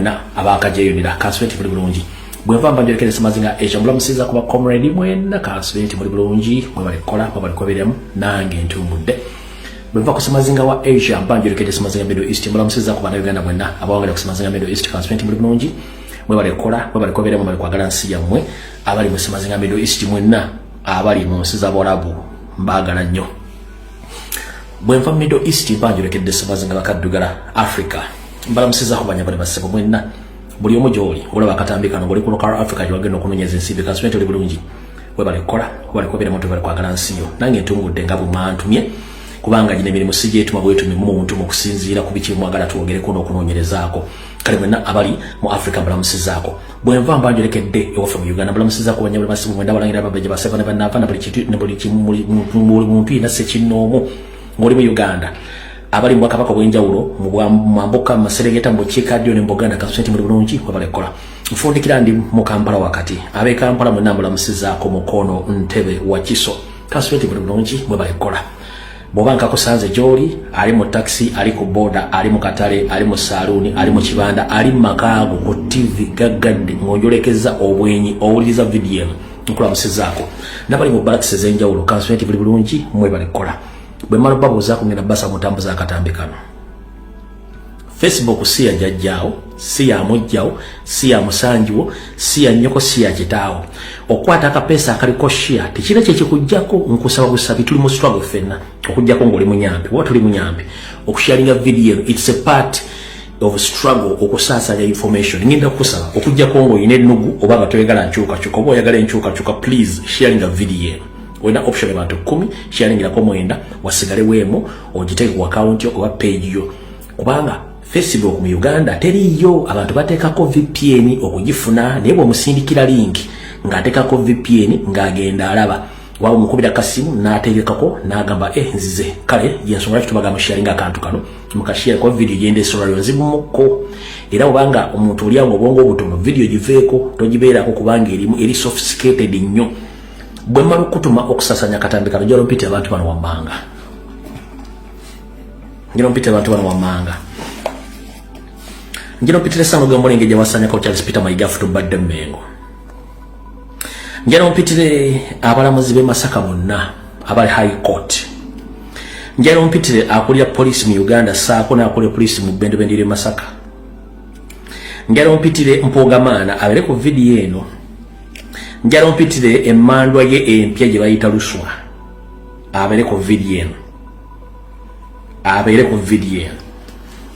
na abakajeyonera kaswenti muri bulungi bweva mbanjekere samazinga ejo mulamusiza kuba comrade mwena kaswenti muri bulungi mwebale kola mwebale koberemu nange ntumudde bweva kusamazinga wa Asia mbanjekere samazinga Middle East mulamusiza kuba na Uganda mwena abawangala kusamazinga Middle East kaswenti muri bulungi mwebale kola mwebale koberemu mwebale kwagala nsi yammwe abali musamazinga Middle East mwena abali musiza bolabu mbagala nnyo bweva Middle East mbanjekere samazinga bakaddugala Africa mbalamusiza kubanya bali basebo mwena buli omujoli olaba katambika no buli kuno car Africa jwagenda okunonyeza ensibe kaswenti oli bulungi webale kola webale kobera muntu bali kwagala nsiyo nange ntungudde ngabo mantumye kubanga jine mirimu sije etuma bwetu muntu mu kusinzira kubichi mwagala tuogere kuno okunonyerezaako kale mwena abali mu Africa mbalamusizaako bwenva mbanjolekedde ewafa mu Uganda mbalamusizaako banya bali basibu mwenda balangira babeje baseva ne banava na buli kitu ne buli kimu muntu ina se kinoomu ngoli mu Uganda abali mwaka bako bwenjawulo mu mamboka maseregeta mu chikadio ne mboganda kaswenti muri bulungi wabale kola mfundikira ndi mu Kampala wakati abe Kampala mu nambula musizaako mukono Ntebe wa Kiso kaswenti muri bulungi wabale kola bobanka kusanze joli ali mu taxi ali ku boda ali mu katale ali mu saluni ali mu kibanda ali makago ku TV gagadde ngonjolekeza obwenyi owuliza video nkula musizaako nabali mu barracks zenjawulo kaswenti muri bulungi wabale kola bwe mara babu zako ngena basa mutambuza akatambikano Facebook si ya jajjao si ya mujjao si ya musanjiwo si ya nyoko si ya kitao okwata akapesa akalikoshia tikira kye kikujjako nkusaba gusabi tuli mu struggle fenna okujjako ngoli munyambi what tuli munyambi okusharinga video it's a part of struggle okusasa ya information ngenda kusaba okujjako ngo ine nugu obaba toyagala nchuka chuka obo yagala nchuka chuka please sharing a video wena option abantu 10 sharingira ko mwenda wasigale wemo ogiteke ku account yo oba page yo kubanga Facebook mu Uganda teriyo abantu bateka ko VPN okugifuna nebo musindikira link ngateka ko VPN ngagenda alaba wawo mukubira kasimu nategeka ko nagamba nzize kale yensonga tubaga mu sharinga akantu kano mukashare ko video yende sorry nzibumuko era obanga omuntu oli awo bongo obutono video giveeko togibeera ko kubanga eri sophisticated nnyo bwe malu kutuma okusasanya katambika njalo mpite abantu bano wamanga njalo mpite abantu bano wamanga njalo mpite sano gambo ngeje wasanya ko Charles Peter Maigafu to badde mengo njalo mpite abalamuzi be Masaka bonna abali high court njalo mpite akulya police mu Uganda saako na akulya police mu bendo bendire Masaka njalo mpite mpogamana abere ku video eno njalo mpitire emandwa ye empya je bayita luswa abere ko video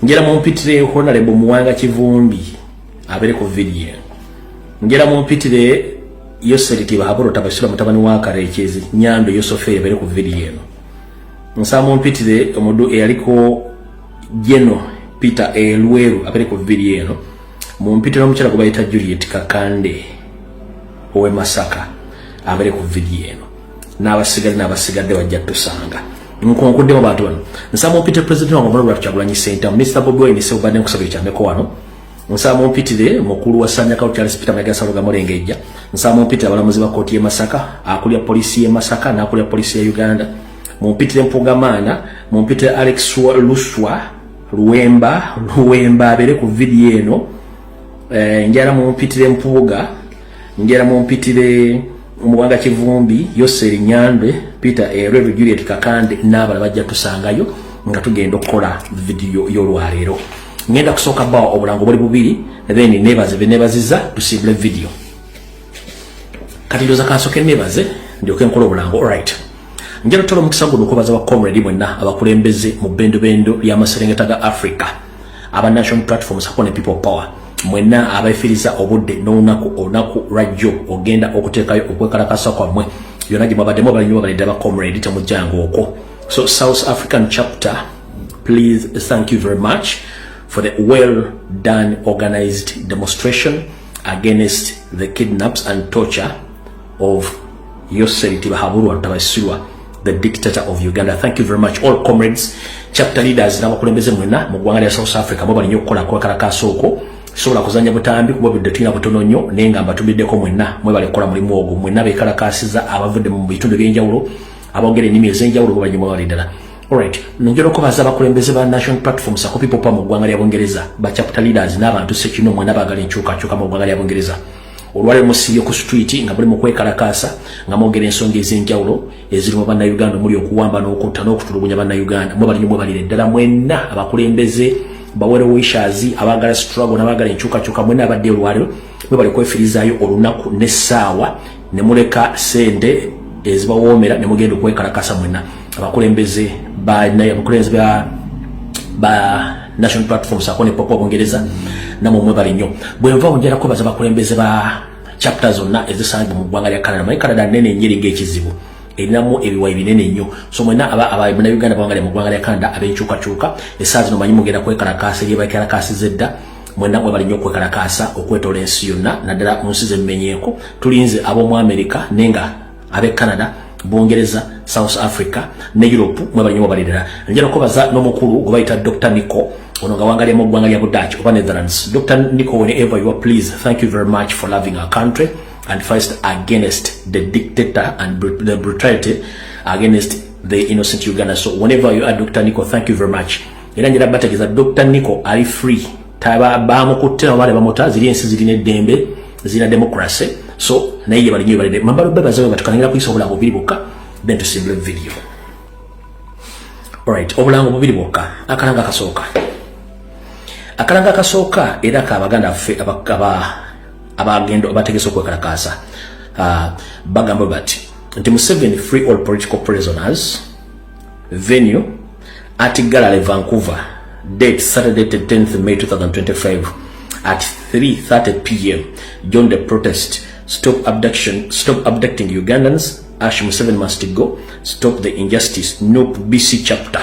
njera mu mpitire honorable Muwanga Kivumbi abere ko video njera mu mpitire Yoseliti bahaboro tabasura mutabani wa Karekezi Nyando Yosofe abere ko video nsa mu mpitire omudu eyaliko Jeno Peter Elweru abere ko video mu mpitire omukyala kubayita Juliet Kakande owe Masaka abere ku video eno n'abasigadde bajja tusanga nkonkudde mu bantu bano nsamo mpite president wa Ngomoro Kyagulanyi Center Mr. Bobi Wine se ubadde kusabira kyameko wano nsamo mpitire mukulu wa Sanya Kaunti Charles Peter Magasa Lugamolengejja nsamo mpitire abalamuzi ba koti ye Masaka akulya polisi ye Masaka na akulya polisi ye Uganda mumpitire Mpugamana mumpitire Alex Luswa Luwemba abere ku video eno njara mumpitire Mpuga njera mu mpitire Muwanga Kivumbi Yoseri Nyandwe Peter Rev Juliet Kakande n'abala bajja tusangayo nga tugenda okukola video y'olwaleero ngenda kusooka bawo obulango buli bubiri then nebaziza tusimbule video kati ndoza kasoke nebaze ndioke nkola obulango alright njera tolo mukisa guno kubaza ba comrade mwenna abakulembeze mu bendo lya Maserengeta ga Africa aba national platforms akone people power mwena abaifiriza obudde n'onaku radio ogenda okutekayo okwekalakasa kwamwe yonaji mabademo balinyo balidde ba comrade tamujango okwo so South African chapter please thank you very much for the well done organized demonstration against the kidnaps and torture of Yoseliti Bahaburu Tabasirwa the dictator of Uganda. Thank you very much all comrades chapter leaders n'abakulembeze mwena mu ggwanga lya South Africa bo balinyo okukola kwekalakasa okwo sobola kuzanya butambi kuba bidde tulina butono nnyo naye nga mbatumiddeko mwenna mwebale kukola mulimu ogwo mwenna beekalakasiza abavudde mu bitundu by'enjawulo aboogera ennimi ez'enjawulo bwe banyuma bali ddala Alright, njoro ko baza bakulembeze ba national platforms ako people pa mu gwanga lya Bungereza ba chapter leaders n'abantu sekino mwana bagala nchuka mu gwanga lya Bungereza. Olwale musiyo ku street nga buli mu kwekalakasa nga mogere ensonga ez'enjawulo eziri mu banna Uganda muri okuwamba n'okutta n'okutulugunya banna Uganda mwe balire ddala mwenna abakulembeze bawere wishazi abagala struggle n'abagala enchuka mwenna abadde olwale mwe bali kwefirizayo olunaku n'essaawa ne muleka sente ezibawoomera ne mugenda okwekalakasa mwenna abakulembeze ba national platforms akone popo Bungereza namwe mwe bali nnyo bwenva onjera ko baza bakulembeze ba chapters zonna ezisanzwe mu ggwanga lya Canada mai Canada nene nyiri ng'ekizibu erinamu ebiwayi binene nnyo so mwenna aba Uganda bawangale mu ggwanga lya Canada abenchuka esaazi no manyi mugenda kwekalakasa ye bakalakasa zedda mwenna mwe bali nnyo kwekalakasa okwetola ensi yonna naddala mu nsi z'emmenyeeko tulinze ab'omu America nenga abe Canada Bungereza South Africa ne Europe mwe bali nnyo balidera njera ko baza n'omukulu gwe bayita Dr. Nico ono nga wangalia mu ggwanga lya Dutch oba Netherlands. Dr. Nico, whenever you are, please, thank you very much for loving our country and fight against the dictator and the brutality against the innocent Uganda. So whenever you are, Dr. Nico, thank you very much. Era njira bategeza Dr. Nico ali free taba bamukuttira wale bamota ziri ensi zirine dembe zina democracy. So naye bali nnyo balide mambalo beba zawe batukanira kuyisa obulango bubiri bokka then to simple video. Alright, obulango bubiri bokka akalanga kasooka akalanga kasooka era kabaganda affe abagendo abategese okwekalakasa bagamba bati nti Museveni free all political prisoners venue at Gallery Vancouver date Saturday 10th May 2025 at 3:30 p.m. join the protest stop abducting Ugandans Ash Museveni must go stop the injustice NUP BC chapter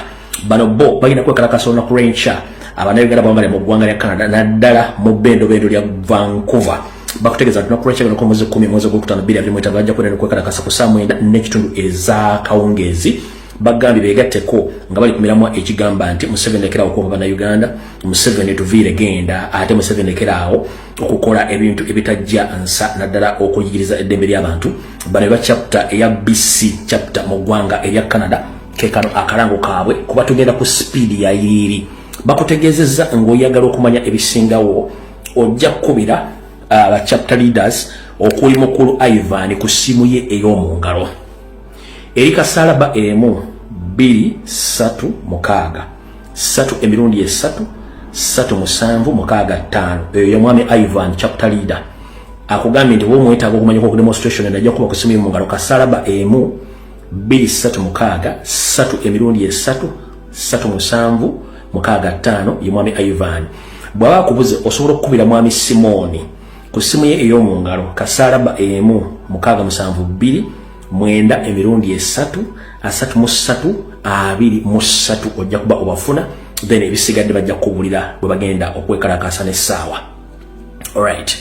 bano bo bagina kwekalakasa olunaku lw'enkya abanayuganda bambale mu ggwanga lya Canada naddala mu bendo lya Vancouver bakutegeeza nti nakulwekya gano mwezi 10 mwezi gw'okutaano 2025 bajja kwenda kwekalakasa ku saa 9:4 eza kawungeezi bagambye beegatteko nga bali kumiramu ekigamba nti Museveni lekerawo okuba bannayuganda Museveni tuviire genda ate Museveni lekerawo okukola ebintu ebitajja nsa naddala okuyigiriza eddembe ly'abantu bano ba chapter eya BC chapter mu ggwanga erya Canada kekano akalango kaabwe kuba tugenda ku speed ya yiri bakutegezeza ng'oyagala okumanya ebisingawo ojja kukubira aba chapter leaders okuli mukulu Ivan ku simu ye ey'omungalo eri kasalaba emu 236 emirundi 3 eyo mwami Ivan chapter leader akugambye nti womwetaaga okumanya ku demonstration najja kuba ku simu y'omungalo kasalaba emu 236 emirundi 3 ye mwami Ivan bwaba kubuze osobola okukubira mwami Simoni ku simu ye ey'omungalo kasalaba emu 672 emirundi 3 ojja kuba obafuna then ebisigadde bajja kubulira bwe bagenda okwekalakasa n'essaawa. Alright,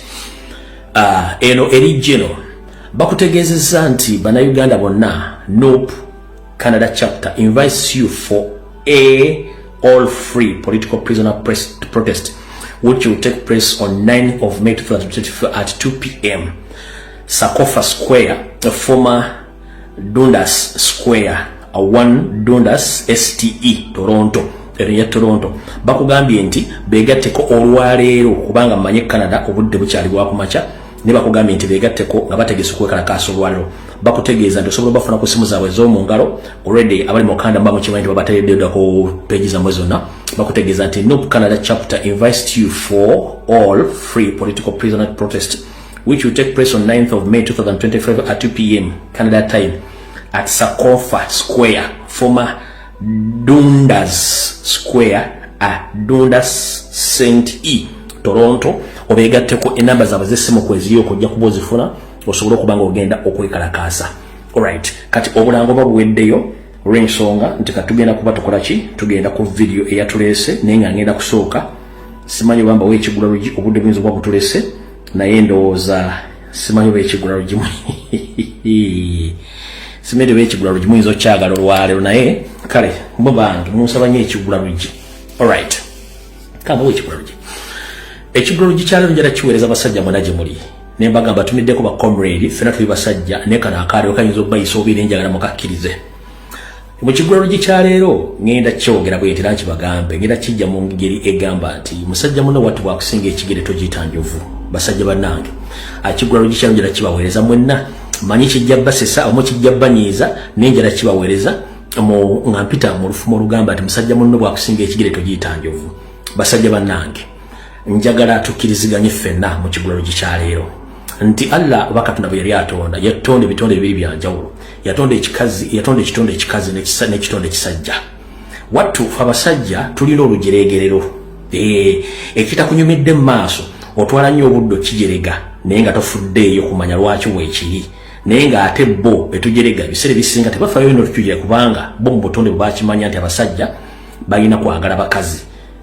eno eri geno bakutegeezezza nti bannayuganda bonna NUP Canada chapter invites you for a all free political prisoner protest which will take place on 9th of May 2024 at 2 p.m. Sakofa Square, the former Dundas Square, 1 Dundas STE, Toronto. Toronto bakugambye nti begatteko olwaleero kubanga manye Canada obudde bukyali bwa kumacha ne bakugambye nti begatteko nga bategese kwekalakasa olwaleero bakutegeeza nti osobola bafuna ku simu zaabwe z'omungalo already abali mu Canada mbamu kimanyi nti babatayedde ku pages zamwe zonna bakutegeeza nti NUP Canada chapter invites you for all free political prisoner protest which will take place on 9th of May 2025 at 2 p.m. Canada time at Sakofa Square, former Dundas Square at Dundas St. E, Toronto. Obegatteko enamba zaabwe z'essimu kweziriyo okujja kuba ozifuna osobola okubanga ogenda okwekalakasa. Alright, kati obulango babuweddeyo olw'ensonga nti katugenda kuba tukola ki tugenda ku video eyatuleese naye nga ngenda kusooka simanyi bamba w'ekigula lugi obudde buyinza okuba butulese naye ndowooza simanyi w'ekigula lugi simanyi w'ekigula lugi muyinza okyagala olwaleero naye kale bo bantu munsaba nnyo ekigula lugi. Alright, kamba w'ekigula lugi ekigula lugi kyaleero njala kiweereza abasajja mwena gye muli ne mbagamba tumiddeko ba comrade ffena tuli basajja ne kano akaaliwo kayinza okubayisa obeera enjagala mukakkirize. mu kigulalo gikyaleero ngenda kyogera bwe yetera kibagambe ngenda kijja mu ngeri egamba nti musajja muno watu bwakusinga ekigere togitanjovu basajja bannange akigulalo gikyalo njala kibaweereza mwenna manyi kijja basesa omu kijja banyiiza nenjala kibaweereza mu ngampita mu lufumo olugamba nti musajja muno bwakusinga ekigere togitanjovu basajja bannange njagala tukkiriziganye ffenna mu kigulalo gikyaleero nti Allah bakatunda bwe yali atonda yatonda ebitonde bibiri byanjawulo yatonda ekitonde ekikazi n'ekitonde ekisajja wattu abasajja tulina olujeregerero ekitakunyumidde mu maaso otwala nnyo obudde kijerega naye nga tofuddeeyo kumanya lwaki weekiri naye nga ate bo betujerega ebiseera ebisinga tebafaayo ino tukijere kubanga bo mu butonde bwe bakimanya nti abasajja balina kwagala bakazi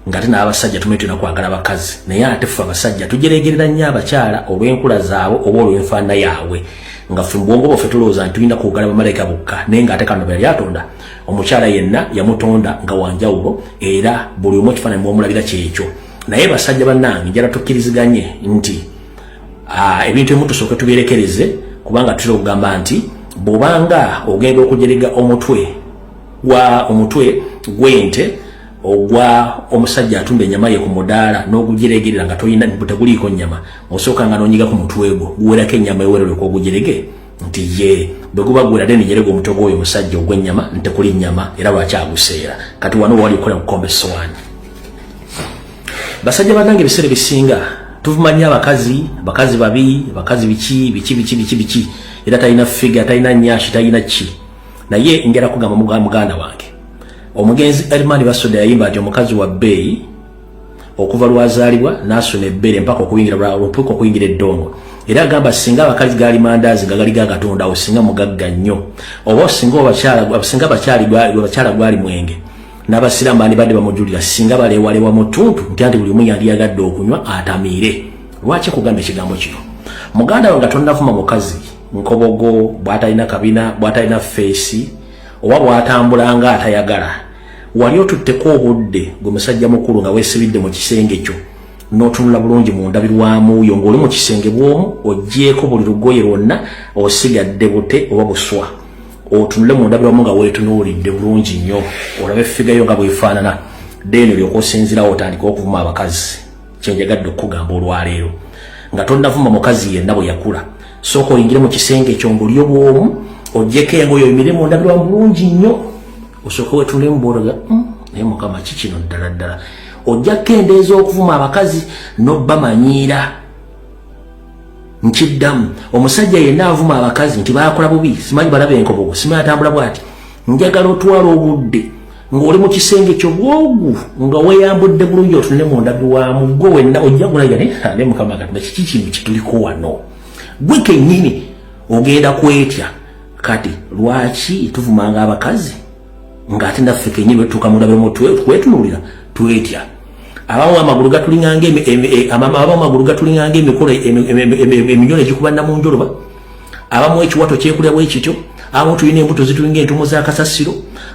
ngate n'abasajja tumetuna kwagala bakazi naye ate ffe abasajja tujeregerera nnyo abakyala olw'enkula zaabwe oba olw'enfaana yaabwe nga ffe mubwongo bwaffe tulowooza nti tulina kuwugala bamalayika bokka naye ng'ate kano bwe yatonda omukyala yenna yamutonda nga wanjawulo era buli omu ekifaananyi mwomulabira kyekyo naye basajja bannange njala tukkiriziganye nti ebintu ebimu tusooke tubyerekereze kubanga tutera okugamba nti bw'obanga ogenda okujerega omutwe gw'ente ogwa omusajja atunda ennyama ye ku mudaala n'ogujeregerera nga toyina teguliiko nnyama osooka nga n'onyiga ku mutwe gwo guwerako ennyama ewerereko ogujerege nti ye bwe guba gwera deni jerega omutwe gw'oyo omusajja ogw'ennyama ntekuli nnyama era lwaki aguseera kati wano wali okola mukombe essowaani basajja bannange ebiseera bisinga tuvumanya bakazi babi bakazi biki era talina figa talina nnyashi talina ki naye ngera kugamba muganda wange omugenzi Elimani Basoda yayimba nti omukazi wa bbeeyi okuva lwazaalibwa n'asuna ebbere mpaka okuyingira eddongo era agamba singa abakazi gaali mandaazi nga gali gagatondawo singa mugagga nnyo oba singa abakyala gwali mwenge n'abasiraamu bandibadde bamujulira singa balewalewa mu ttuntu nti buli omu yandiyagadde okunywa atamiire lwaki kugamba ekigambo kino muganda we nga tonnafuma mukazi nkobogo bw'atalina kabina bw'atalina feesi oba bw'atambula nga atayagala wali otutteko obudde gwe musajja mukulu nga weesibidde mu kisenge kyo n'otunula bulungi mu ndabirwamu yo ng'oli mu kisenge bw'omu oggyeko buli lugoye lwonna osigadde bute oba buswa otunule mu ndabirwamu nga weetunuulidde bulungi nnyo olabe effigayo nga bwefaanana deeni olyoka osinzirawo otandika okuvuma abakazi kyenjagadde okugamba olwaleero nga tonnavuma mukazi yenna bwe yakula sooka oyingire mu kisenge ekyo ng'oli obwomu ojjeko engoye oyimire mu ndabirwamu bulungi nnyo osooka weetunule mu bwologa naye mukama kikino ddala ojja kukendeeza okuvuma abakazi n'obbamanyiira nkiddamu omusajja yenna avuma abakazi nti baakola bubi simanyi balaba enkobogo simanyi atambula bw'ati njagala otwala obudde ng'oli mu kisenge kyo bwogu nga weeyambudde bulungi otunule mu ndabirwamu gwe wenna ojja kulaga naye mukama katonda kiki kino kituliko wano gwe kennyini ogenda kwetya kati lwaki tuvumanga abakazi ng'ate naffe kennyini wetutuuka mu ndabirwamu twetunuulira twetya abamu amagulu gatulinganga emikolo eminyolo egikubanna mu njoloba abamu ekiwato kyekulya bwe kityo abamu tulina embuto zitulinga entumo za kasasiro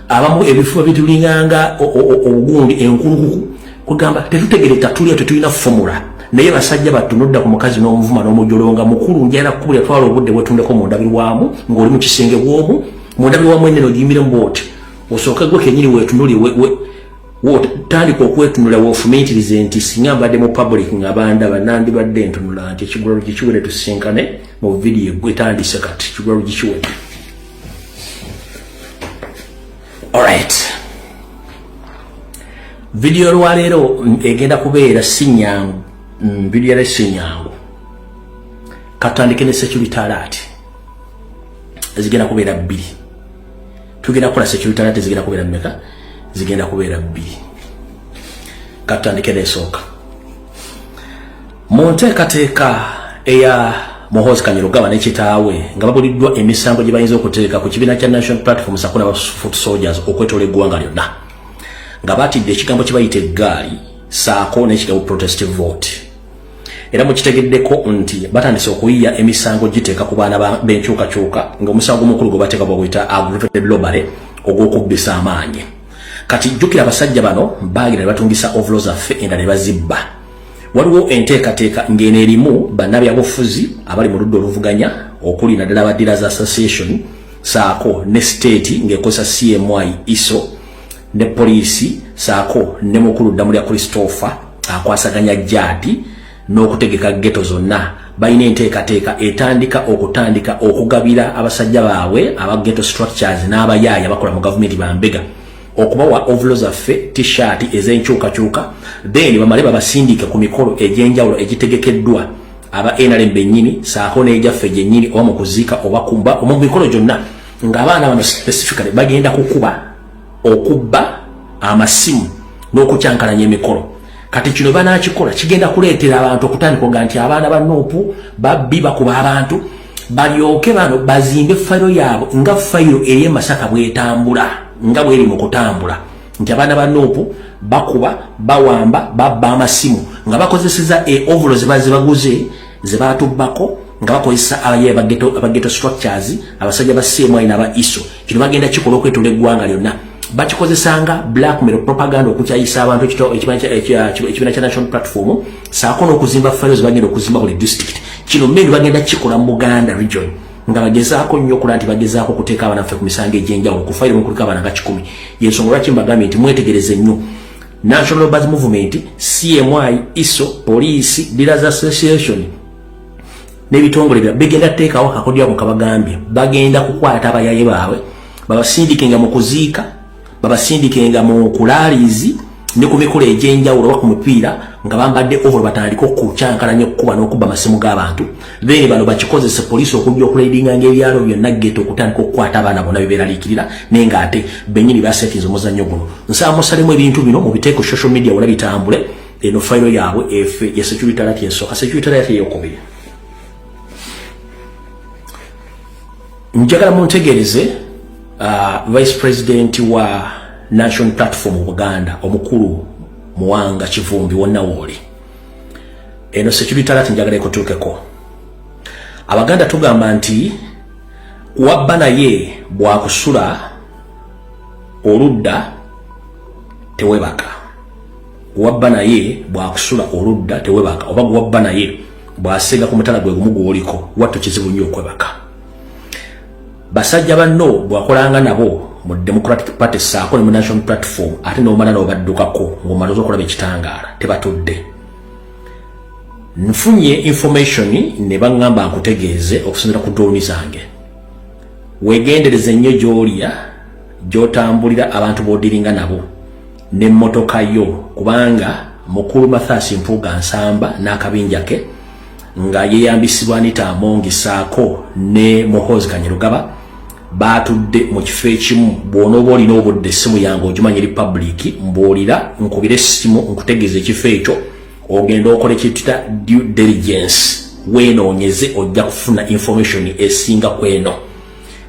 abamu ebifuba bitulinganga obugundi enkulukuku kugamba tetutegereta tulya tetulina fomula naye basajja batunudda ku mukazi n'omuvuma n'omujolo nga mukulu njala kukubira twala obudde bwetundeko mu ndabirwamu ng'oli mu kisenge bw'omu mu ndabirwamu ennene ogiyimire mu bwoti osooke gwe kennyini weetunuli tandika okwetunula weofumiitirize nti singa mbadde mu public nga bandaba nandibadde ntunula nti ekigulalo gikiwere tusinkane mu vidiyo gwetandise kati ekigulalo gikiwere. Alright, vidiyo lwaleero egenda kubeera sinyangu vidiyo yale sinyangu katandike ne security alert zigenda kubeera bbiri tugenda kukola security alert zigenda kubeera mmeka zigenda kubeera bbiri katandike n'esooka mu nteekateeka eya Muhoozi Kanyarugaba ne kitaawe nga babuliddwa emisango gye bayinza okuteeka ku kibiina kya National Platform Sakuna ba Foot Soldiers okwetola eggwanga lyonna nga batidde ekigambo kye bayita eggaali saako n'ekigambo protestive vote era mukitegeddeko nti batandise okuyiya emisango giteeka ku baana b'enkyukakyuka ng'omusango omukulu gwe bateeka baguyita aggravated robbery ogw'okubbisa amaanyi. Kati jjukira abasajja bano baagenda ne batungisa ovulo zaffe endala ne bazibba. Waliwo enteekateeka ng'eno erimu bannabyabufuzi abali mu ludda oluvuganya okuli naddala aba Dealers Association saako ne state ngekosa CMI ISO ne polisi saako ne mukulu Damulya Christopher akwasaganya jati n'okutegeka ghetto zonna bayina enteekateeka etandika okugabira abasajja baabwe aba ghetto structures n'abayaaya bakola mu government bambega okubawa overalls affe t-shirt ez'enkyukakyuka then bamale babasindike ku mikolo egy'enjawulo egitegekeddwa aba NRM bennyini saako n'ejjaffe gyennyini oba mu kuziika oba kumba mu mikolo gyonna ng'abaana bano specifically bagenda okubba amasimu n'okukyankalanya emikolo. Kati kino banakikola kigenda kuleetera abantu okutandika nti abaana ba Nuupu babbi bakuba abantu balyoke bano bazimbe fayiro yaabwe nga fayiro eri Masaka bwetambula nga bweri mu kutambula nti abaana ba Nuupu bakuba bawamba babba amasimu nga bakozeseza overalls bazibaguze zebatubako nga bakozesa abaye abageto structures abasajja ba CMI n'aba ISO kino bagenda kikola okwetula eggwanga lyonna bakikozesanga blackmail propaganda okukyayisa abantu ekibina kya national platform saako n'okuzimba files bagenda okuzimba buli district kino mmene bagenda kikola mu Buganda region nga bagezaako nnyo okulaba nti bagezaako okuteeka abanaffe ku misango egy'enjawulo ku fayiro mukuliko abaana nga 10 y'ensonga lwaki mbagambye nti mwetegereze nnyo National Labour Movement CMI ISO Police Dealers Association n'ebitongole bya bigenda teekawo akakodya mu kabagambye bagenda kukwata abayaye baabwe babasindikenga mu kuziika babasindikenga mu kulaalizi ne ku mikolo egy'enjawulo oba ku mupiira nga bambadde overall batandika okukyankalanya okukuba n'okubba amasimu g'abantu then bano bakikozesa poliisi okujja okulaidinga ng'ebyalo byonna ghetto okutandika okukwata abaana bonna bebeeraliikirira naye ng'ate bennyini basetinze omuzannyo guno nsaba musalemu ebintu bino mubiteeko social media wala bitambule eno fayiro yaabwe efe ya security alert ensooka security alert eyokubiri njagala muntegereze Vice President wa National Platform mu Buganda omukulu Muwanga Kivumbi wonna woli eno security alert njagala ekutuukeko Abaganda tugamba nti wabba naye bwakusula oludda tewebaka wabba naye bwakusula oludda tewebaka oba wabba naye bwasega ku mutala gwe gumu gwoliko watto kizibu nnyo okwebaka basajja banno bwakolanga nabo mu Democratic Party saako ne mu National Platform ate n'omala n'obaddukako ng'omalaze okulaba ekitangaala tebatudde nfunye information ne baŋŋamba nkutegeeze okusinziira ku drone zange weegendereze nnyo gy'olya gy'otambulira abantu b'odiringa nabo n'emmotoka yo kubanga mukulu Mathias Mpuuga Nsamba n'akabinja ke nga yeeyambisibwa Anita Amongi saako ne Muhoozi Kanyerugaba batudde mu kifo ekimu bw'onooba olina obudde essimu yange ogimanyi republic mbuulira nkubira essimu nkutegeeza ekifo ekyo ogenda okola ekituta due diligence weenoonyeze ojja kufuna information esinga kweno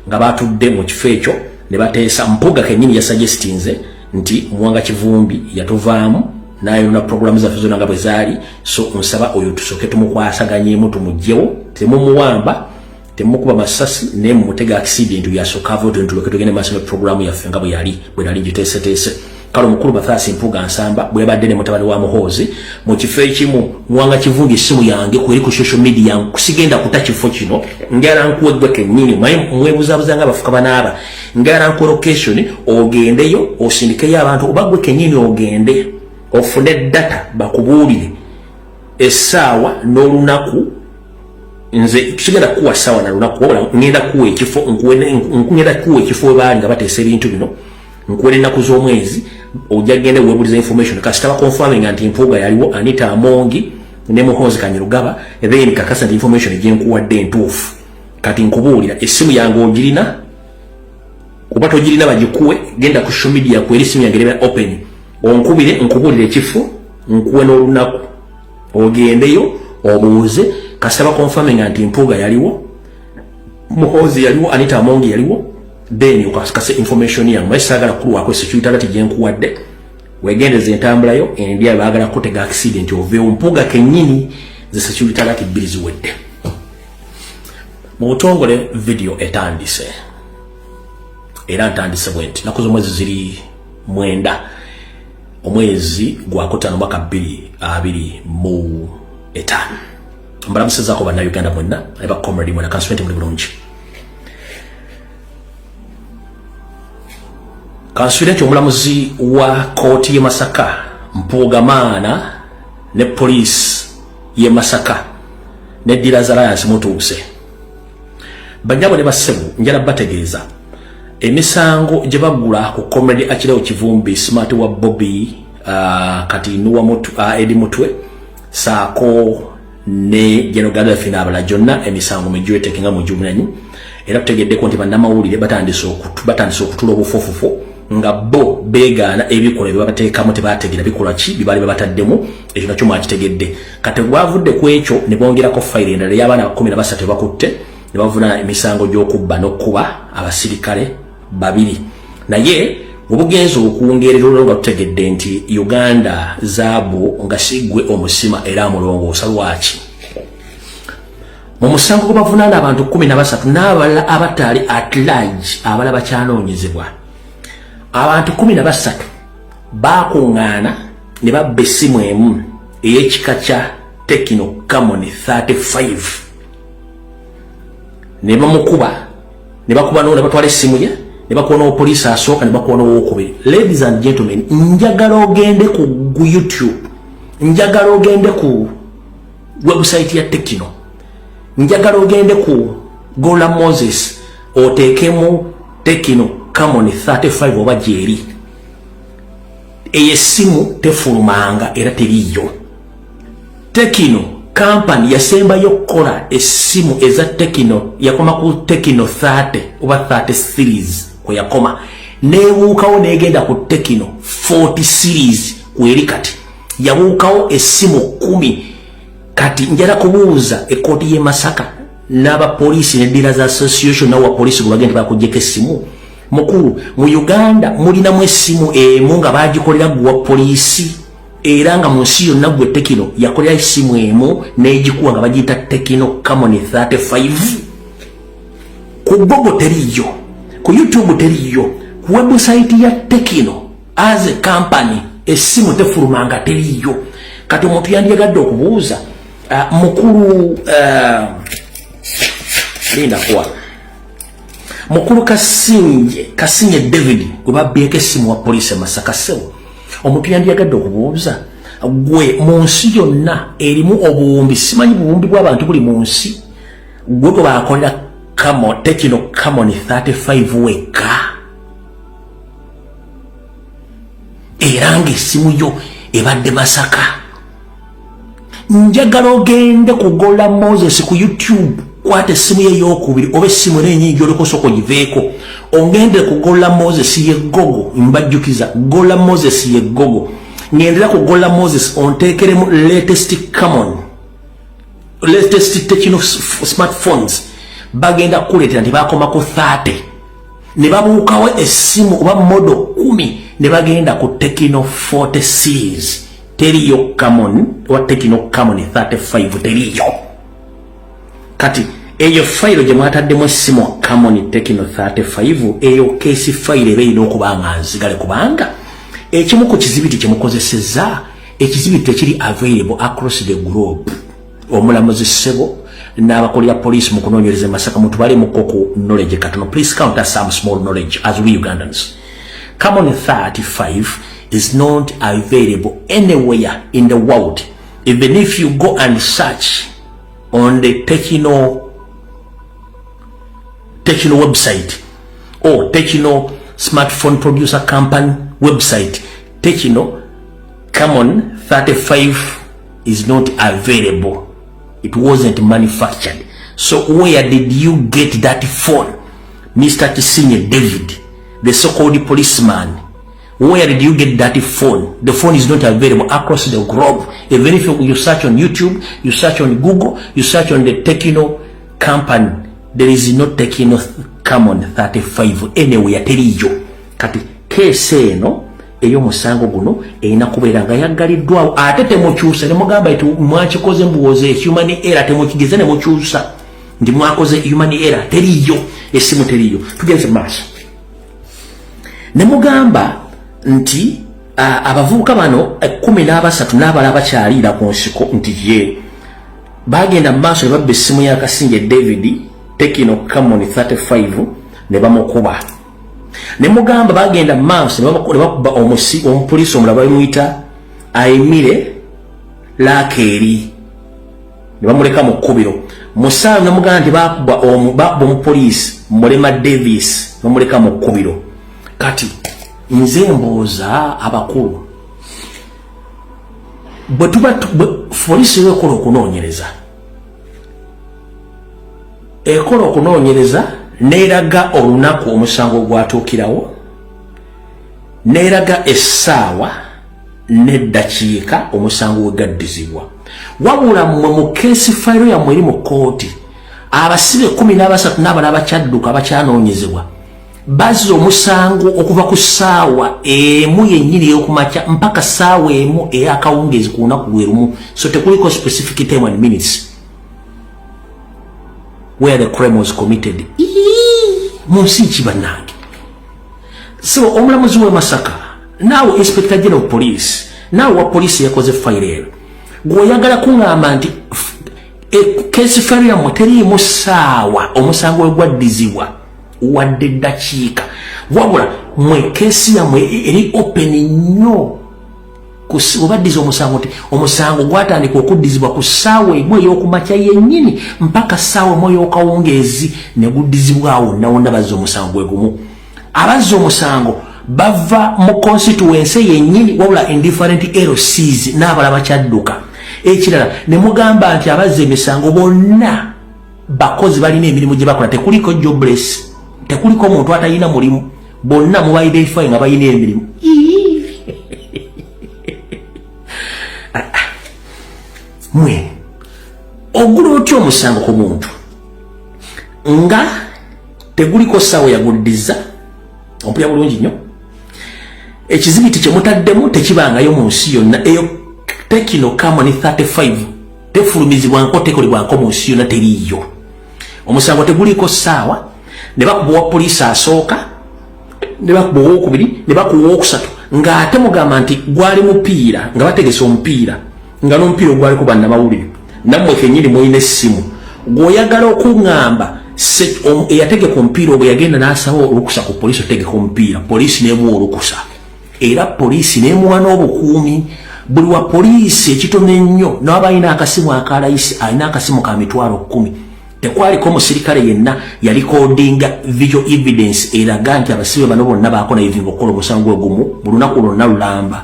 nga batudde mu kifo ekyo ne bateesa Mpuuga kennyini yasuggestinze nti Muwanga Kivumbi yatuvaamu n'ayona programu zaffe zonna nga bwe zaali so nsaba oyo tusooke tumukwasaganyemu tumugyewo temumuwamba temukuba masasi ne mutega accident yasooka avo tuloke tugende maaso ne programu yaffe nga bwe nali ngiteeseteese kale omukulu Mathias Mpuuga Nsamba bwe yabadde ne mutabani wa Muhoozi mu kifo ekimu Muwanga Kivumbi essimu yange kweri ku social media kusigenda kuta kifo kino ngala nkuwe gwe kennyini mwebuzabuza nga bafuka banaaba ngala nkuwe location ogendeyo osindikeyo abantu oba gwe kennyini ogende ofune data bakubuulire essaawa n'olunaku nze kigenda kuwa sawa na lunaku wala ngenda kuwa ekifo ngenda kuwa ekifo we baali nga bateesa ebintu bino nkuwe ennaku z'omwezi ojja gende weebuliza information kasita bakonfirming nti Mpuuga yaliwo Anita Amongi ne Muhoozi Kanyerugaba then kakasa nti information gyenkuwadde entuufu kati nkubuulira essimu yange ogirina kuba togirina bagikuwe genda ku social media kweri essimu yange eba open onkubire nkubuulire ekifo nkuwe n'olunaku ogendeyo obuuze kasita bakonfirming nti Mpuuga yaliwo Muhoozi yaliwo Anita Amongi yaliwo then ukakase information yange mwaisagala kulwako security alert gyenkuwadde wegendeze entambulayo endia baagala kutega accident oveewo Mpuuga kennyini ze security alert bbiri ziwedde mu butongole video etandise era ntandise bwenti nakuzo mwezi ziri 9 omwezi gwa kutano mwaka 2025 mbalamusizaako bannayuganda mwena eba comrade mwena kanswente muli bulungi Kanswirenti omulamuzi wa kooti ye Masaka Mpugamana ne police ye Masaka ne Dira Alliance mutuuse banyabo ne basebu njala bategeeza emisango gye bagula ku comedy Akireo Kivumbi Smart wa Bobby kati nuwa mutu Edi Mutwe saako ne Genogada finabala jonna emisango mejwete kinga mu jumlanyi era tutegedde ko nti bannamawulire batandise okutula obufofofo nga bo begaana ebikola byebateekamu tebategeera bikola ki bibali babataddemu ekyo nakyo mwakitegedde kati gwavudde ku ekyo ne bongerako fayiro endala y'abaana 13 bakutte ne bavuna emisango gy'okubba n'okkuba abasirikale 2 naye obugenzo okwongerera olwo tutegedde nti Uganda zaabu nga sigwe omusima era amulongoosa lwaki mu musango gwe bavunaana abantu 13 n'abalala abatali at large abalala bakyanoonyezebwa abantu 13 bakuŋŋaana ne babba essimu emu ey'ekika kya Tecno Camon 35 ne bamukuba ne bakuba ne batwala essimu ye ne bakuba n'opoliisi asooka ne bakuba n'owokubiri. Ladies and gentlemen, njagala ogende ku YouTube, njagala ogende ku website ya Tecno, njagala ogende ku Gola Moses oteekemu Tecno Camon 35 oba jeeri eyesimu tefulumanga era teriyo. Tecno company yasembayo kola esimu eza Tecno yakoma ku Tecno 30 oba 30 series kwe yakoma newuukawo negenda ku Tecno 40 series kweri kati yawuukawo esimu 10 kati njala kubuuza ekoti ye Masaka n'aba police ne Dealers Association n'awa police gubagenda bakujjeko esimu mukuru mu Uganda mulina mu esimu emu nga bagikolera gwa police era nga mu nsi yonna gwe Tecno yakolera esimu emu n'egikuwa nga bagiyita Tecno Camon 35 ku Google teriyo, ku YouTube teriyo, ku website ya Tecno as a company esimu tefulumanga teriyo. Kati omuntu yandiyagadde okubuuza mukuru linda kwa mukuru Kasinye David gwe babbyeko essimu wa police Masaka sewo omuntu yandiyagadde okubuuza gwe mu nsi yonna erimu obuwumbi simanyi buwumbi bw'abantu buli mu nsi gwe gwe bakolera Tecno Camon 35 weka era ng'essimu yo ebadde Masaka. Njagala ogende ku Gola Moses ku YouTube kwate essimu ye y'okubiri oba essimu n'enyingi olekosoko giveeko ogende ku Gola Moses ye Gogo mbajjukiza Gola Moses ye Gogo ngendera ku Gola Moses onteekeremu latest Tecno smartphones bagenda kuleetera nti bakoma ku 30 ne babuukawo essimu oba modo 10 ne bagenda ku Tecno 40 series teriyo Camon wa Tecno Camon 35 teriyo. Kati eyo file gye mwataddemu essimu Camon Tecno 35 eyo case file erina okubanga nzigale kubanga ekimu ku kizibiti kye mukozesezza ekizibiti ekiri available across the globe. Omulamuzi Ssebo n'abakolera police mu kunoonyereza Masaka mutubale mu koko knowledge katono. Please count us some small knowledge as we Ugandans. Camon 35 is not available anywhere in the world. Even if you go and search on the Tecno website or Tecno smartphone producer company website, Tecno Camon 35 is not available. It wasn't manufactured. So where did you get that phone, Mr. Kasinye David, the so-called policeman? Where did you get that phone? The phone is not available across the globe. Even if you search on YouTube, you search on Google, you search on the Tecno company, there is no Tecno Camon 35 anywhere teriyo. Kati kese eno eyo musango guno erina kubeera nga yaggaliddwawo ate temukyusa ne mugamba nti mwakikoze mbuwoze human error temukigeze ne mukyusa ndi mwakoze human error teriyo, essimu teriyo. Tugenze maaso ne mugamba nti abavubuka bano 13 n'abalala bakyaliira ku nsiko nti ye bagenda maaso ne babba essimu ya Kasinye David Tecno Camon 35 ne bamukuba. ne mugamba bagenda maaso ne bakuba omupoliisi omulala bamuyita Aimire Lakeri ne bamuleka mu kkubiro musaalo ne mugamba nti bakuba omupoliisi Mulema Davis bamuleka mu kkubiro kati nze mbooza abakulu bwe tuba polisi ekola okunoonyereza n'eraga olunaku omusango gwatuukirawo n'eraga essaawa n'eddakiika omusango wegaddizibwa wabula mmwe mu keesi fayiro yammwe eri mu kkooti abasibe 13 n'abala abakyadduka abakyanoonyezebwa bazza omusango okuva ku ssaawa emu yennyini ey'okumakya mpaka ssaawa emu ey'akawungeezi ku lunaku lwe lumu so tekuliko specific time and minutes where the crime was committed mu nsi ki bannange so omulamuzi w'e Masaka naawe inspector general police naawe wa poliisi yakoze fayiro ero gw'oyagala kuŋŋamba nti keesi fayiro yammwe teriimu ssaawa omusango we gwaddizibwa wadde eddakiika wabula mwe keesi yammwe eri open nnyo obaddiza omusango nti omusango gwatandika okuddizibwa ku ssaawa emu ey'okumakya yennyini mpaka ssaawa emu ey'okawungeezi ne guddizibwawo nawonna bazza omusango gwe gumu abazza omusango bava mu constituency yennyini wabula indifferent LCs n'abala bakyadduka ekirala ne mugamba nti abazza emisango bonna bakozi balina emirimu gye bakola tekuliko jobless tekuliko omuntu atalina mulimu bonna mubaidify nga balina emirimu mwe ogula otya omusango ku muntu nga teguliko ssaawa yaguddiza ompulya bulungi nnyo ekizibiti kye mutaddemu tekibangayo mu nsi yonna eyo tekino kamani 35 tefulumizibwanko tekolebwanko mu nsi yonna teriiyo omusango teguliko ssaawa ne bakuba owa poliisi asooka ne bakuba owokubiri ne bakuba owokusatu ng'ate mugamba nti gwali mupiira nga bategesa omupiira nga n'omupiira ogwaliko bannamawulire nammwe kennyini mulina essimu gw'oyagala okuŋŋamba eyategeka omupiira ogwo yagenda n'asaba olukusa ku poliisi otegeka omupiira poliisi n'emuwa olukusa era poliisi n'emuwa n'obukuumi buli wa poliisi ekitono ennyo n'aba alina akasimu akalayisi alina akasimu ka mitwalo 10 tekwaliko omusirikale yenna yalikodinga visual evidence eraga nti abasibe bano bonna baako na evinga okukola omusango gwe gumu mu lunaku lwonna lulamba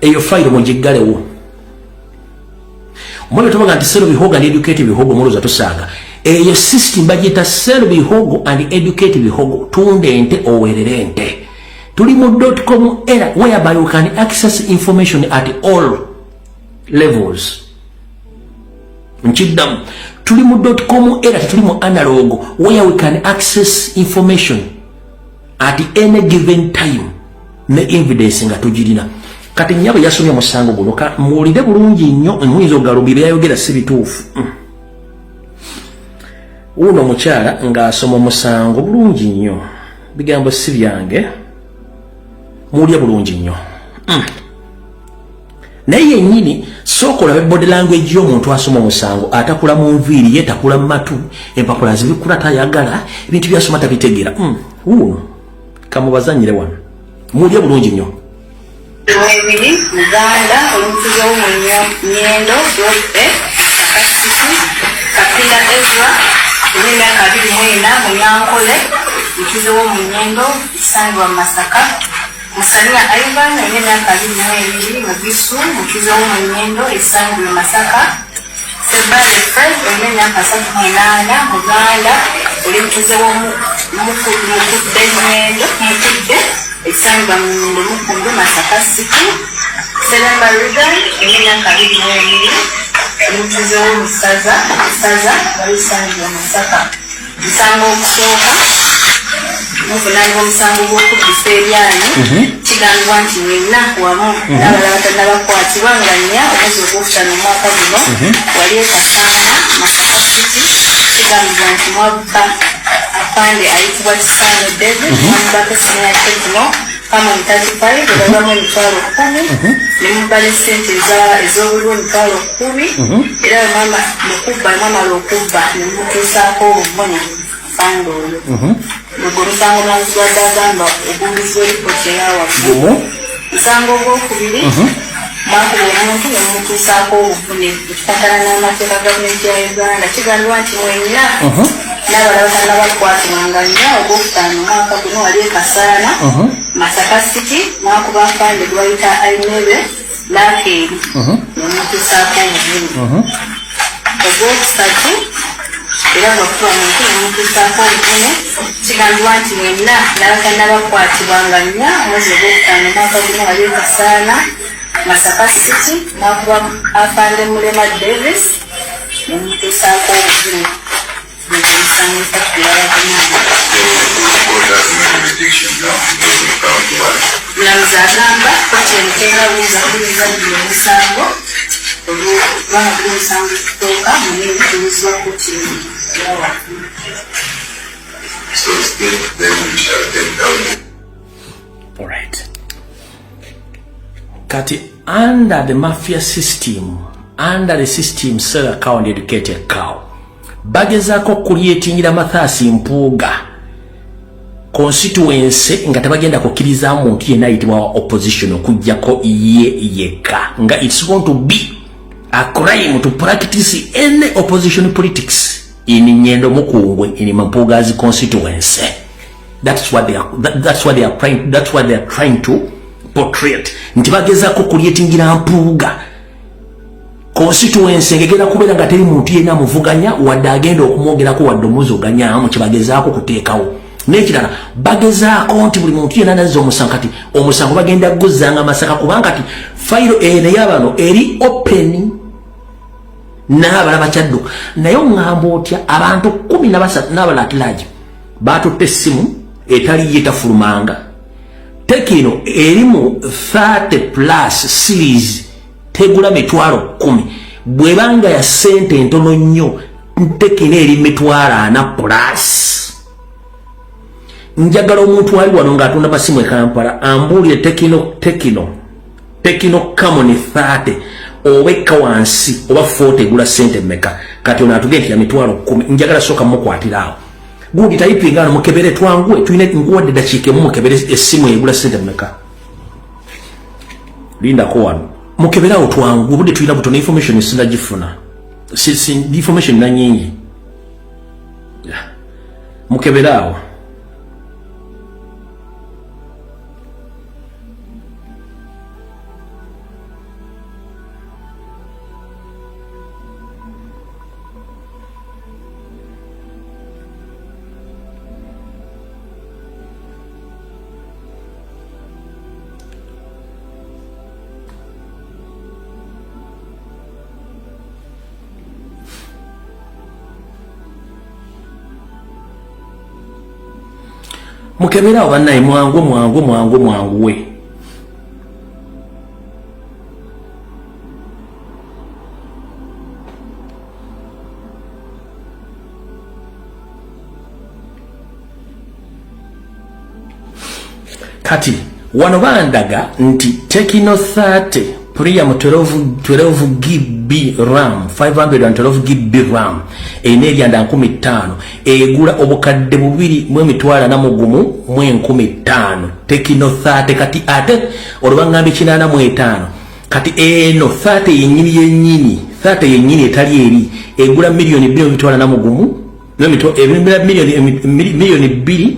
eyo fayiro mugiggalewo omwana tubaga nti sero bihogo and educate bihogo muluza tusanga eyo system bagita sero bihogo and educate bihogo tunde ente owerere ente tuli mu .com era whereby you can access information at all levels nchidam tuli mu .com era tuli mu analog where we can access information at any given time ne evidence nga tujirina kati nyabo yasomya musango guno ka muulide bulungi nnyo mwizo galubire yayogera si bituufu uno mukyala ng'asoma musango bulungi nnyo bigambo si byange muulya bulungi nnyo naye yennyini sookola body language y'omuntu asoma musango atakula mu nviiri ye takula mu matu empapula zibikula tayagala ebintu byasoma tabitegera uno kamubazanyire wano muulya bulungi nnyo Webili, Uganda, Olumpizo Munyendo, Dope, Nakasiki, Kapila Ezra, Ulimia Kabili Mwena, Munyankole, Mkizo Munyendo, Isangu wa Masaka, Musania Ivan, Ulimia Kabili Mweli, Mabisu, Mkizo Munyendo, Isangu wa Masaka, Sebale Fred, Ulimia Kasaki Mwenanya, Uganda, Ulimkizo Mwendo, Mkude, Isangu wa Mukundu Masaka City, Selemba Rigan, Emenya Kabili Mweli, Mkizo Musaza, Isangu wa Masaka, Isangu Okusoka, Mufunango Musangu Wokubisa ebyani, Kigambibwa nti mwenna wamu n'abakwatibwa nga nnya omwezi ogwokutaano omwaka guno wali Kasana, Masaka City, kigambibwa nti mwabuka apande ayitibwa Kisano David, Mwambaka Senior Techno, kama 35 baba mitwalo 10 nimbale sente ez'obululu mitwalo 10 era mama mama lokuba nimukisako obubone fandolo musango nazwadagamba obulizo lipoti yawafu musango gwokubiri mwakuba omuntu nemukisako obuvune ekipatana n'amateeka gavumenti ya Uganda kigambibwa nti mwenna n'abalabakana bakwatibwanga nnyo ogwokutaano mwaka guno wali ekasaana Masaka City mwakuba afande gwayita Ainebe Lakeeri nemukisako obuvune ogwokusatu era bwakuba omuntu nemukisako obuvune kigambibwa nti mwenna n'abakana bakwatibwanga nnyo omwezi ogwokutaano mwaka guno wali ekasaana Masaka City mwakuba afande Mulema Davis nemukisako obuvune Namzagamba kwachenekera uza kuliza musango oluvanga musango kutoka mune kuliza kuchini yawa so still then we shall take down. All right. Kati under the mafia system, under the system sell a cow and educate a cow. Bagezako creatingira Mathasi Mpuuga constituency nga tabagenda kukkiriza omuntu yenna ayitibwa opposition okujjako yeka nga it's going to be a crime to practice any opposition politics in Nyendo Mukungwe in Mpuuga's constituency. That's what they are trying to portray. Nti bagezako creatingira Mpuuga constituency ngegera kubeera nga teri muntu yenna amuvuganya wadde agenda okumwogerako wadde omuzoganyaamu kyebagezaako kuteekawo n'ekirala bagezaako nti buli muntu yenna nazza omusango kati omusango bagenda guzzanga Masaka kubanga kati fayiro eno y'abano eri open n'abalala bakyadduka naye oŋŋamba otya abantu 13 n'abalala atilaaji baatutte essimu etali yetafulumanga Tekino erimu 30+ series tegula mitwalo 10 bwebanga ya sente ntono nnyo Tekino eri mitwalo 4+. Njagala omuntu ali wano ng'atunda masimu e Kampala ambuulire Tekino Camon 30 owekka wansi oba 40 egula sente mmeka kati ono atugenti ya mitwalo 10 njagala soka mukwatira awo gundi tayipinga ano mukebere twanguwe tulina nkuwadde dakiika emu mukebere essimu egula sente mmeka lindako wano mukeberawo twangu budde tulina butono information sinagifuna information na nyingi mukeberawo mukeberawo bannaye mwangu we kati wano bandaga nti Tekino 30 Priam 12 GB RAM 512 GB RAM eneryanda 15 egula obukadde bubiri mwe mitwala na mugumu mwe 15 Tekino 30 kati ate olubangambi 85 kati eno 30 yenyini etali eri egula milioni 2 mitwala na mugumu milioni 2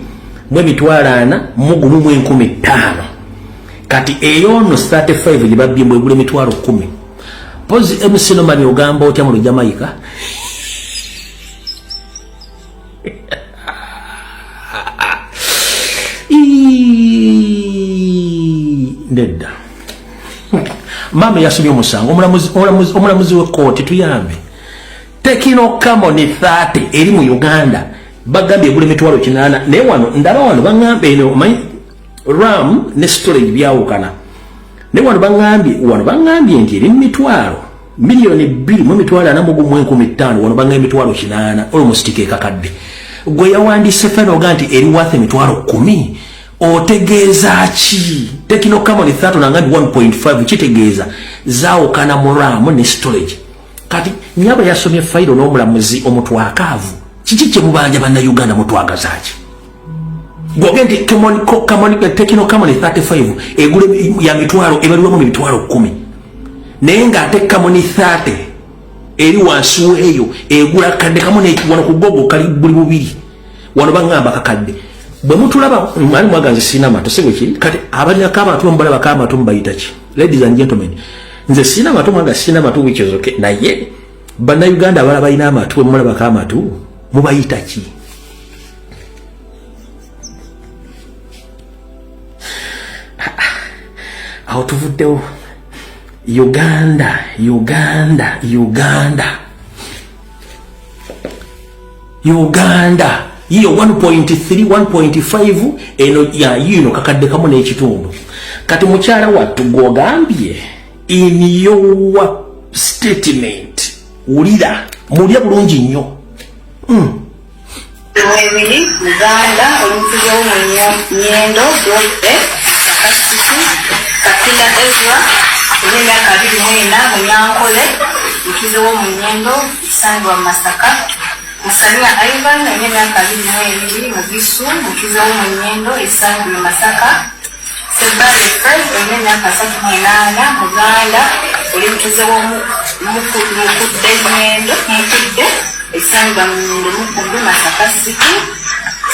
mwe mitwala na mugumu mwe 15 kati eyono 35 libabye mwegule mitwalo 10 pozi emusino mani ogamba otya mu Jamaica nedda mama yasomye omusango omulamuzi w'ekkooti tuyambe Tekino Camon 30 eri mu Uganda bagambye egule mitwalo 8 naye wano ndaba wano baŋŋambe eno omanyi RAM ne storage byawukana ne wano bangambye nti eri mitwalo milioni 2 mu mitwalo na mugumu 15 wano bangambye mitwalo 8 almost ke kakadde gwe yawandiise fano ganti eri worth mitwalo 10 otegeeza ki tekino kamoni 30 nangambi 1.5 kitegeeza zaawukana mu RAM ne storage kati nyaba yasomye fayiro n'omulamuzi omutwakaavu kiki kye mubanja bannayuganda mutwagazaki gwogende tekino kamoni 35 egule ya mitwalo ebalwamu mitwalo 10 naye ng'ate kamoni 30 eri wansi w'eyo egula kadde kamoni wano ku gogo kali buli bubiri wano bangamba kakadde bwe mutulaba mwali mwaganze sina mato sebo ki kati abalina abantu mbalaba kama mato mbayita ki ladies and gentlemen nze sina mato mwanga sina mato which is okay naye bannayuganda abalaba balina amatu mbalaba kama mato mubayita ki aho tuvuddewo Uganda iyo 1.3 1.5 eno ya yino kakadde kamu n'ekitundu kati mukyala wattu gwogambye in your statement ulira mulya bulungi nnyo Mwebili Uganda olukuzo nyendo dote akasiki Kapila Ezra emyaka 24 munyankole olukuzo nyendo isangwa Masaka Musalia Ivan emyaka 22 mugisu olukuzo nyendo isangwa Masaka Sebale Fred emyaka 38 Uganda olukuzo mukudde nyendo mukudde Isanga mundu mukundu Masaka City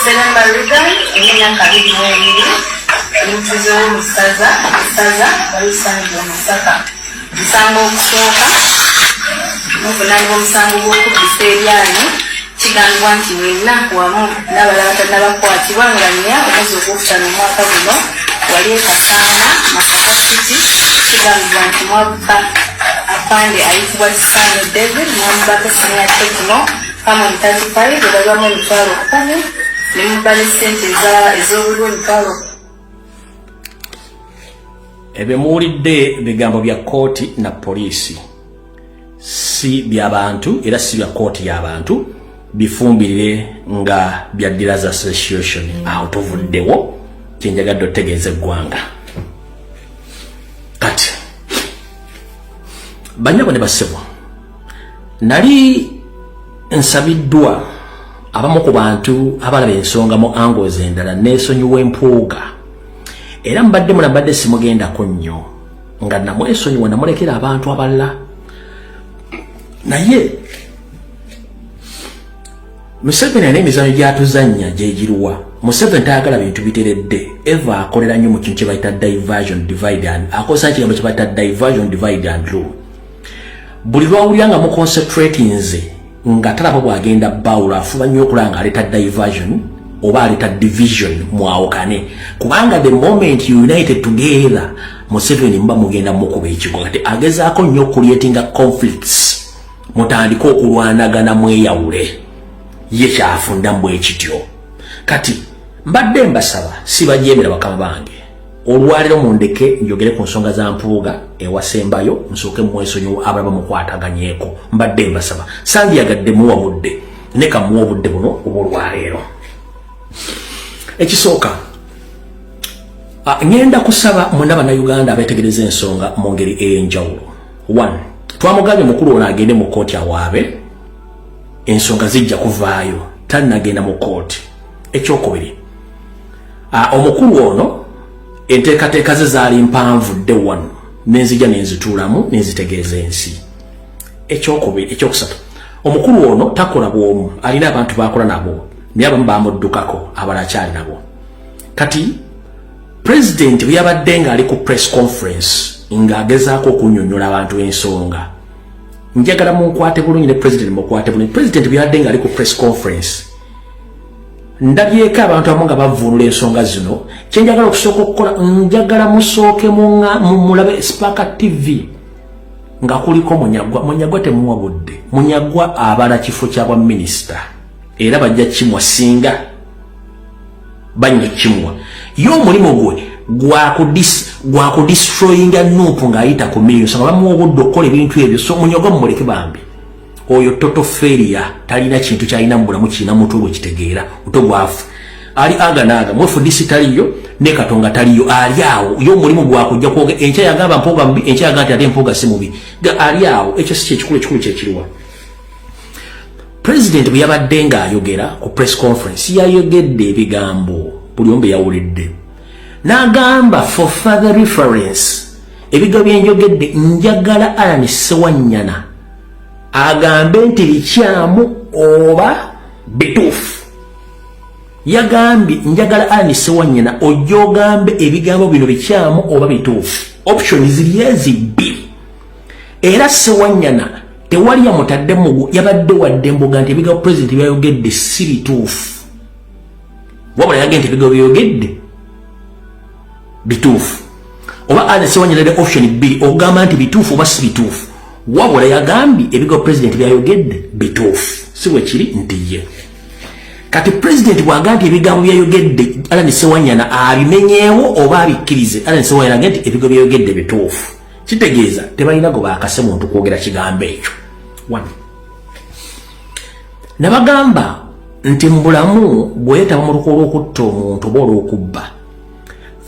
Selemba Rugan emyaka 22 olukuzo musaza walisanga Masaka musango okusooka muvunani bw'omusango gw'okubbisa ebyani kigambibwa nti wenna wamu n'abalala batannabakwatibwa nga nnya omwezi ogwokutaano omwaka guno wali ekasaana Masaka City kigambibwa nti mwabuka afande ayitibwa Kisano David n'omubaka Senior Tekno kama 35 ebalwamu emitwalo 10 ne mubale ssente ez'obululu emitwalo ebyo muwulidde bigambo bya kooti na poliisi si by'abantu era si bya kooti y'abantu bifumbirire nga bya Dealers Association aho tuvuddewo kyenjagadde otegeeza eggwanga kati banyabo ne basebwa nali nsabiddwa abamu ku bantu abalaba ensonga mu angles endala neesonyiwa empuuga era mbadde simugendako nnyo nga namwesonyiwa namulekera abantu abalala naye Museveni n'emizanyo gy'atuzannya gyegiruwa Museveni tayagala bintu biteredde eva akolera nnyo mu kintu kye bayita diversion divide and akozesa ekigambo kye bayita diversion divide and rule buli lwawulira nga muconcentrating nze nga talaba bwagenda bawula afuba nnyo okulaba nga aleeta diversion oba aleeta division mwawukane kubanga the moment you united together Museveni mba mugenda mukuba ekigo kati agezaako nnyo okuleetinga conflicts mutandika okulwanagana mweyawule ye kyafunda mbwe ekityo kati mbadde mbasaba sibajeemera bakama bange olwaliro mundeke njogere ku nsonga za mpuuga ewasembayo nsooke mwesonyiwa abalaba mukwataganyeeko mbadde mbasaba sandyagadde muwa budde ne kamuwa obudde buno obwolwaleero ekisooka ngenda kusaba mwena bannayuganda abeetegereza ensonga mu ngeri ey'enjawulo 1 twamugambye mukulu ono agende mu kooti awaabe ensonga zijja kuvaayo tannagenda mu kooti ekyokubiri omukulu ono enteekateeka ze zaali mpanvu dde wano nenzija nenzituulamu nenzitegeeza ensi ekyokusatu omukulu ono takola bwomu alina abantu bakola nabo naye abamu bamuddukako abala akyali nabo kati president bwe yabadde ng'ali ku press conference ng'agezaako okunnyonnyola abantu ensonga njagala munkwate bulungi ne president mukwate bulungi president bwe yabadde ng'ali ku press conference ndabyeko abantu abamu nga bavvuunula ensonga zino kyenjagala okusooka okukola njagala musooke mulabe Spark TV nga kuliko Munyagwa temuwa budde Munyagwa abala kifo kya bwa minisita era bajja kimwa singa banywa kimwa y'omulimu gwe gwakudistroyinga Nuupu ng'ayita ku millions nga bamuwa obudde okukola ebintu ebyo so Munyagwa mumuleke bambi oyo toto failure talina kintu kyalina mu bulamu kirina mutu gwe kitegeera muto gwafu ali aganaga mwefu disitaliyo ne Katonga taliyo ali awo yo mulimu gwa kujja kwoge encha yagamba mpoga mbi encha yagamba ate mpoga si mubi ga ali awo ekyo si kikulu kyekiriwa. President bwe yabadde ng'ayogera ku press conference yayogedde ebigambo buli ombe yawulidde n'agamba for further reference ebigambo byenjogedde njagala Allan Ssewanyana agambe nti bikyamu oba bituufu. Yagambye njagala Allan Ssewanyana ojja ogambe ebigambo bino bikyamu oba bituufu. Option ziri ezibbiri era Ssewanyana tewali yamutadde mu yabadde wadde mbuga nti ebigambo president byayogedde si bituufu wabula yagambye nti ebigambo byayogedde bituufu oba Allan Ssewanyana de option bbiri ogamba nti bituufu oba si bituufu wabula yagambye ebigambo president byayogedde bituufu si bwe kiri nti ye. Kati president bw'agamba nti ebigambo byayogedde Allan Ssewanyana abimenyeewo oba abikkirize Allan Ssewanyana agamba nti ebigambo byayogedde bituufu kitegeeza tebalina go baakase muntu kwogera kigambo ekyo. Nabagamba nti mbulamu bwetaba mu luko olw'okutta omuntu oba olw'okubba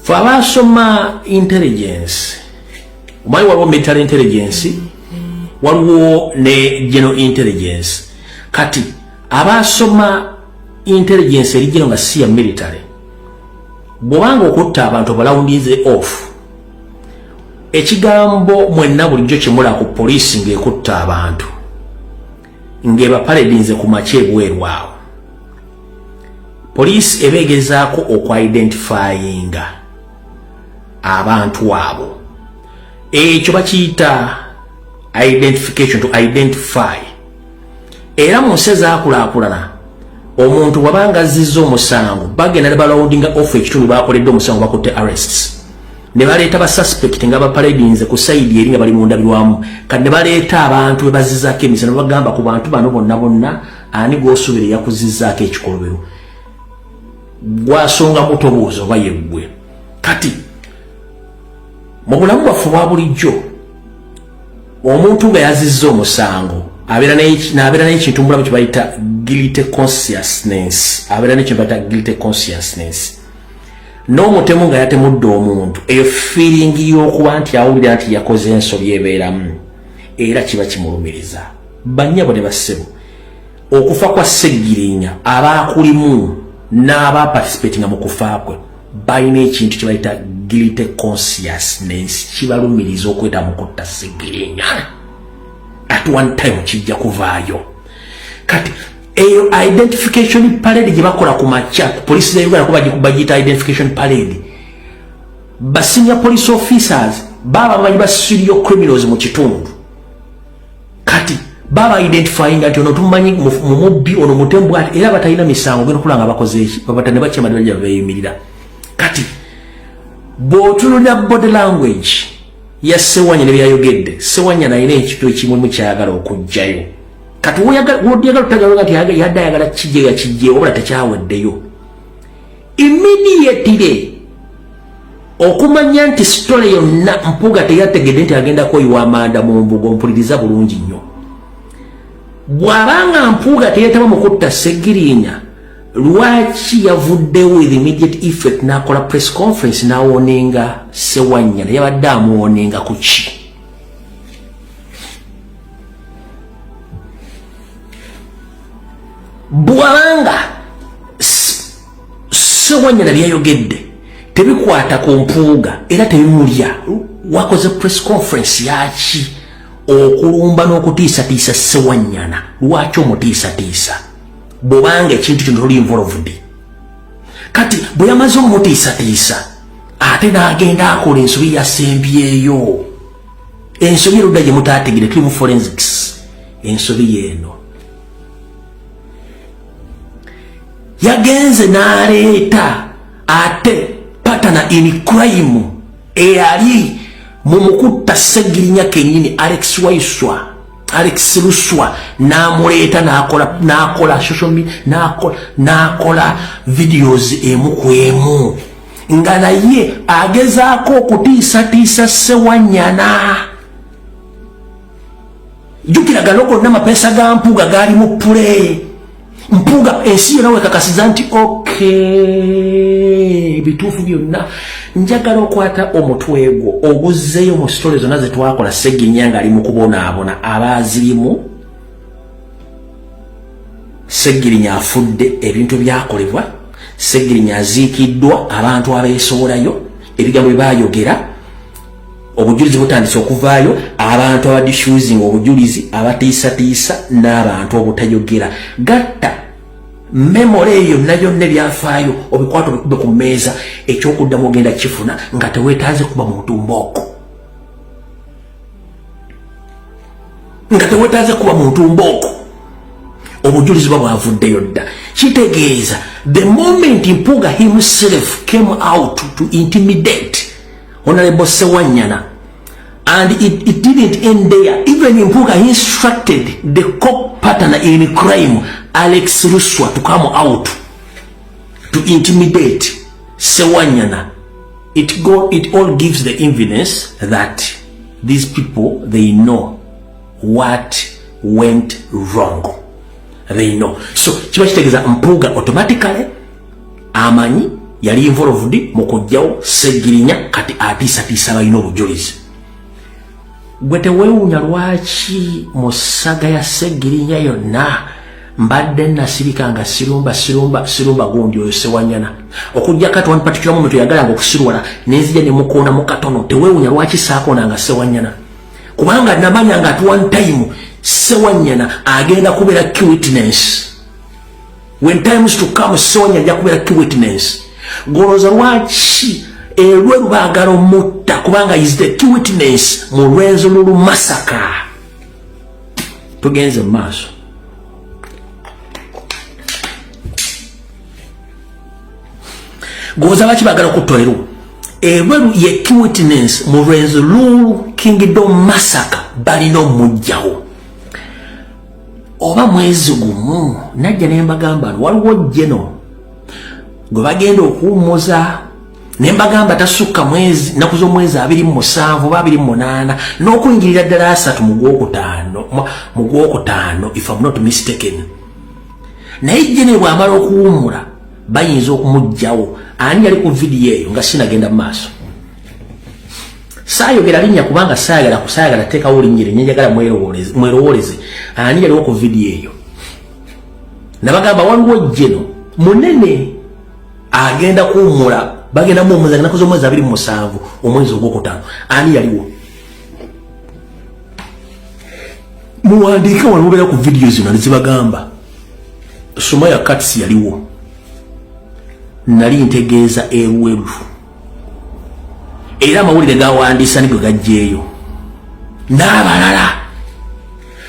fe abaasoma intelligence omanyi waliwo military intelligence waliwo ne general intelligence. Kati abaasoma intelligence erigero nga si ya military bw'obanga okutta abantu balawundize off ekigambo mwenna bulijjo kimula ku poliisi ng'ekutta abantu ng'eba paradinze ku makya ebweru awo poliisi ebeegezaako okwidentifyinga abantu abo ekyo bakiyita identification to identify. Era mu nsi ezaakulaakulana omuntu wabanga azizza omusango bagenda ne balawundinga off ekitundu bakoledde omusango bakutte arrests ne baleeta ba suspect nga baparadinze ku sayidi eri nga bali mu ndabirwamu kati ne baleeta abantu be bazizzaako emisano bagamba ku bantu bano bonna ani gw'osuubira yakuzizzaako ekikolobero gwasonga mutobuuza oba yeggwe. Kati mu bulamu bwaffe bwa bulijjo omuntu nga yazizza omusango abeera n'ekintu mulamu kye bayita guilty consciousness abeera n'ekintu bayita guilty consciousness n'omutemu nga yatemudde omuntu eyo feeling y'okuba nti awulira nti yakoze ensobi ebeeramu era kiba kimulumiriza. Bannyabo ne bassebo okufa kwa Sseggirinya abaakulimu n'abaaparticipatinga mu kufa kwe balina ekintu kye bayita guilty consciousness kibalumiriza okweta mu kutta Sseggirinya at one time kijja kuvaayo. Kati eyo identification parade gye bakola ku makya police ya Uganda kuba bagiyita identification parade ba senior police officers baba bamanyi ba serial criminals mu kitundu kati baba identifying nti ono tumanyi mu mubbi ono mutembu ati era batalina misango geno kulanga bakoze eki babatane bakyema dwalya beeyimirira. Kati bw'otunulira body language ya Ssewanyana ne byayogedde Ssewanyana alina ekintu ekimu kyayagala okujjayo. Kati w'oyagala tutagala nti yadde ayagala kijje wabula tekyaweddeyo immediately okumanya nti story yonna Mpuuga teyategedde nti agenda kwoyiwa amanda mu mbugo mpuliriza bulungi nnyo. Bw'abanga Mpuuga teyetaba mu kutta Sseggirinya lwaki yavuddewo with immediate effect n'akola press conference n'awonenga Ssewanyana yabadde amuwonenga ku ki? Bw'abanga Ssewanyana byayogedde tebikwata ku Mpuuga era tebimulya wakoze press conference yaki okulumba n'okutiisatiisa Ssewanyana lwaki omutiisatiisa bw'obanga ekintu kino tuli involved. Kati bwe yamaze omutiisatiisa ate n'agenda akola ensobi yasembyeyo ensobi erudda gye mutaategere tuli mu forensics ensobi yeeno yagenze n'aleeta ate patana in crime eyali mu mukutta Sseggirinya kennyini Alex Luswa n'amuleeta n'akola social media n'akola videos emu ku emu nga naye agezaako okutiisatiisa Ssewanyana. Jjukira gano gonna amapeesa ga Mpuuga gaali mu pule Mpuga ensi yona wekakasiza nti okay bituufu byonna njagala okwata omutwego oguzzeeyo mu stories zonna ze twakola Ssegirinnya nga ali mu kubonaabona abaazirimu Ssegirinnya afudde ebintu byakolebwa Ssegirinnya aziikiddwa abantu abeesobolayo ebigambo bye baayogera obujulizi butandise okuvaayo abantu abadifusing obujulizi abatiisatiisa n'abantu obutayogera gatta memory eyo nayo ne byafaayo obikwata obikube ku mmeeza ekyokuddamu ogenda kifuna nga teweetaaze kuba muntu mbooko obujulizi bwa bwavuddeyo dda kitegeeza the moment Mpuga himself came out to intimidate Honorable Sewanyana, and it didn't end there. Even Mpuga instructed the co-partner in crime, Alex Ruswa, to come out to intimidate Sewanyana. It all gives the evidence that these people, they know what went wrong. They know. So, chiba chitegeza Mpuga automatically amanyi yali involved mu kujjawo Ssegirinnya kati atiisatiisa balina obujulizi. Gwe teweewuunya lwaki mu ssaga ya Ssegirinnya yonna mbadde nasirika nga sirumba gundi oyo Sewanyana okujja kati one particular moment yagalanga okusirwala nenzija ne mukoona mu katono. Teweewuunya lwaki saakoonanga Sewanyana kubanga namanya nga at one time Sewanyana agenda kubeera key witness. When times to come Sewanyana ajja kubeera key witness. Goloza lwaki elwe lubagala omutta kubanga is the key witness mu Rwenzururu massacre. Tugenze maaso. Goloza lwaki bagala okutolero elwe ye key witness mu Rwenzururu Kingdom massacre balina omujjawo. Oba mwezi gumu najja ne mbagamba waliwo jeno gwe bagenda okuwummuza ne mbagamba tasukka mwezi naku z'omwezi 27 oba 28 n'okuyingirira ddala 3 mu gwokutaano if I'm not mistaken. Naye jene bw'amala okuwummula bayinza okumugjawo. Ani yali ku vidiyo eyo nga sinagenda mu maaso saayogera linnya kubanga saayagala teekawo linnyire njagala mwerowoleze. Ani yaliwo ku vidiyo eyo nabagamba waliwo jeno munene agenda kuwummula bagenda muwummuza naku z'omwezi 27 omwezi ogwokutaano. Ani yaliwo? Muwandiike wano mubeera ku vidiyo zino nezibagamba. Sumaya Katsi yaliwo. Nali ntegeeza eruweru era amawulire gawandiisa nigwe gajjeeyo n'abalala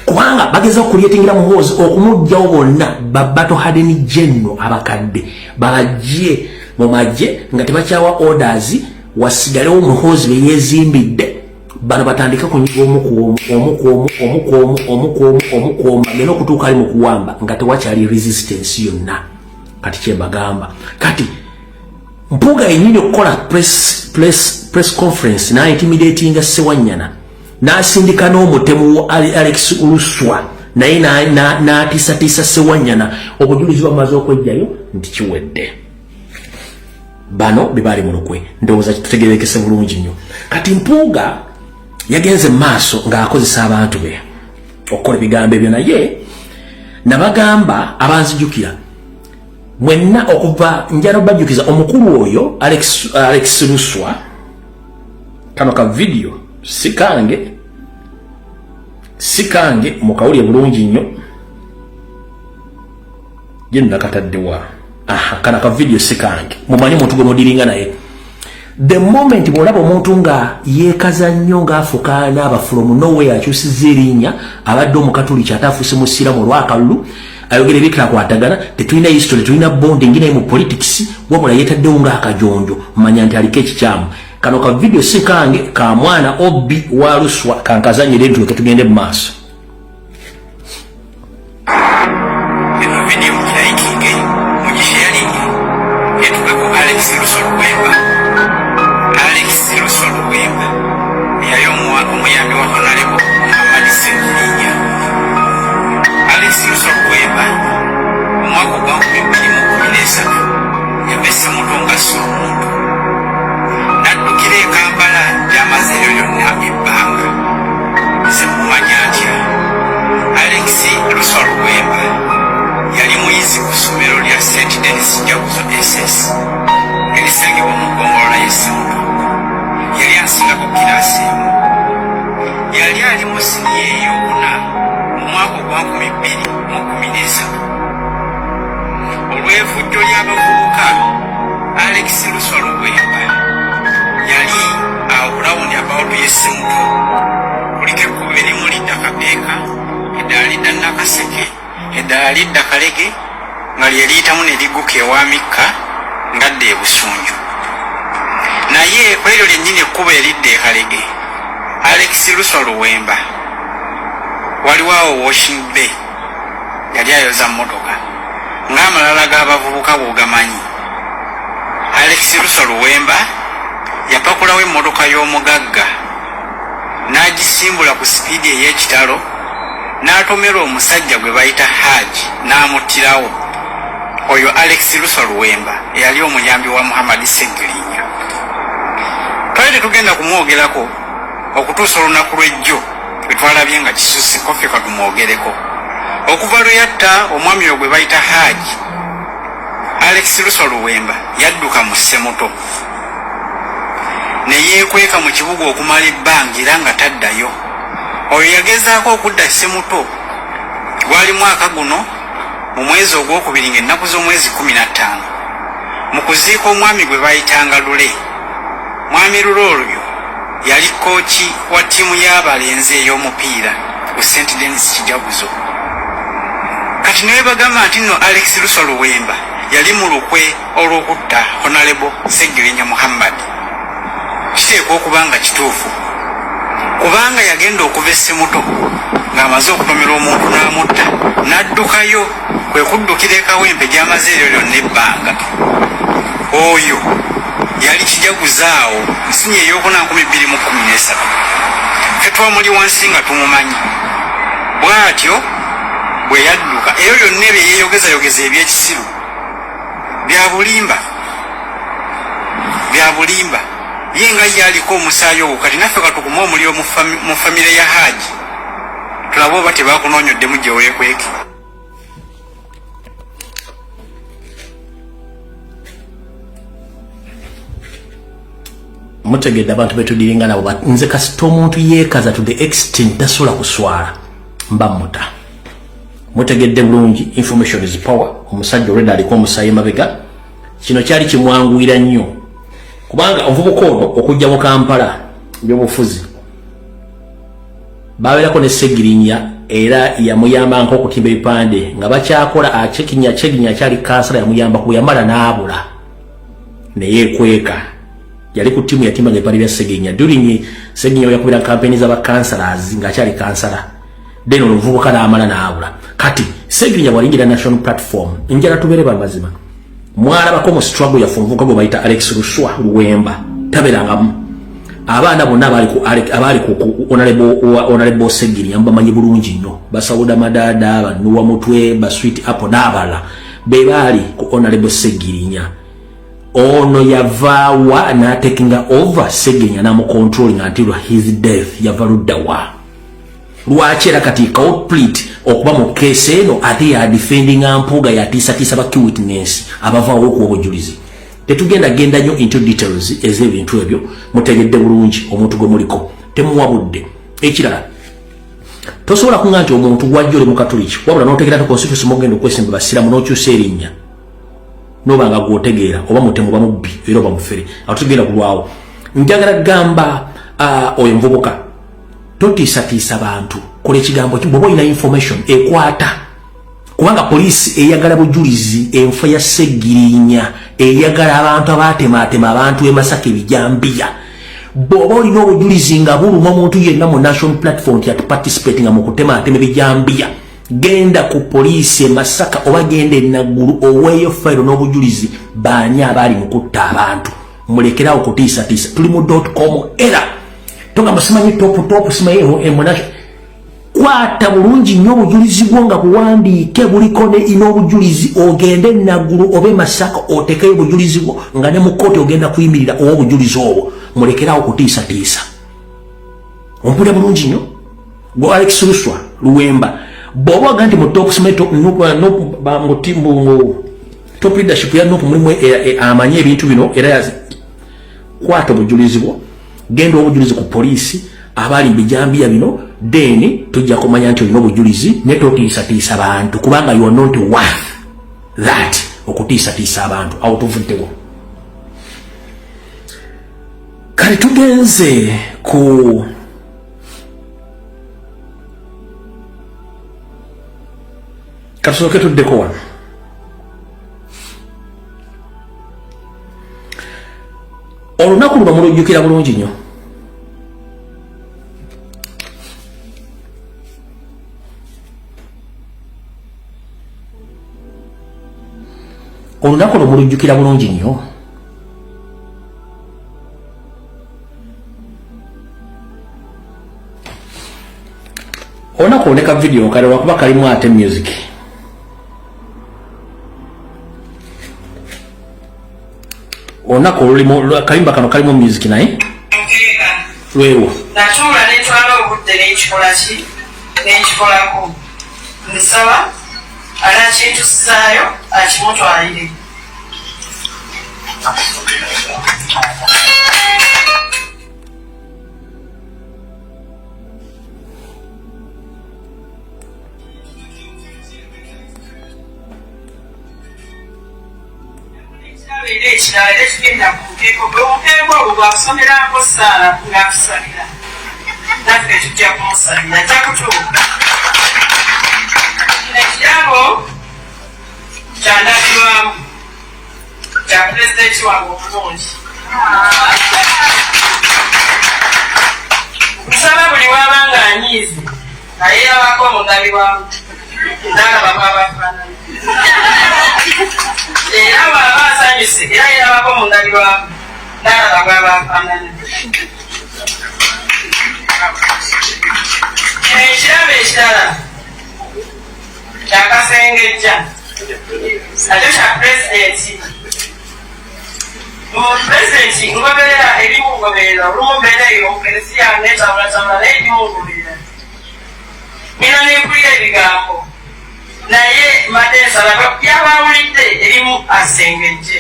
kubanga bageza okuliyetingira muhoozi okumugjawo bonna babato hadeni jenno abakadde babajje mu magye nga tebakyawa orders wasigalewo muhoozi beyezimbidde bano batandika kunyiga omukuomu agenda okutuuka ali mu kuwamba nga tewakyali resistance yonna. Kati kyembagamba kati Mpuga yenyini okukola press conference na intimidating Sewanyana n'asindika n'omutemu Alex Ruswa naye n'atiisatiisa Sewanyana obujulizi bamaze okwejjayo nti kiwedde. Bano bebali mu lukwe ndowooza tutegerekese bulungi nnyo. Kati Mpuga yagenze maaso ng'akozesa abantu be okukola ebigambo ebyo naye nabagamba abanzijukira mwenna okuva njalo bajukiza omukulu oyo Alex Ruswa kano ka video sikange mukawulye bulungi nnyo jeno nakataddewa kana ka video sikange mumanyi muntu gwe mudiringa naye. The moment bwolaba omuntu nga yeekaza nnyo ng'afuuka n'aba from nowhere akyusiza erinnya abadde omukatuliki ate afuuse musiramu olwakalulu ayogera ebikira kwatagana tetulina history tulina bonding naye mu politics wabula yeetaddewo ng'akajonjo manya nti aliko ekikyamu. Kano ka video si kange ka mwana Obi wa Ruswa kankazanyire entuuke tugende mu maaso. yali ali mu siniya ey'okuna mu mwaka gwa 2013 olw'evujjo ly'abavubuka Alex Luswa Luwemba yali around about Yesemuto kuliko ekkubo erimu lidda Kabeeka eddala lidda Nakaseke eddala lidda Kalege nga lye liyitamu ne ligguka ewaamikka ngadda e Busunju. Naye ku eryo lyennyini ekkubo eridda e Kalege Alex Luswa Luwemba waliwo awo Washing Bay yali ayoza mmotoka ng'amalala g'abavubuka bw'ogamanyi. Alex Luswa Luwemba yapakulawo emmotoka y'omugagga n'agisimbula ku sipiidi ey'ekitalo n'atomera omusajja gwe bayita Haji n'amuttirawo. Oyo Alex Luswa Luwemba eyali omuyambi wa Muhammad Seggirinya. Twali tetugenda kumwogerako okutuusa olunaku lw'ejjo lwe twalabye nga kisusse Kofi katumwogereko. Okuva lwe yatta omwami oyo gwe bayita Haji, Alex Luswa Luwemba yadduka mu Ssemuto ne yeekweka mu kibuga okumala ebbanga era nga taddayo. Oyo yagezaako okudda Ssemuto gwali mwaka guno mu mwezi ogwokubiri ng'ennaku z'omwezi 15 mu kuziika omwami gwe bayitanga Lule. Mwami Lule oyo yali kooki wa ttiimu y'abalenzi ey'omupiira ku St. Denis Kijaguzo. Kati naye bagamba nti nno Alex Luswa Luwemba yali mu lukwe olw'okutta Honorable Seggirinya Muhammad. Kiteekwa okuba nga kituufu kubanga yagenda okuva Ssemuto ng'amaze okutomera omuntu n'amutta n'addukayo kwe kuddukira e Kawempe gy'amaze eryo lyonna ebbanga. Oyo yali Kijaguzaawo nsinya ey'okuna 2013. Ffe twamuli wansi nga tumumanyi. Bw'atyo bwe yadduka eyo lyonna ebyo yeeyogezayogeza eby'ekisiru bya bulimba ye nga yaliko omusaayi ogwo. Kati naffe katukuma omuliro mu famire ya Haji tulabe oba tebakunoonyoddemu gye weekweke. Mutegedde abantu betudiringa nabo nze kasita omuntu yeekaza to the extent tasobola kuswala mba muta. Mutegedde bulungi, information is power. Omusajja olwedda aliko omusaayi mabega. Kino kyali kimwanguira nnyo kubanga omuvubuka ono okujja mu Kampala by'obufuzi babeerako ne Seggirinya era yamuyamba nk'okutimba ebipande nga bakyakola Cheginya kyali kansala yamuyamba kuyambala n'abula ne yeekweka. Yali ku ttiimu yatimba ng'ebipande bya Seggirinya during Seggirinya yakubira kampeni z'abakansalas ng'akyali kansala then omuvubuka n'amala n'abula. Kati Seggirinya bwalingira national platform njala tubeere bamazima mwalabako mu struggle yafu omuvubuka gwe bayita Alex Luswa Luwemba tabeerangamu. Abaana bonna abali ku Honorable Seggirinya bamanyi bulungi nnyo. Basawuda Madada, Banuwa Mutwe, Basweet Apple n'abalala be baali ku Honorable Seggirinya. Ono yavaawa n'atekinga over Seggirinya n'amucontrolling until his death. Yava luddawa lwaki era kati complete okuba mu case eno ate ya defending ampuga ya tisa ba key witness abavaawo ku obujulizi. Tetugenda genda nnyo into details ez'ebintu ebyo. Mutegedde bulungi omuntu gwe muliko temuwabudde. Ekirala tosobola kuŋŋa nti omuntu gwajjole mu Katoliki wabula n'otegeera constitution mugenda okwesimba basiramu n'okyusa erinnya noba nga gwotegeera oba mutemu ba mubbi era oba mufere atugenda kulwawo. Njagala gamba oyo muvubuka totiisatiisa bantu. Kola ekigambo bw'oba olina information ekwata kubanga poliisi eyagala bujulizi enfa ya Seggirinya eyagala abantu abaatemaatema abantu e Masaka ebijambiya. Bw'oba olina obujulizi nga buluma omuntu yenna mu national platform ti participating mu kutemaatema ebijambiya genda ku poliisi e Masaka oba genda e Naggulu oweeyo fayiro n'obujulizi baani abaali mu kutta abantu. Mulekerawo kutiisatiisa. Tuli mu .com era togamba simanyi top simanyi emunasho. Kwata bulungi nnyo obujulizi bwo nga buwandiike buliko ne n'obujulizi ogende Naggulu obe Masaka otekeyo obujulizi bwo nga ne mu kkooti ogenda kuyimirira obujulizi obwo. Mulekerawo kutiisatiisa. Ompulira bulungi nnyo gwe Alex Luswa Luwemba bw'oba oga nti mu top simanyi top leadership ya Nuupu mulimu amanyi ebintu bino era kwata obujulizi bwo genda obujulizi ku poliisi abali bijambiya bino then tujja kumanya nti olina obujulizi ne totiisatiisa abantu kubanga you are not worth that okutiisatiisa abantu awo tuvuddewo. Kale tugenze ku kasooke tuddeko wano. Olunaku luba mulujjukira bulungi nnyo. Olunaku luba mulujjukira bulungi nnyo. Olunaku oleka video kale lwakuba kalimu ate music. Olunaku olulimu kalimba kano kalimu music naye lwewo natuula netwala obudde n'ekikola ki n'ekikolako nsaba anakintusizaayo akimutwalire. Ekirala era kigenda ku mukeeko gwe omukeeko ogwo gwakusomerako Saala ng'atusabira naffe tujja kumusabira ajja kutuuka. Kino ekirabo kyandabirwamu kya pulezidenti wange omulungi. Nsaba buli waba nga anyiizi ayerabako omundabirwamu ndalaba mwabafaanana era bw'aba asanyuse era yerabako omundabirwamu ndalaba mwabafaanana. Kino ekirabo ekirala kyakasengejja nakyo kya pulezidenti. Pulezidenti ngoberera ebimungoberera olumu mbeera eyo omukeresiya netabulatabula naye ebimungoberera nina neempulira ebigambo naye mbadde nsaba byabawulidde erimu asengejje.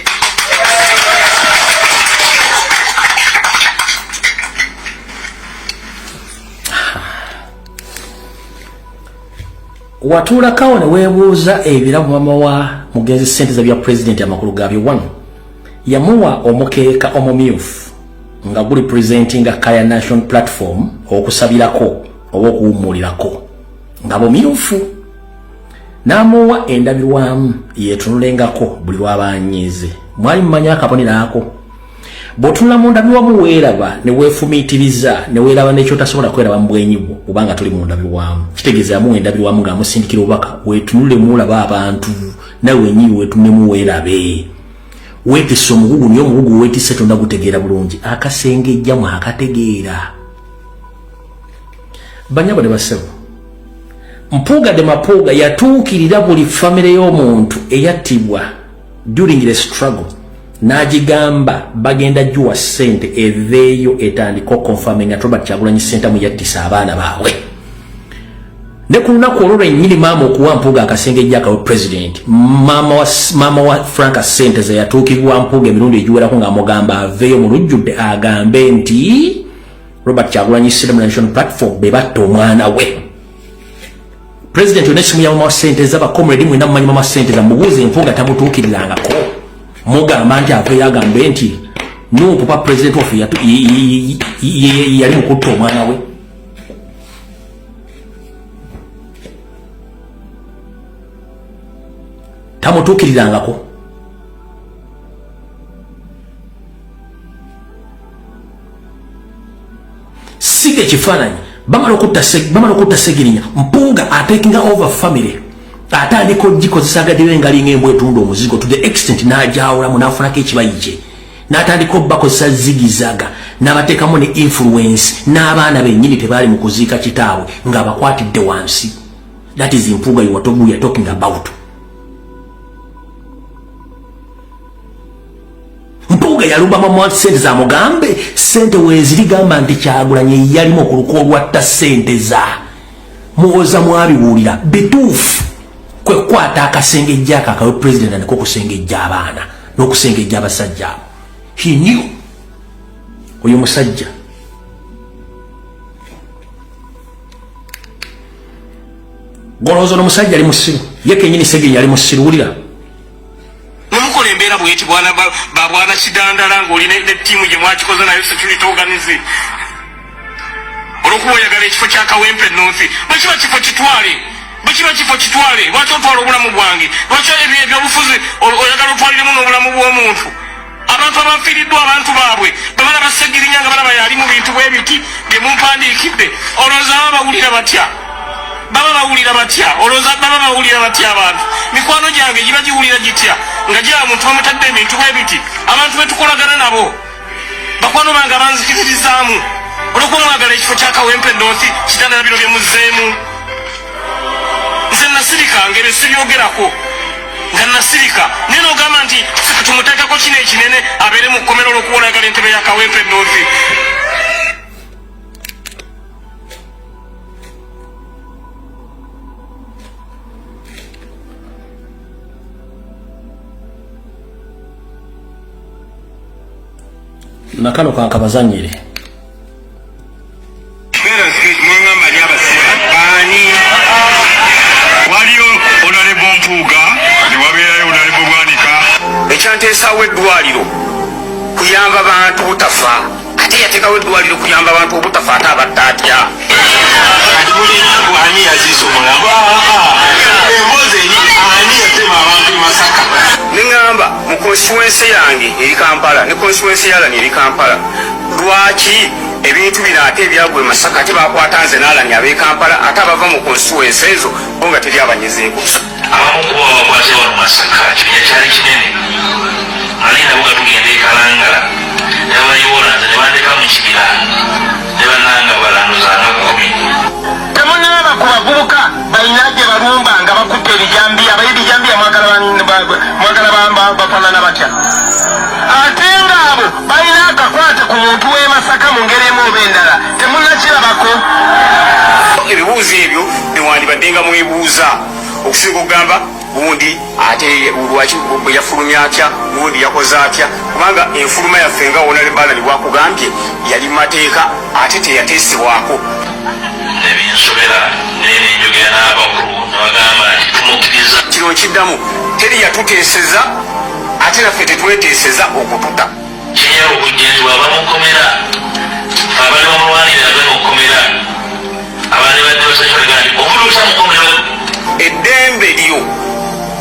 Watuulakawo ne weebuuza ebiramu mama wa mugenzi ssente za bya pulezidenti amakulu gaabyo wano yamuwa omukeeka omumyufu nga guli presentinga Kaya National Platform okusabirako oba okuwummulirako nga bumyufu n'amuwa endabirwamu yeetunulengako buli lwabanyiize. Mwali mumanya akabonero ako bw'otunula mu ndabirwamu weeraba ne weefumiitiriza ne weeraba n'ekyotasobola kweraba mu bwenyi bwo kubanga tuli mu ndabirwamu kitegeeza yamuwa endabirwamu ng'amusindikira obubaka weetunule muulaba abantu nawe wenyini weetunulemu weerabe weetisse omugugu niyo omugugu weetisse tonda gutegeera bulungi akasengejja mwakategeera. Banyabo ne basebo Mpuuga de Mapuuga yatuukirira buli famire y'omuntu eyattibwa during the struggle n'agigamba bagenda juwa ssente eveeyo etandika confirming nga Robert Kyagulanyi Ssentamu yattisa abaana baabwe. Ne ku lunaku olwo lwennyini maama okuwa Mpuuga akasengejja akawe president maama wa Frank Ssente yatuukirwa Mpuuga emirundi egiwerako ng'amugamba aveeyo mu lujjudde agambe nti Robert Kyagulanyi Ssentamu National Platform be batta omwana we. President Onesimu ya mama Ssente ba comrade mwina mumanyi mama Ssente mubuuze Mpuuga tamutuukirirangako mugamba nti aveeyo agambe nti no papa president of yali mukutta omwana we. Tamutuukirirangako. Sige kifaananyi bamala okutta Segirinya Mpuuga atakinga over family atandika ogikozesa agaddeyo engali ng'embwa etunda omuzigo to the extent n'ajawulamu n'afunako ekibayi kye n'atandika obbakozesa zigizaga n'abateekamu ne influence n'abaana bennyini tebaali mu kuziika kitaabwe ng'abakwatidde wansi. That is Mpuuga we are talking about. Mpuuga yalumba mama Ssente amugambe ssente weezirigamba nti Kyagulanyi yalimu ku luko olwatta ssente za muwoza mwabibuulira bituufu kwe kwata akasengejja akawe president niko kusengejja abaana n'okusengejja abasajja abo. He knew oyo musajja golozo no musajja ali musiru yeke nyini Sseggirinya ali musiru ulira Nemukole embeera bweti bwana babwana Kidandala ng'oli ne tiimu gye mwakikoze nayo security organize olwokuba oyagala ekifo kya Kawempe North bwekiba kifo kitwale lwaki otwala obulamu bwange lwaki ebyobufuzi oyagala otwaliremu n'obulamu bw'omuntu abantu abafiiriddwa abantu baabwe bamala Sseggirinya nga balaba yali mu bintu bw'ebiti bye mumpandiikidde olowooza baba bawulira batya olowooza baba bawulira batya abantu mikwano gyange giba giwulira gitya nga gya muntu bamutadde ebintu bw'ebiti abantu betukolagana nabo bakwano bange banzikirizaamu olwokuba mwagala ekifo kya Kawempe North Kidandala bino bye muzzeemu nze nasirika ng'ebyo sibyogerako nga nasirika naye n'ogamba nti tumuteekako kino ekinene abeere mu kkomero olwokuba oyagala entebe ya Kawempe North nakano kankabazanyire waliyo onalebo Mpuuga newabeerayo onalebo Bwanika ekyanteesaawo eddwaliro kuyamba bantu butafa ate yateekawo eddwaliro kuyamba abantu obutafa ate abatta atya kati mulinangu ani yaziisa omulamba embozi eri ani yatema abantu Masaka neŋŋamba mu konstituensi yange eri Kampala ne konstituensi yalani eri Kampala lwaki ebintu bino ate ebyagwe Masaka ate bakwata nze n'alani ab'e Kampala ate abava mu konstituensi ezo bo nga teri abanyezeeko abamu kuba bakwate wano Masaka kibinya kyali kinene ali nabo nga tugenda e Kalangala ne babayiwola nze ne bandeka mu kibira ne bannanga balanduzaanga 10 temunnaba ku bavubuka balina gye balumba nga bakutte ebijambiya abayibijambiya mwagala bafaanana batya ate ngaabo balina akakwate ku muntu w'e Masaka mu ngeri emu oba endala temunnakirabako ebibuuzo ebyo newandibadde nga mwebuuza okusinga okugamba gundi ate lwaki bwe yafulumya atya gundi yakoze atya kubanga enfuluma yaffe nga wonale balani bwakugambye yali mateeka ate teyateesebwako nebinsobera nenenjogera n'abakulu nebagamba nti tumukkiriza kino nkiddamu teri yatuteeseza ate naffe tetweteeseza okututa kinyala okujjenzibwa abamukomera abali bamulwanira abamukomera abandi badde basakiraga nti obuluusa mukomera eddembe lyo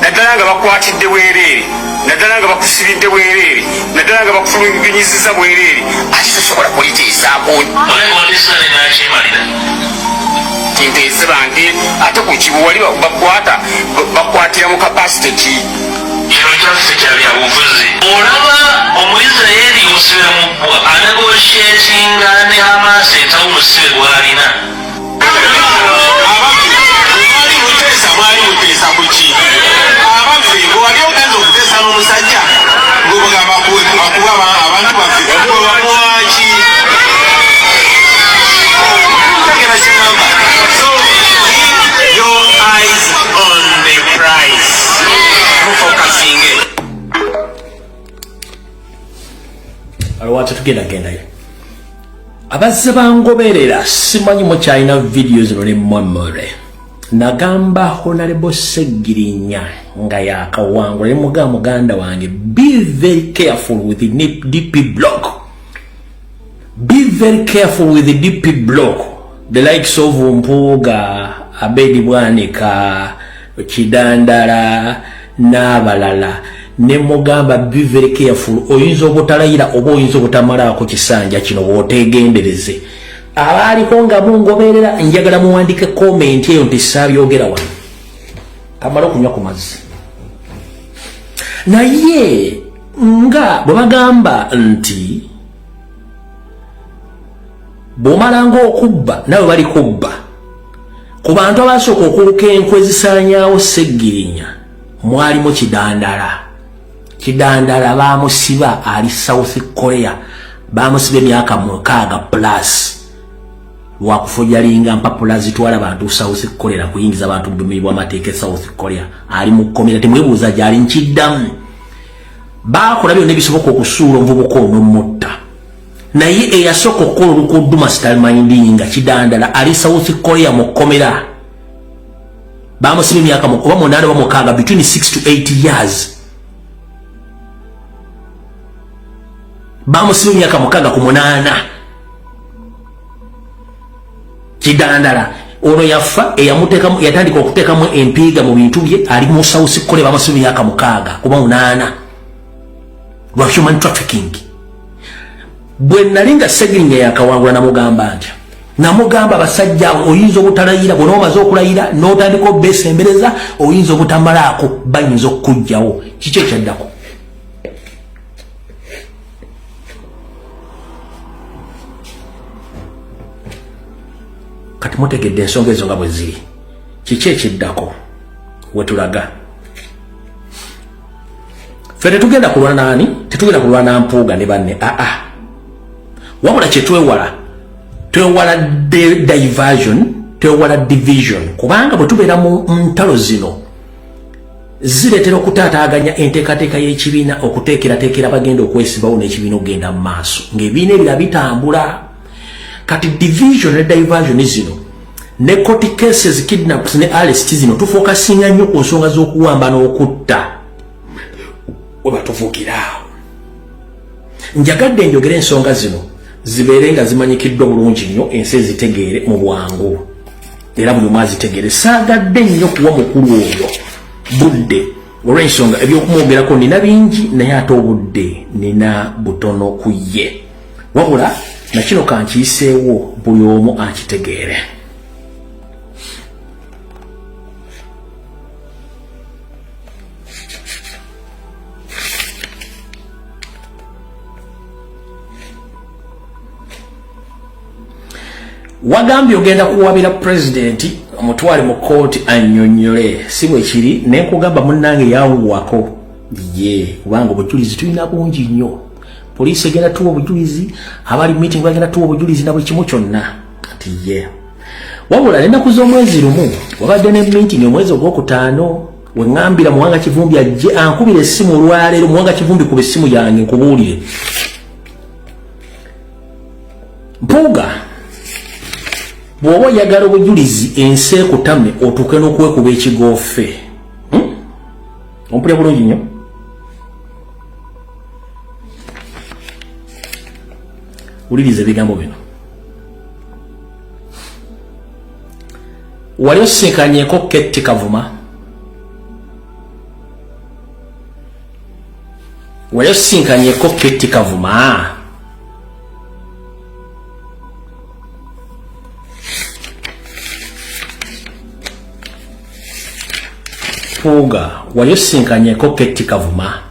naddala nga bakwatidde bwereere naddala nga bakusibidde bwereere naddala nga bakufulugunyiziza bwereere ate tosobola kuliteesaako olekondisane nakyemalira kinteese bange ate ku kibu wali bakwatira mu kapasite ki kino kyaffe kyabyabufuzi olaba Omuyisirayiri omusibira mu bbwa anegosyetinga ne Hamas etawo omusibe gwalina mwali muteesa kuki abaffe bwewali ogenza okuteesa n'omusajja ng'obugamba akuba abantu baffe bamwaki tegera kyengamba so keep your eyes on the prize mufokasinge alwaki tugendagendayo abazze bangoberera simanyi mukyalina vidiyo zino ne memory nagamba Honorable Sseggirinya nga yakawangula ne muganda wange be very careful with the DP block be very careful with the DP block the likes of Mpuuga Abedi Bwanika Kidandala n'abalala ne mugamba be very careful oyinza obutalayira oba oyinza obutamalaako kisanja kino bw'otegendereze abaliko nga mungoberera njagala muwandike comment eyo nti saabyogera wano kamala okunywa ku mazzi naye nga bwe bagamba nti bw'omalanga okubba nawe bali kubba ku bantu abasooka okuluka enkwe zisaanyaawo Sseggirinya mwalimu Kidandala baamusiba ali South Korea baamusiba emyaka 6+ lwakufujalinga mpapula zitwala abantu South Korea kuyingiza abantu mu bumiri bw'amateeka South Korea ali mu komera temwebuuza gyali nkiddamu bakola byonna ebisoboka okusuula omuvubuka n'omutta naye eyasooka okukola olukudduma sitalmindinga Kidandala ali South Korea mu komera bamusibye emyaka oba 8 oba 6 between 6 to 8 years. Bamusibye emyaka 6 ku 8 kidandala. Ono yafa eyamutekamu yatandika okutekamu empiga mu bintu bye ali mu South Korea bamusibye emyaka 6 kuba 8 lwa human trafficking. Bwe nalinga Segirinnya yakawangula namugamba ntya namugamba basajja oyinza obutalayira bwe nomaze okulayira n'otandika obesembereza oyinza obutamalaako bayinza okujjawo kiki ekyaddako. Kati mutegedde ensonga ezo nga bwe ziri kiki ekiddako wetulaga. Ffe tetugenda kulwana nani, tetugenda kulwana Mpuuga ne banne wabula kyetwewala twewala diversion, twewala division, kubanga bwe tubeera mu ntalo zino zireetera okutaataaganya enteekateeka y'ekibiina okuteekerateekera bagenda okwesibawo n'ekibiina okugenda mu maaso ng'ebibiina ebira bitambula. Kati division ne diversion zino ne court cases kidnaps ne arrest zino tufokasinga nnyo ku nsonga z'okuwamba n'okutta we batuvugira. Njagadde njogera ensonga zino zibeere nga zimanyikiddwa bulungi nnyo ensi ezitegeere mu bwangu era buli omu azitegeere. Saagadde nnyo kuwa mukulu oyo budde olw'ensonga ebyokumwogerako nina bingi naye ate obudde nina butono ku ye, wabula nakino kankiyiseewo buli omu akitegeere. Wagambye ogenda kuwabira president omutwale mu kooti annyonnyole si bwe kiri nenkugamba munnange yanguwako ye kubanga obujulizi tulina bungi nnyo. Poliisi egenda tuwa obujulizi, abali meeting bagenda tuwa obujulizi na buli kimu kyonna. Kati ye wabula n'ennaku z'omwezi lumu wabadde ne meeting omwezi ogwokutaano we ŋŋambira Muwanga Kivumbi ajje ankubira essimu olwaleero. Muwanga Kivumbi kuba essimu yange nkubuulire Mpuuga bw'oba oyagala obujulizi ensi ekutamye otuuke n'okwekuba ekigoofe. Ompulya bulungi nnyo. Wuliriza ebigambo bino. Wali osinkanyeeko Ketty Kavuma, wali osinkanyeeko Ketty Kavuma. Mpuuga wali osinkanyeeko Ketty Kavuma.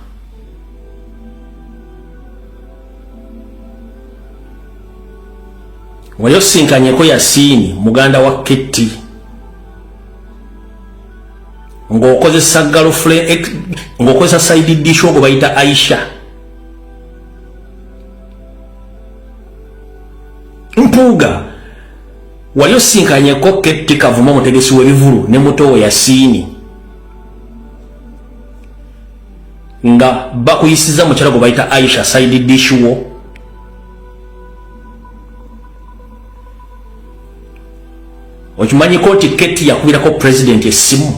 Wali osinkanyeeko Yasiini muganda wa Ketty ng'okozesa girlfriend ng'okozesa side dish ogwo bayita Aisha. Mpuuga wali osinkanyeeko Ketty Kavuma mutegesi w'ebivulu ne muto Yasiini nga bakuyisiza mukyala gwe bayita Aisha side dish wo. Okimanyiko nti Ketty yakubirako president essimu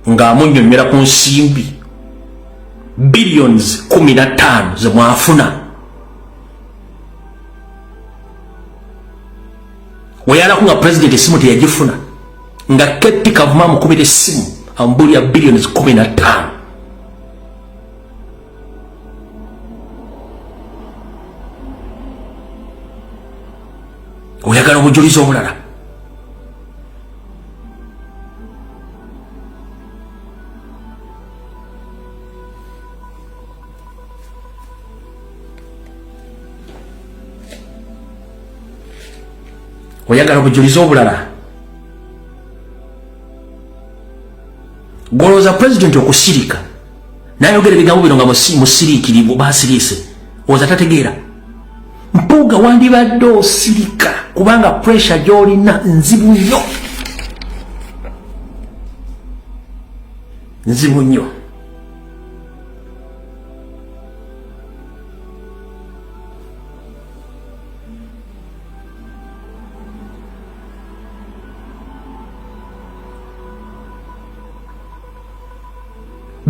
ng'amunnyonnyola ku nsimbi billions 15 ze mwafuna. Weyalako nga president essimu teyagifuna nga Ketty Kavuma amukubira essimu amubulya billions 15. Oyagala obujulizi obulala? Oyagala obujulizi obulala? Golooza president okusirika nayogera ebigambo bino nga musiriikirivu basiriise oza tategeera. Mpuuga wandibadde osirika kubanga pressure gy'olina nzibu nnyo, nzibu nnyo.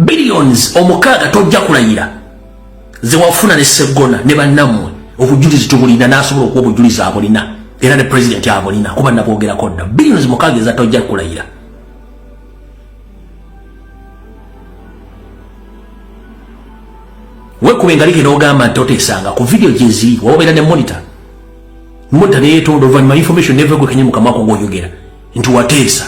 billions omukaga tojja kulayira ze wafuna ne Segona ne bannamwe obujulizi tubulina nasobola okuba obujulizi abulina era ne president abulina kuba nabogera kodda billions mukaga za tojja kulayira wekubengalike n'ogamba nti oteesanga ku video gyeziri wabeera ne monitor neyetonda oluvannyuma information neva gwekanye mu kamwa ko gw'oyogera nti wateesa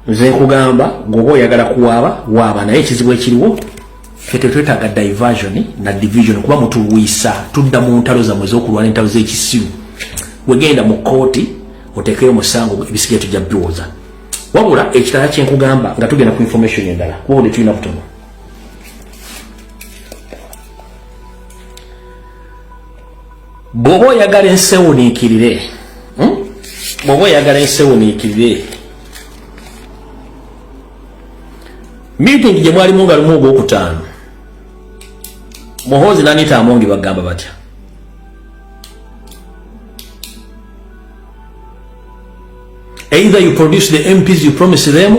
nze nkugamba gwoba oyagala kuwaaba waaba naye ekizibu ekiriwo fete twetaaga diversion na division kuba mutuwiisa tudda mu ntalo zammwe ez'okulwana entalo z'ekisiru wegenda mu kooti otekeyo musango ebisigaye tujja byoza wabula ekitala kyenkugamba nga tugenda ku information endala kuba ode tulina butono bw'oba oyagala ensewuniikirire bw'oba oyagala ensewuniikirire meeting gye mwalimu nga lumu ogwokutaano Muhoozi n'Anita Amongi bagamba batya either you produce the MPs you promise them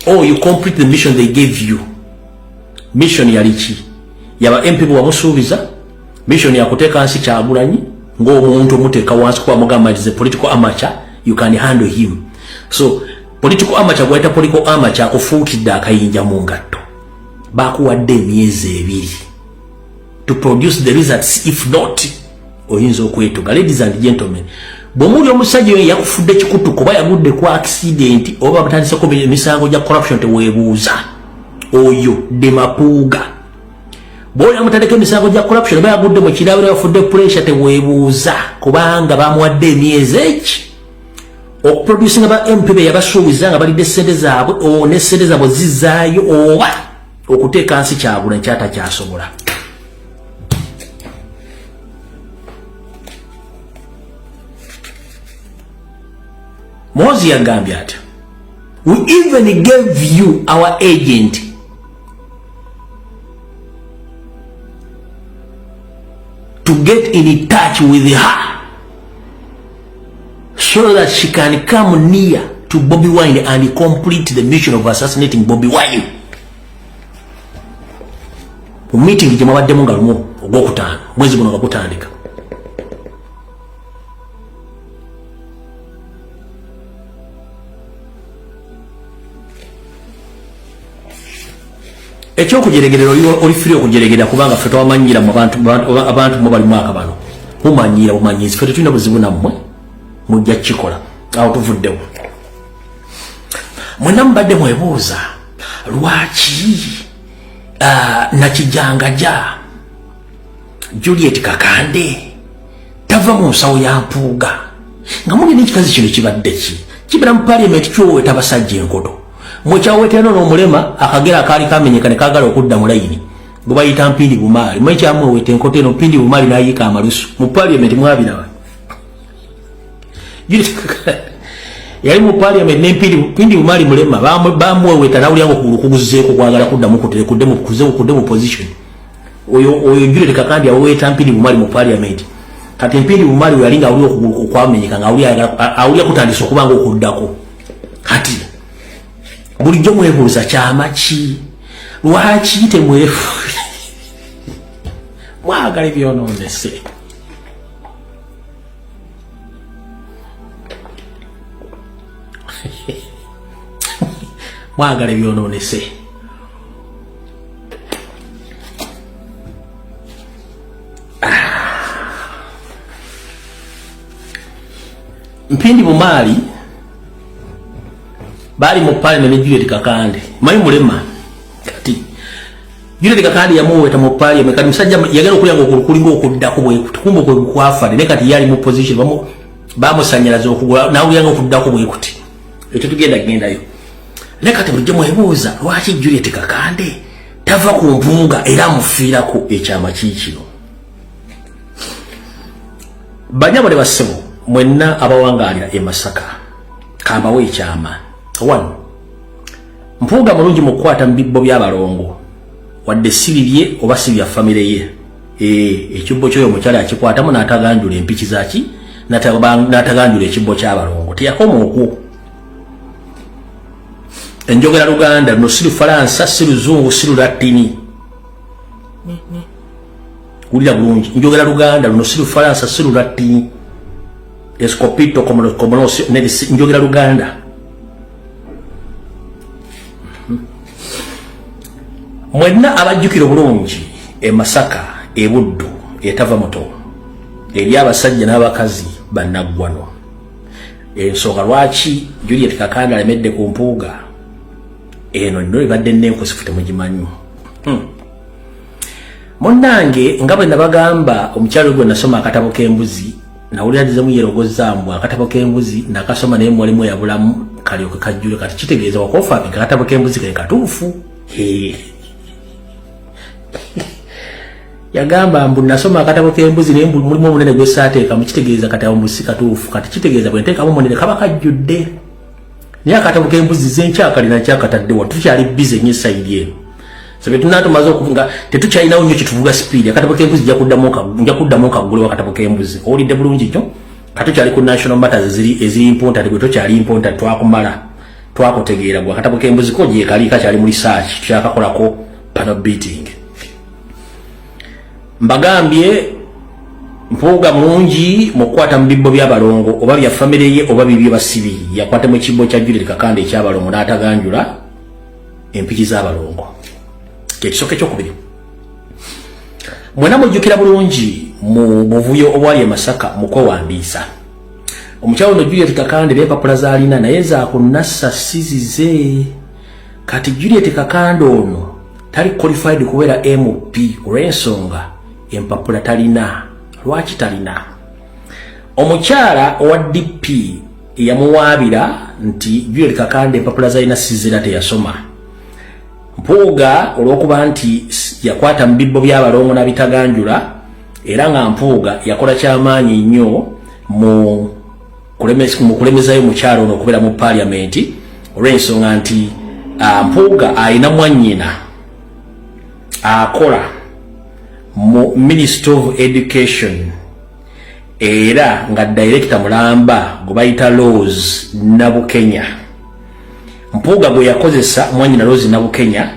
or you complete the mission they gave you. Mission yalichi yaba MP bwamusuubiza mission ya kuteeka nsi Kyagulanyi ng'omuntu omuteeka wansi kwa mugamba is a political amateur, you can handle him. So political amateur gwaita political amateur akufuukidde akayinja mu ngatto bakuwadde emyezi 2 to produce the results. If not oyinza okwetuga. Ladies and gentlemen, bw'omuli omusajja oyo yakufudde kikutu kuba yagudde ku accident oba batandise emisango gya corruption teweebuuza oyo Demapuuga. Bw'oli amutandika emisango gya corruption oba yagudde mu kirabiro yafudde pressure teweebuuza kubanga bamuwadde emyezi eki okuproducinga ba MP be yabasuubiza nga balidde ssente zaabwe ne ssente zaabwe zizaayo oba okuteeka nsi Kyagulanyi kyatakyasobola. Muhoozi yagambye ati we even gave you our agent to get in touch with her so that she can come near to Bobi Wine and complete the mission of assassinating Bobi Wine. Mu meeting gye mwabaddemu nga lumu ogwokutaano mwezi guno nga gutandika. Ekyokujeregerera oli free okujeregera kubanga ffe twamanyira mu abantu mubali mwaka bano mumanyira bumanyizi ffe tetulina buzibu nammwe mujja kikola awo tuvuddewo. Mwenna mubadde mwebuuza lwaki Nakijangaja Juliet Kakande tava mu nsawo ya Mpuuga nga muli n'ekikazi kino kibadde ki kibira mu parliament kyoweta abasajja enkoto mwekyaweteno n'omulema akagera akaali kamenyeka ne kaagala okudda mu layini gwe bayita Mpindi Bumaali mwekyamweweta enkoto eno Mpindi Bumaali n'ayiika amalusu mu parliament mwabiraba yali mu parliament ne Mpindi Bumaali mulema bamweweta nawulyango kuguzzeeko kwagala kuddamu kudde mu position oyo Juliet Kakande aweweta Mpindi Bumaali mu parliament kati Mpindi Bumaali yalinga awulya okwamenyeka nga awulya kutandisa okubanga okuddako kati bulijjo mwebuuza kyama ki lwaki temwefu mwagala ebyonoonese mwagala ebyonoonese Mpindi Bumaali bali mu parliament ne Juliet Kakande mayi mulema kati Juliet Kakande yamuweta mu parliament kati musajja yagala okulyango okulinga okuddako bwe kumbo kwe kwafa ne kati yali mu position bamusanyalaza okugula nawulyango okuddako bwe kuti ekyo tugendayo ne kati bulijjo mwebuuza lwaki Juliet Kakande tava ku Mpuuga era amufiirako ekyama kiikino. Banyabale bassebo mwenna abawangaalira e Masaka kambawo ekyama. 1. Mpuuga mulungi mu kukwata mu bibbo by'abalongo wadde si bibye oba si bya famire ye ekibbo kyoyo omukyala akikwatamu n'ataganjula empiki zaki n'ataganjula ekibbo ky'abalongo teyakoma okwo. Enjogera Luganda no si Lufalansa si Luzungu si Lulatini. Ulira bulungi enjogera Luganda no si Lufalansa si Lulatini. Escopito como no enjogera Luganda. Mwenna abajjukira bulungi e Masaka e Buddu e Tavamoto eri abasajja n'abakazi bannaggwano. Ensonga lwaki Juliet Kakanda alemedde ku mpuuga eno nno ibadde n'enkozifu temugimanyi. Munnange nga bwe nabagamba omukyalo gwe nasoma akatabo k'embuzi nawulira ndize muyerogozzaamu akatabo k'embuzi nakasoma naye mwalimu yabulamu kalyoke kajjule kati kitegeeza wakofa akatabo k'embuzi kali katuufu. Yagamba mbu nasoma akatabo k'embuzi naye mulimu omunene gwe saateeka mukitegeeza katabo mbuzi katuufu kati kitegeeza bwe nteekamu omunene kaba kajjudde. Naye akatabo k'embuzi zenkyakali nakyakatadde wa tukyali bize nnyo sayidi eno. So tumaze okufunga tetukyalinawo nnyo kituvuga speed akatabo k'embuzi nja kuddamu kaggule wakatabo k'embuzi owulidde bulungi kyo katukyali ku national matters eziri important bwe tokyali important twakumala twakutegeera gwe akatabo k'embuzi ko gyekali kakyali mu research tukyakakolako panel beating. Mbagambye mpuuga mulungi mukwata mu bibbo by'abalongo oba bya family ye oba bibyo basibi yakwata mu kibbo kya Juliet Kakanda eky'abalongo n'ataganjula empiki z'abalongo. Ekisoke kyokubiri mwena mujjukira bulungi mu buvuyo obwali e Masaka mukwewandiisa omukyalo no Juliet Kakanda n'empapula z'alina naye zakunnassa sizize. Kati Juliet Kakanda ono tali qualified kubeera MP olw'ensonga empapula talina. Lwaki talina? Omukyala owa DP yamuwaabira nti Juliet Kakanda empapula z'alina sizira teyasoma. Mpuuga olw'okuba nti yakwata mu bibbo by'abalongo n'abitaganjula era nga Mpuuga yakola kyamaanyi nnyo mu kulemezayo mukyalo ono okubeera mu paliamenti olw'ensonga nti Mpuuga alina mwannyina akola mu Ministry of Education era nga director mulamba gwe bayita Rose Nabukenya. Mpuuga gwe yakozesa mwannyina Rose Nabukenya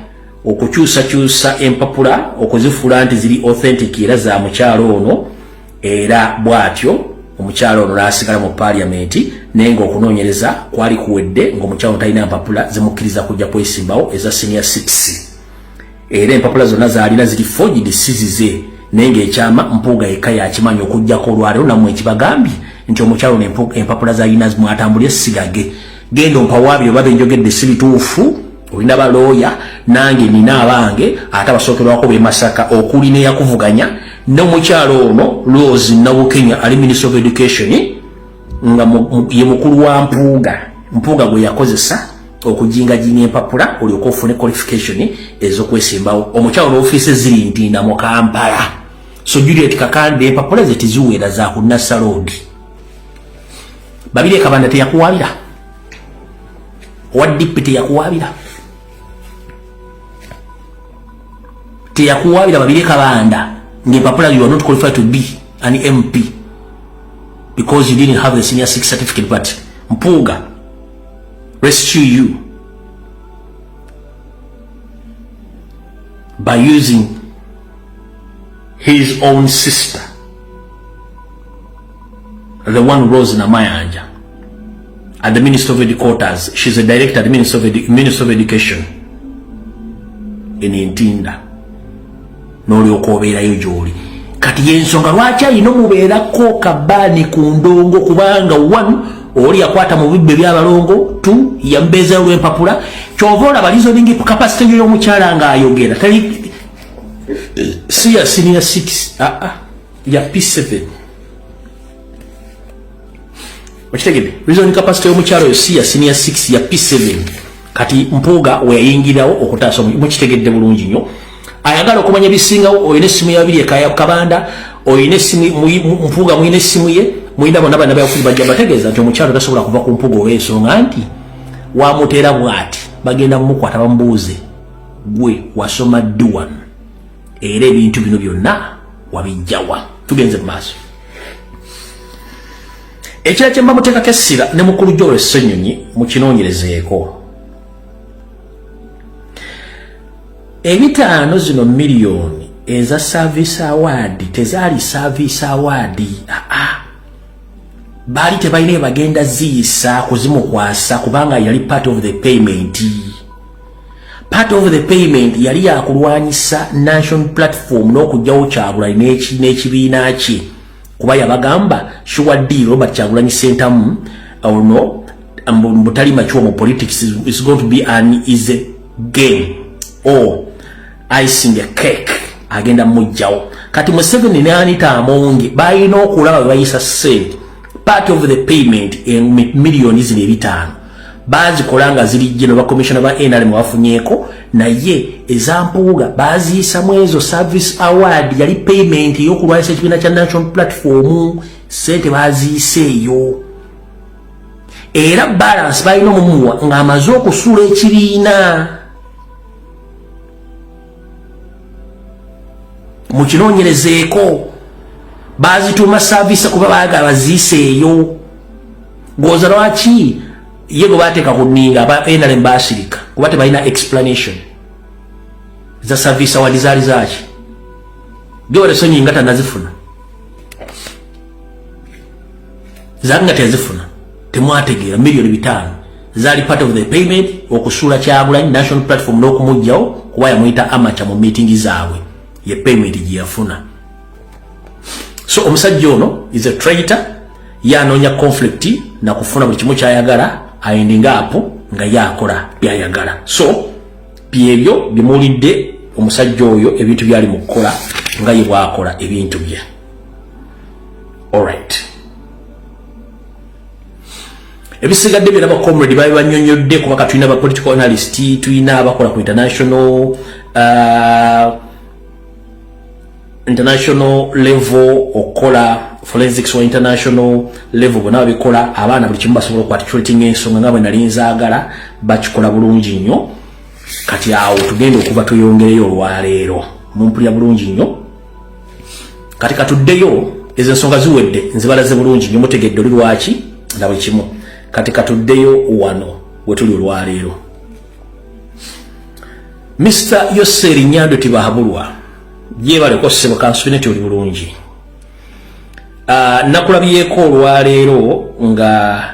okukyusakyusa empapula okuzifuula nti ziri authentic era za mukyalo ono era bw'atyo omukyalo ono n'asigala mu paliamenti naye ng'okunoonyereza kwali kuwedde ng'omukyalo ono talina mpapula zimukkiriza kujja kwesimbawo eza senior 6 era empapula zonna zaalina ziri forged sizize naye ng'ekyama Mpuuga yekka yakimanya okujjako olwaleero nammwe ekibagambye nti omukyalo ono empapula zaalina mwatambulye sigage genda ompawaabire oba benjogedde si bituufu olina balooya nange nina abange ate abasookerwako b'e Masaka okuli n'eyakuvuganya n'omukyalo ono Rose Nabukenya ali Minister of Education nga ye mukulu wa Mpuuga gwe yakozesa okujingajinga empapula olyoka ofune qualification ez'okwesimbawo. Omukyalo n'ofiisi ziri Ntinda mu Kampala. So Juliet Kakanda empapula ze tiziwera za ku Nassau Road. Babirye Kabanda teyakuwaabira owa DP teyakuwaabira Babirye Kabanda ng'empapula you are not qualified to be an MP because you didn't have the senior 6 certificate. But Mpuuga rescue you by using his own sister, the one Rose Namayanja, at the Minister of Headquarters. She's a director at the Minister of Education in Ntinda. N'olyoka obeerayo gy'oli. Kati y'ensonga lwaki alina omubeerako kabaani ku ndongo kubanga 1 oli yakwata mu bibbe by'abalongo 2 yambeeza olw'empapula kyova olaba reasoning capacity y'omukyala ng'ayogera tali si ya senior 6 ya P7 okitegedde reasoning capacity y'omukyala oyo si ya senior 6 ya P7 kati Mpuuga weyayingirawo okutaasa mukitegedde bulungi nnyo ayagala okumanya bisingawo oyina essimu yabiri ekaya Kabanda oyina essimu Mpuuga mwina essimu ye mwina bonna bana bayakuli bajja bategeeza nti omukyalo tasobola kuva ku Mpuuga olw'ensonga nti wamuteera bw'ati bagenda mumukwata bamubuuze gwe wasoma D1 era ebintu bino byonna wabijjawa tugenze maaso ekira kyemba muteeka kessira ne mukulu Joel Ssenyonyi mukinoonyerezeeko ebitaano zino miliyoni eza service award tezaali service award bali tebalina bagenda ziisa kuzimukwasa kubanga yali part of the payment yali yakulwanyisa national platform n'okujjawo Kyagulanyi n'ekibiina kye kuba yabagamba sure deal Robert Kyagulanyi Sentamu ono mbutali machuwa mu politics is going to be an easy game or icing a cake agenda mujjawo kati Museveni ne Anita Amonge balina okulaba bayisa sente part of the payment in millions zile bitano bazikolanga ziri jeno ba commissioner ba NRM wafunyeko naye ezampuga baziyisa mwezo service award yali payment yokulwanyisa ekibiina kya national platform sente baziyiseeyo era balance balina omumuwa ng'amaze okusula ekibiina mukinoonyerezeeko bazituma service kuba baagala baziyiseeyo goza lwaki yego bateeka ku nninga aba NRM basirika kuba tebalina explanation za service award zaali zaaki Joel Ssenyonyi nga tanazifuna zaali nga tezifuna temwategeera miliyoni 5 zaali part of the payment okusula Kyagulanyi national platform n'okumugjawo kuba yamuyita amateur mu meeting zaabwe ye payment gye yafuna. So omusajja ono is a traitor yanoonya conflict na kufuna buli kimu kyayagala ayendinga apo nga yakola byayagala. So byebyo bimulidde omusajja oyo ebintu byali mu kukola nga ye bwakola ebintu bye. Alright. Ebisigadde byaba comrade bayi banyonyodde kuba katulina ba political analyst tulina abakola ku international level okola forensics wa international level bona bikola abaana buli kimu basobola okwaticulating ensonga nga bwe nali nzaagala bakikola bulungi nnyo kati awo tugenda okuba tuyongereyo olwaleero mumpulira bulungi nnyo kati katuddeyo ezo ensonga ziwedde nzibalaze bulungi nnyo mutegedde oli lwaki na buli kimu kati katuddeyo wano wetuli olwaleero. Mr. Yoseri Nyando Tibahabulwa yebale ko sebo kansuineti oli bulungi. Nakulabyeko olwaleero nga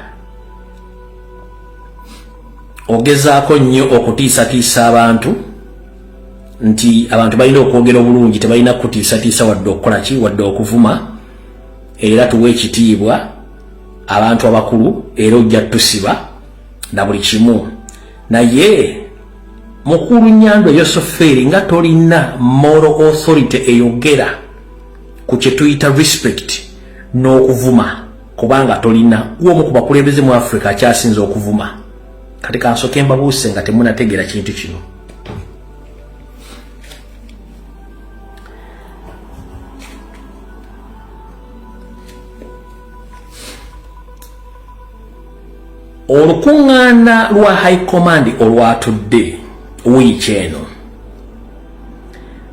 ogezaako nnyo okutiisatiisa abantu nti abantu balina okwogera obulungi tebalina kutiisatiisa wadde okukola ki wadde okuvuma era tuwe ekitiibwa abantu abakulu era ojja tusiba na buli kimu naye mukulu Nyando Yosoferi nga tolina moral authority eyogera ku kye tuyita respect n'okuvuma kubanga tolina gwomu ku bakulembeze mu Africa akyasinza okuvuma kati kansoke mbabuuse nga temunategeera kintu kino. Olukuŋŋaana lwa high command olwatudde wiiki eno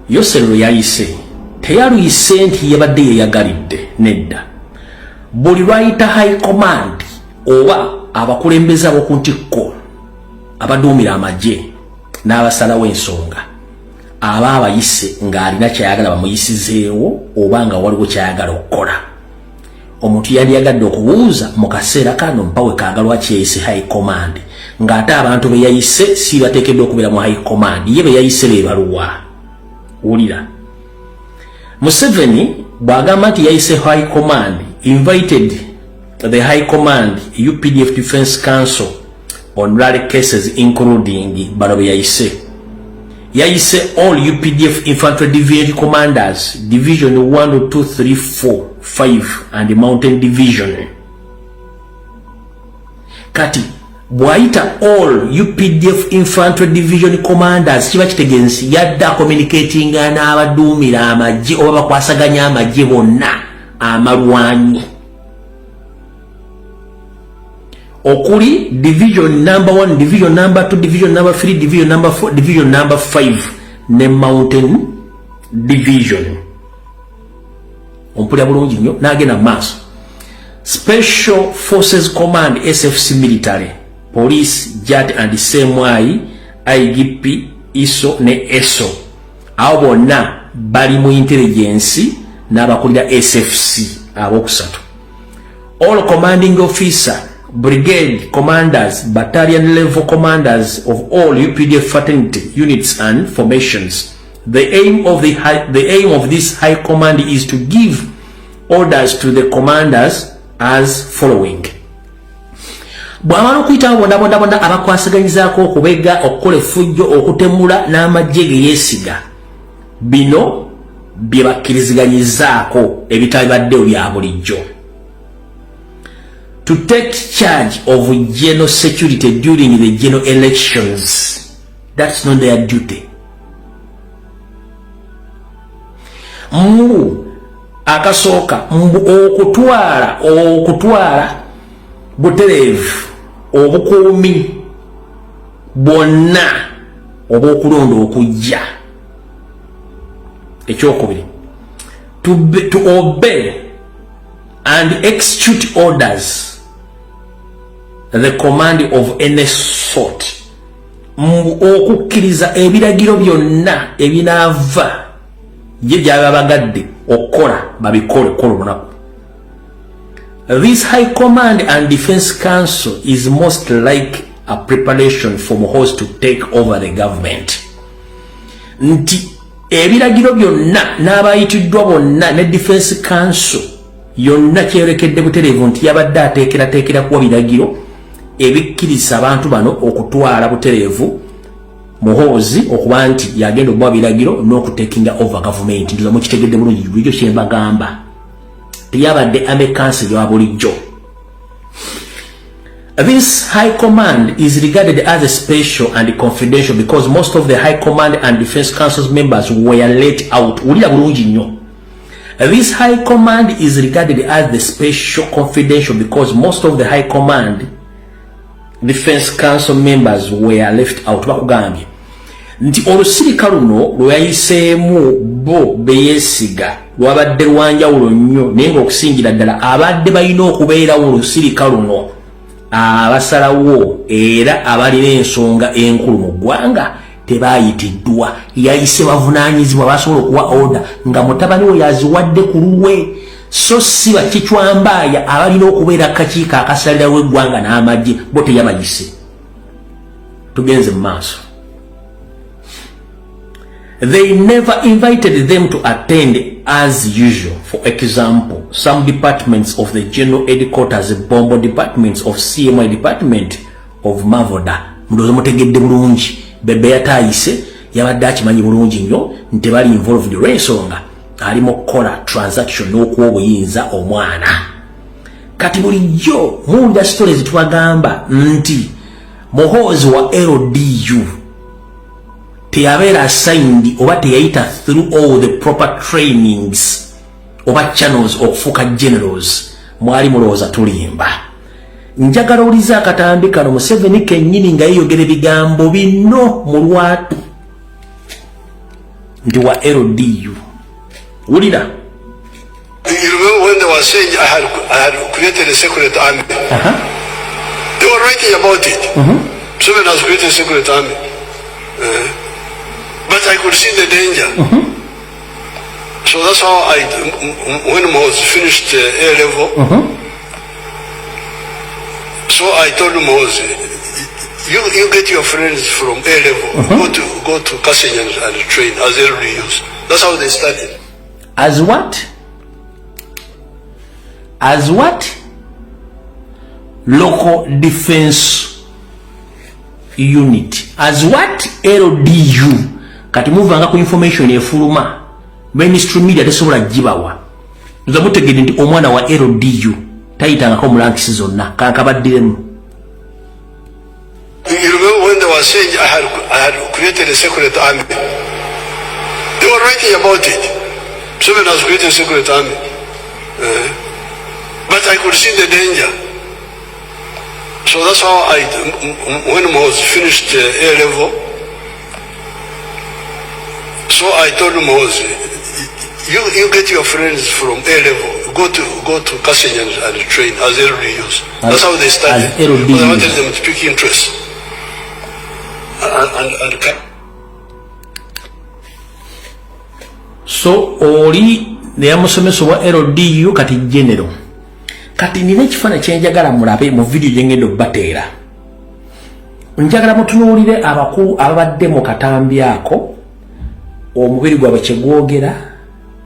Yosero yayise teyaluyise nti yabadde yeyagalidde nedda buli lwayita high command oba abakulembeze ab'oku ntikko abaduumira amagye n'abasalawo ensonga aba abayise ng'alina kyayagala bamuyisizeewo oba nga waliwo kyayagala okukola omuntu yandiyagadde okubuuza mu kaseera kano mpawe kaagalwa kyeyise high command ng'ate abantu be yayise si bateekeddwa okubeera mu high command ye be yayise beebaluwa wulira Museveni bw'agamba nti yayise high command invited the high command UPDF Defense Council on rally cases including bano be yayise all UPDF infantry division commanders division 1 2 3 4 5 and the mountain division kati bwaita all UPDF infantry division commanders kiba kitegenzi yadda communicating n'abaduumira amagye oba bakwasaganya amagye bonna amalwanyi okuli division number 1 division number 2 division number 3 division number 4 division number 5 ne mountain division ompulira bulungi nnyo n'agenda maaso. Special Forces Command, SFC military, police, JAT and CMI, IGP, ISO ne ESO. Abo bonna bali mu intelligence n'abakulira SFC abokusatu. All commanding officer, brigade commanders, battalion level commanders of all UPDF fraternity units and formations. The aim of this high command is to give orders to the commanders as following. Bwamala okuyita bonna abakwasiganyizaako okubega okukola effujjo okutemula n'amagye ge yeesiga. Bino bye bakkiriziganyizaako ebitabaddewo bya bulijjo. To take charge of general security during the general elections. That's not their duty. Akasooka okutwala butereevu obukuumi bwonna obw'okulonda okujja. Ekyokubiri, to obey and execute orders, the command of any sort. Okukkiriza ebiragiro byonna ebinaava ye gy'ababagadde okukola babikole kola olunaku. This High Command and Defense Council is most like a preparation for Muhoozi to take over the government. Nti ebiragiro byonna n'abayitiddwa bonna ne Defense Council yonna kyerekedde butereevu nti yabadde ateekerateekera kuwa biragiro ebikkiriza abantu bano okutwala butereevu Muhoozi okuba nti yagenda okuba biragiro n'okutekinga over government. Ndoza mukitegedde bulungi bulijjo kye mbagamba. Teyabadde ame council wa bulijjo. This High Command is regarded as a special and confidential because most of the High Command and Defense Council's members were let out. Ulira bulungi nnyo. This High Command is regarded as the special confidential because most of the High Command Defense Council members were left out. Bakugambye nti olusirika luno lweyayiseemu bo beyeesiga lwabadde lwanjawulo nnyo naye ng'okusingira ddala abadde balina okubeerawo olusirika luno abasalawo era abalina ensonga enkulu mu ggwanga tebaayitiddwa. Yayise bavunaanyizibwa basobola okuwa order nga mutabani we yaziwadde ku lulwe. So si bakicwambaaya abalina okubeera akakiiko akasalirawo eggwanga n'amagye bo teyabayise. Tugenze mu maaso. They never invited them to attend as usual. For example, some departments of the General Headquarters, Bombo departments of CMI department of Mavoda. Ndozo mutegedde bulungi. Bebe yataayise yabadde akimanyi bulungi nnyo nti bali involved lw'ensonga ali mu kukola transaction n'okuwa obuyinza omwana. Kati bulijjo muwulira stories tubagamba nti Muhoozi wa LDU teyabeera assigned oba teyayita through all the proper trainings oba channels okufuuka generals. Mwali mulowooza tulimba. Njagala uliza akatambi kano Museveni kennyini nga yeyogera ebigambo bino mu lwatu ndi wa LDU. Ulira. You remember when they were saying I had created a secret army? They were writing about it. Museveni has created a secret army. But I could see the danger. So that's how when I was finished A level, so I told him, you get your friends from A level, go to Kassenyan and train as LDUs. That's how they started. As what? As what? Local defense unit. As what? LDU. Kati muvanga ku information efuluma. Mainstream media tesobola gibawa. Nza mutegedde nti omwana wa LDU tayitangako mulankisi zonna kankabaddiremu. You remember when they were saying I had created a secret army? They were writing about it. Museveni has created a secret army. But I could see the danger. So that's how when I was finished A level, so I told him, you get your friends from A level. Go to Kassing and train as LDUs. That's how they started. Because I wanted them to pick interest. So oli ne yamusomesa wa LDU kati general. Kati nina ekifana kyenjagala mulabe mu video gyengendo bateera. Njagala mutunuulire abakulu ababadde mu katambi ako omubiri gwabwe kye gwogera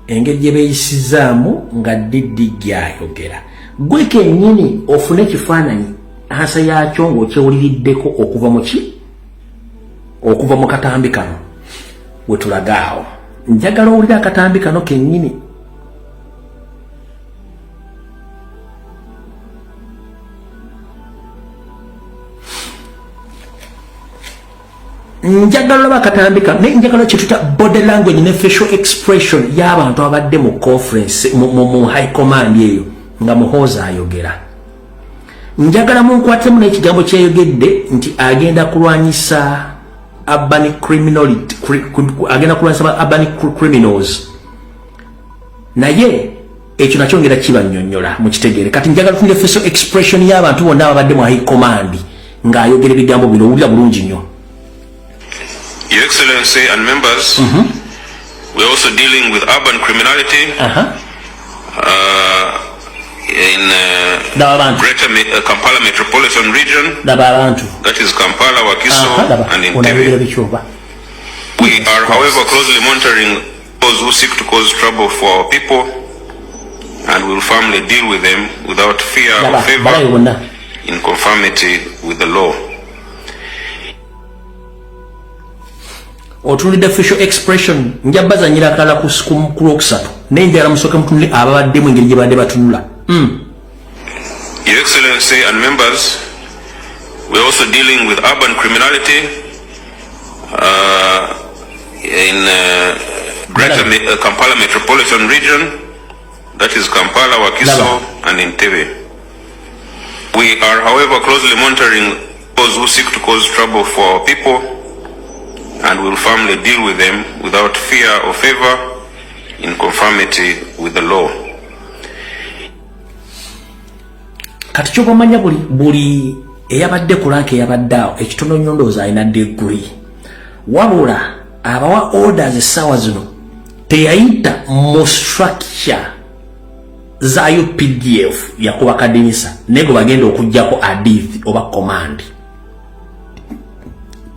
engeri gye beeyisizaamu nga Diddy gy'ayogera. Gwe kennyini ofune ekifaananyi ansa yakyo ng'okyewuliriddeko okuva mu ki? Okuva mu katambi kano we tulagaawo. Njagala owulira akatambi kano kennyini. Njagala bakatambika njagala kituta body language ne facial expression y'abantu abadde mu conference mu high command eyo nga muhoza ayogera. Njagala munkwatemu n'ekigambo kyeyogedde nti agenda kulwanyisa urban criminality, agenda kulwanyisa urban criminals. Naye ekyo nakyo ngera kibannyonnyola mu kitegeere. Kati njagala tunde facial expression y'abantu bonna abadde mu high command ng'ayogera ebigambo bino owulira bulungi nnyo. Your Excellency and members, we're also dealing with urban criminality in Greater Kampala Metropolitan Region, that is Kampala, Wakiso, and in Tebe. We are, however, closely monitoring those who seek to cause trouble for our people, and will firmly deal with them without fear or favor, in conformity with the law. Otunulidde facial expression njabaza nyirakala ku lwokusatu nenjala musooka mutunule ababaddemu engeri gye badde batunula. Your Excellency and members, we're also dealing with urban criminality in Greater Kampala Metropolitan Region, that is Kampala, Wakiso, and in Tebe. We are, however, closely monitoring those who seek to cause trouble for our people, and will firmly deal with them without fear or favor, in conformity with the law. Kati kyobamanya buli eyabadde ku rank eyabaddeawo ekitono nnyo ndowooza alina degree. Wabula abawa orders essaawa zino teyayita mu structure zaayo PDF yakubakadinisa naye gwe bagenda okuggyako adith oba command.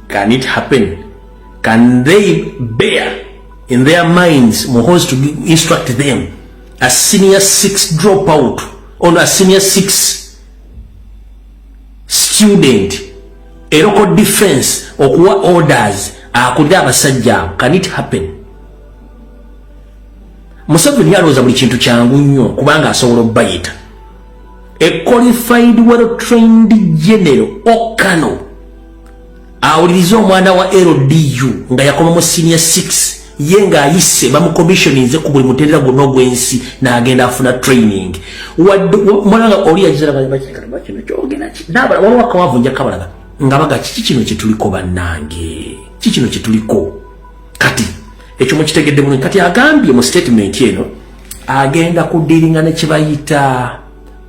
Can it happen? Can they bear in their minds Muhoozi to instruct them a senior 6 dropout or a senior 6 student a local defense okuwa orders akulira abasajja? Can it happen? Museveni alowooza buli kintu kyangu nnyo kubanga asobola obbayita. A qualified well trained general Okano awuliriza omwana wa LDU nga yakoma mu senior 6 ye nga ayise bamucommissioninze ku buli mutendera gwonna ogw'ensi n'agenda afuna training. Mwana oli yagizala bakino kyogera ki n'abala waliwo akawavunja kabalaga nga baga kiki kino kye tuliko bannange, kiki kino kye tuliko. Kati ekyo mukitegedde bulungi. Kati agambye mu statement eno agenda kudiringa ne kye bayita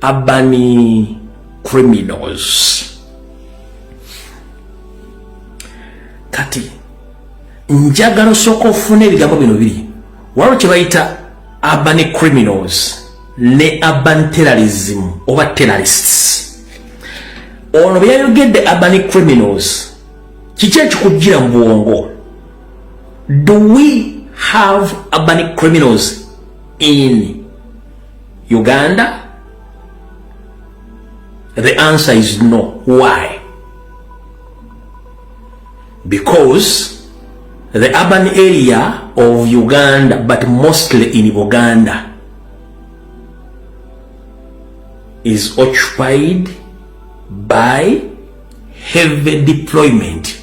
urban criminals. Kati njagala osooka ofuna ebigambo bino biri. Waliwo kye bayita urban criminals ne urban terrorism oba terrorists. Ono bwe yayogedde urban criminals kiki ekikujjira mu bwongo? Do we have urban criminals in Uganda? The answer is no. Why? Because the urban area of Uganda, but mostly in Buganda, is occupied by heavy deployment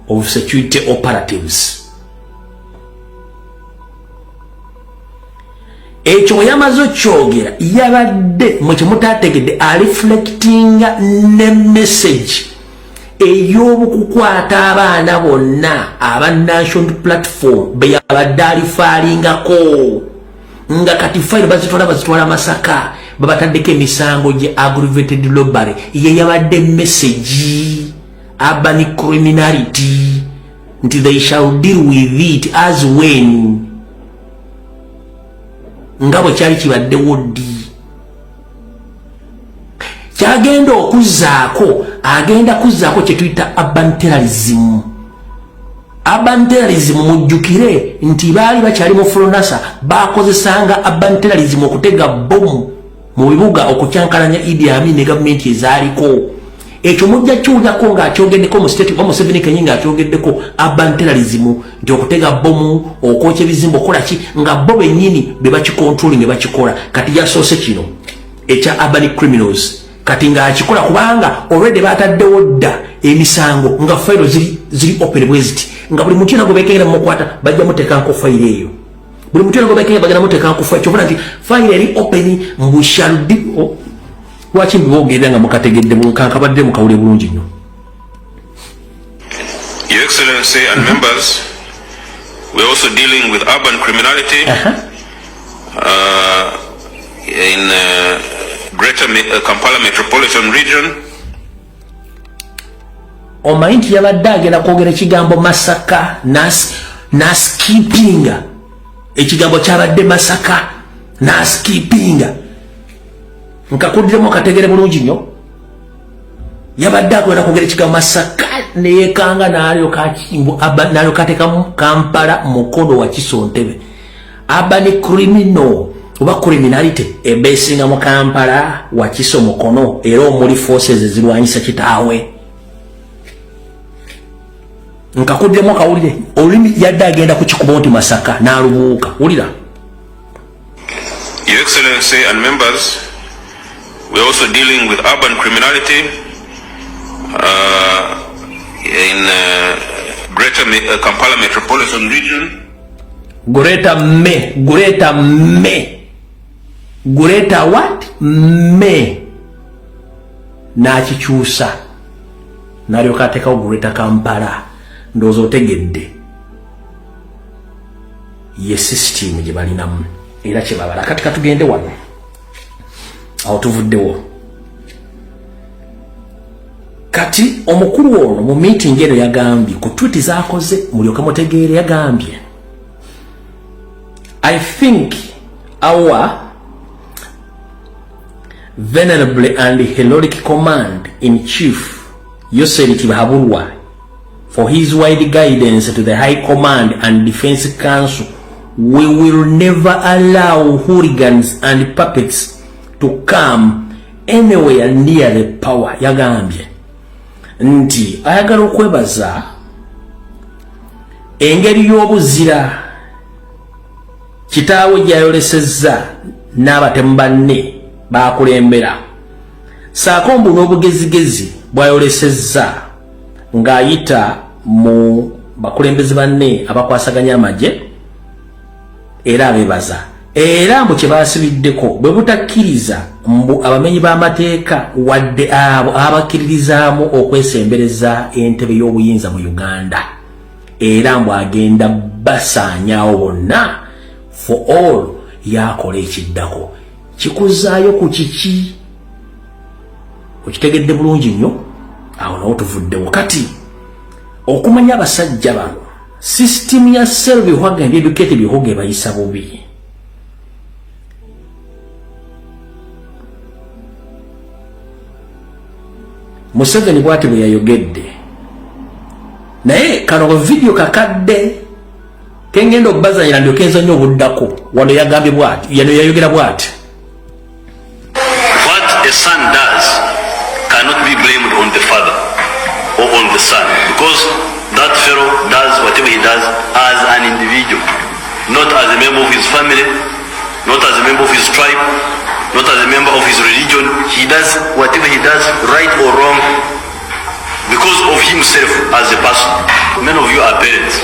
of security operatives. Ekyo yamazo kyogera yabadde mu kimutategedde reflectinga ne message ey'obukukwata abaana bonna aba national platform be yabadde alifaalingako. nga kati file bazitwala Masaka babatandika emisango gye aggravated robbery ye yabadde message urban criminality nti they shall deal with it as when ngabo kyali kibaddewo ddi kyagenda okuzaako agenda kuzaako kye tuyita urban terrorism. Urban terrorism mujjukire nti baali bakyali mu Flonasa bakozesanga urban terrorism okutega bomu mu bibuga okukyankalanya Idi Amin ne gavumenti ezaaliko. Ekyo mujja kyulyako ng'akyogeddeko mu state wa Museveni Kenyi ng'akyogeddeko urban terrorism nti okutega bomu okwokya ebizimba okola ki nga bo bennyini be bakikontroli ne bakikola. Kati yasoose kino ekya urban criminals kati ng'akikola kubanga already bataddewo dda emisango nga fayiro ziri open bweziti nga buli muntu yenna gobekera mukwata bajja mutekanko fayiro eyo buli muntu yenna gobekera bagenda mutekanko fayiro kyokubona nti fayiro eri open mbushaldi lwaki mbiboogera nga mukategedde mukankabadde mukawule bulungi nnyo. Your Excellency and members, we're also dealing with urban criminality in Greater Kampala Metropolitan Region. Omanyi nti yabadde agenda kwogera ekigambo Masaka naskipinga ekigambo kyabadde Masaka naskipinga nkakuddiremu akategere bulungi nnyo. Yabadde agenda kwogera ekigambo Masaka neyekanga n'alyokateekamu Kampala mukono wa Kisontebe. Urban criminal oba criminality ebeesinga mu Kampala wa Kiso mukono era omuli forces ezirwanyisa kitaawe. Nkakuddemu akawulire olulimi yadde agenda kukikuba nti Masaka n'alubuuka wulira. Your Excellency and members, we're also dealing with urban criminality in Greater Kampala Metropolitan Region. Greater what? Me. Nakikyusa. Nalyoka ateekawo Greater Kampala. Ndowooza otegedde. Ye system gye balinamu. Era kye babala. Kati katugende wano. Awo tuvuddewo. Kati omukulu ono mu meeting eno yagambye ku tweet zaakoze mulyoka mutegeere yagambye. I think our venerable and heroic command in chief Yoseri Tibahaburwa for his wide guidance to the High Command and Defense Council, we will never allow hooligans and puppets to come anywhere near the power. Yagambye nti ayagala okwebaza engeri y'obuzira kitaawe gyayolesezza n'abatemu banne bakulembera saako mbu n'obugezigezi bwayolesezza ng'ayita mu bakulembezi banne abakwasaganya amagye era abeebaza era mbu kye baasibiddeko bwe butakkiriza mbu abamenyi b'amateeka wadde abo abakkiririzaamu okwesembereza entebe y'obuyinza mu Uganda era mbu agenda basaanyaawo bonna for all yakola ekiddako. Kikuzaayo ku kiki? Okitegedde bulungi nnyo? Awo nawo tuvuddewo. Kati okumanya abasajja bano system ya self-bihuga and educated bihuga bayisa bubi. Museveni bwati bwe yayogedde naye kano video kakadde kengenda okubazanyira ndyokenza nnyo obuddako wano yagambye bwati yano yayogera bwati. What a son does cannot be blamed on the father or on the son, because that fellow does whatever he does as an individual, not as a member of his family, not as a member of his tribe, not as a member of his religion. He does whatever he does, right or wrong, because of himself as a person. Many of you are parents.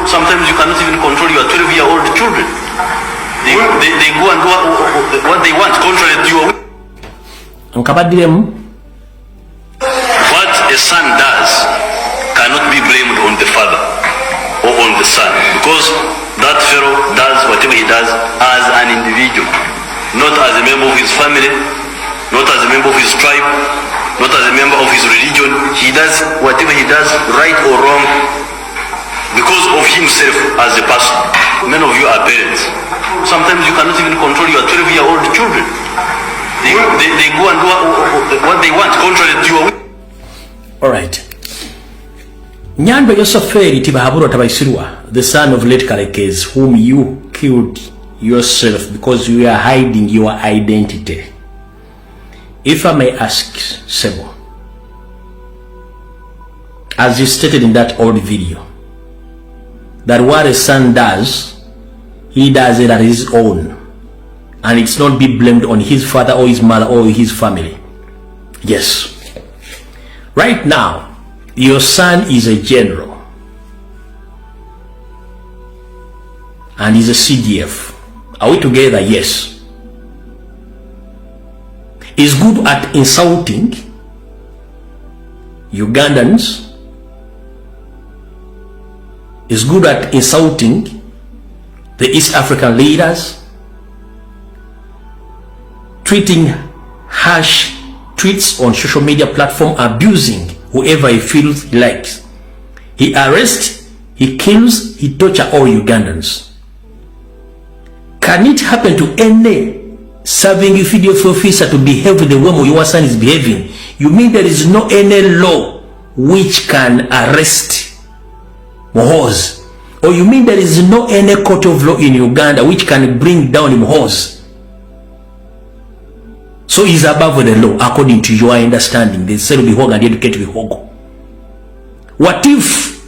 Sometimes you cannot even control your 12-year-old children. They go and do what they want, contrary to your will. What a son does cannot be blamed on the father or on the son, because that fellow does whatever he does as an individual, not as a member of his family, not as a member of his tribe, not as a member of his religion. He does whatever he does, right or wrong, because of himself as a person. Many of you are parents. Sometimes you cannot even control your 12-year-old children. They go and do what they want, contrary to your will. All right. Nyandwa Yosaferi Tibahaburo Tabaisirwa, the son of late Kalekes, whom you killed yourself because you are hiding your identity. If I may ask, Sebo, as you stated in that old video, that what a son does, he does it at his own, and it's not be blamed on his father or his mother or his family. Yes. Right now, your son is a general, and he's a CDF. Are we together? Yes. He's good at insulting Ugandans. He's good at insulting the East African leaders, tweeting harsh tweets on social media platform, abusing whoever he feels he likes. He arrests, he kills, he tortures all Ugandans. Can it happen to any serving video officer to behave the way your son is behaving? You mean there is no any law which can arrest Muhoozi? Or you mean there is no any court of law in Uganda which can bring down Muhoozi? So he's above the law according to your understanding. They say Bihoga and educate Bihogo. What if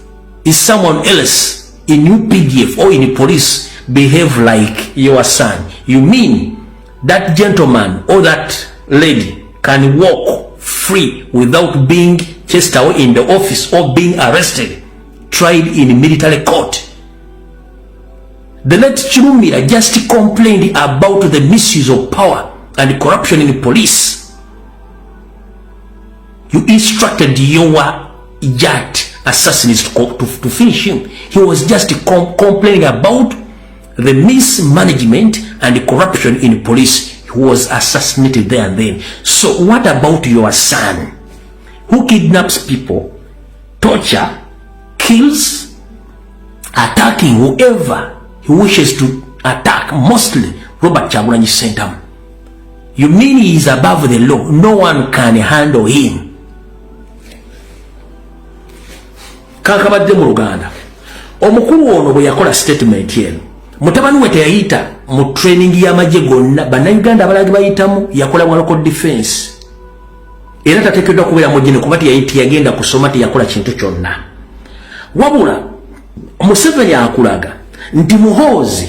is someone else in UPDF or in the police behave like your son? You mean that gentleman or that lady can walk free without being chased away in the office or being arrested, tried in military court? The late Chirumira just complained about the misuse of power and corruption in the police. You instructed your yacht assassins to finish him. He was just complaining about the mismanagement and the corruption in the police. He was assassinated there and then. So what about your son, who kidnaps people, torture, kills, attacking whoever he wishes to attack, mostly Robert Kyagulanyi Ssentamu? You mean he is above the law? No one can handle him. Kakabadde mu Luganda, omukulu ono bwe yakola statement yeno, mutabani we teyayita mu training y'amagye gonna bannayuganda abalagi bayitamu, yakola mu local defense. Era tateekeddwa kubeera mujjene kuba teyagenda kusoma, teyakola kintu kyonna. Wabula Museveni akulaga nti Muhoozi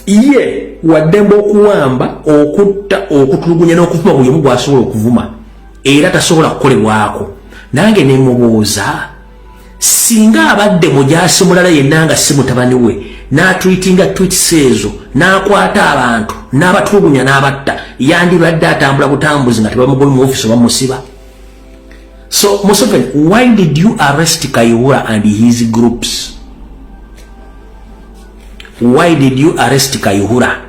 ye waddembe okuwamba, okutta, okutulugunya n'okuvuma buli omu gwasobola okuvuma, era tasobola kukolebwako. Nange ne mubuuza, singa abadde mujaasi mulala yenna nga si mutabani we, n'atweetinga tweets ezo, n'akwata abantu, n'abatulugunya n'abatta, yandibadde atambula butambuzi nga tebamugobye mu ofisi bamusiba? So Museveni, why did you arrest Kayihura and his groups? Why did you arrest Kayihura?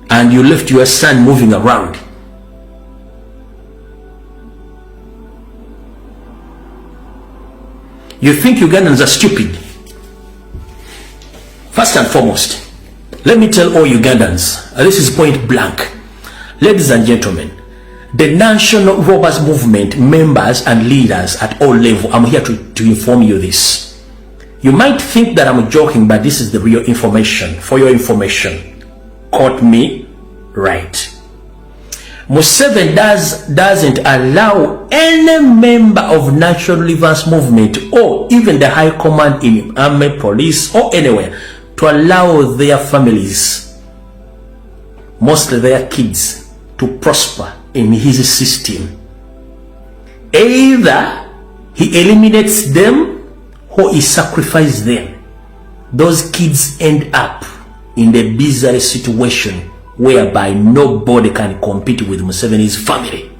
And you left your son moving around. You think Ugandans are stupid? First and foremost, let me tell all Ugandans, this is point blank. Ladies and gentlemen, the National Robbers Movement members and leaders at all levels, I'm here to inform you this. You might think that I'm joking, but this is the real information. For your information, quote me right. Museveni doesn't allow any member of National Relievance Movement or even the high command in army, police or anywhere to allow their families, mostly their kids, to prosper in his system. Either he eliminates them or he sacrifices them. Those kids end up in the bizarre situation whereby nobody can compete with Museveni's family.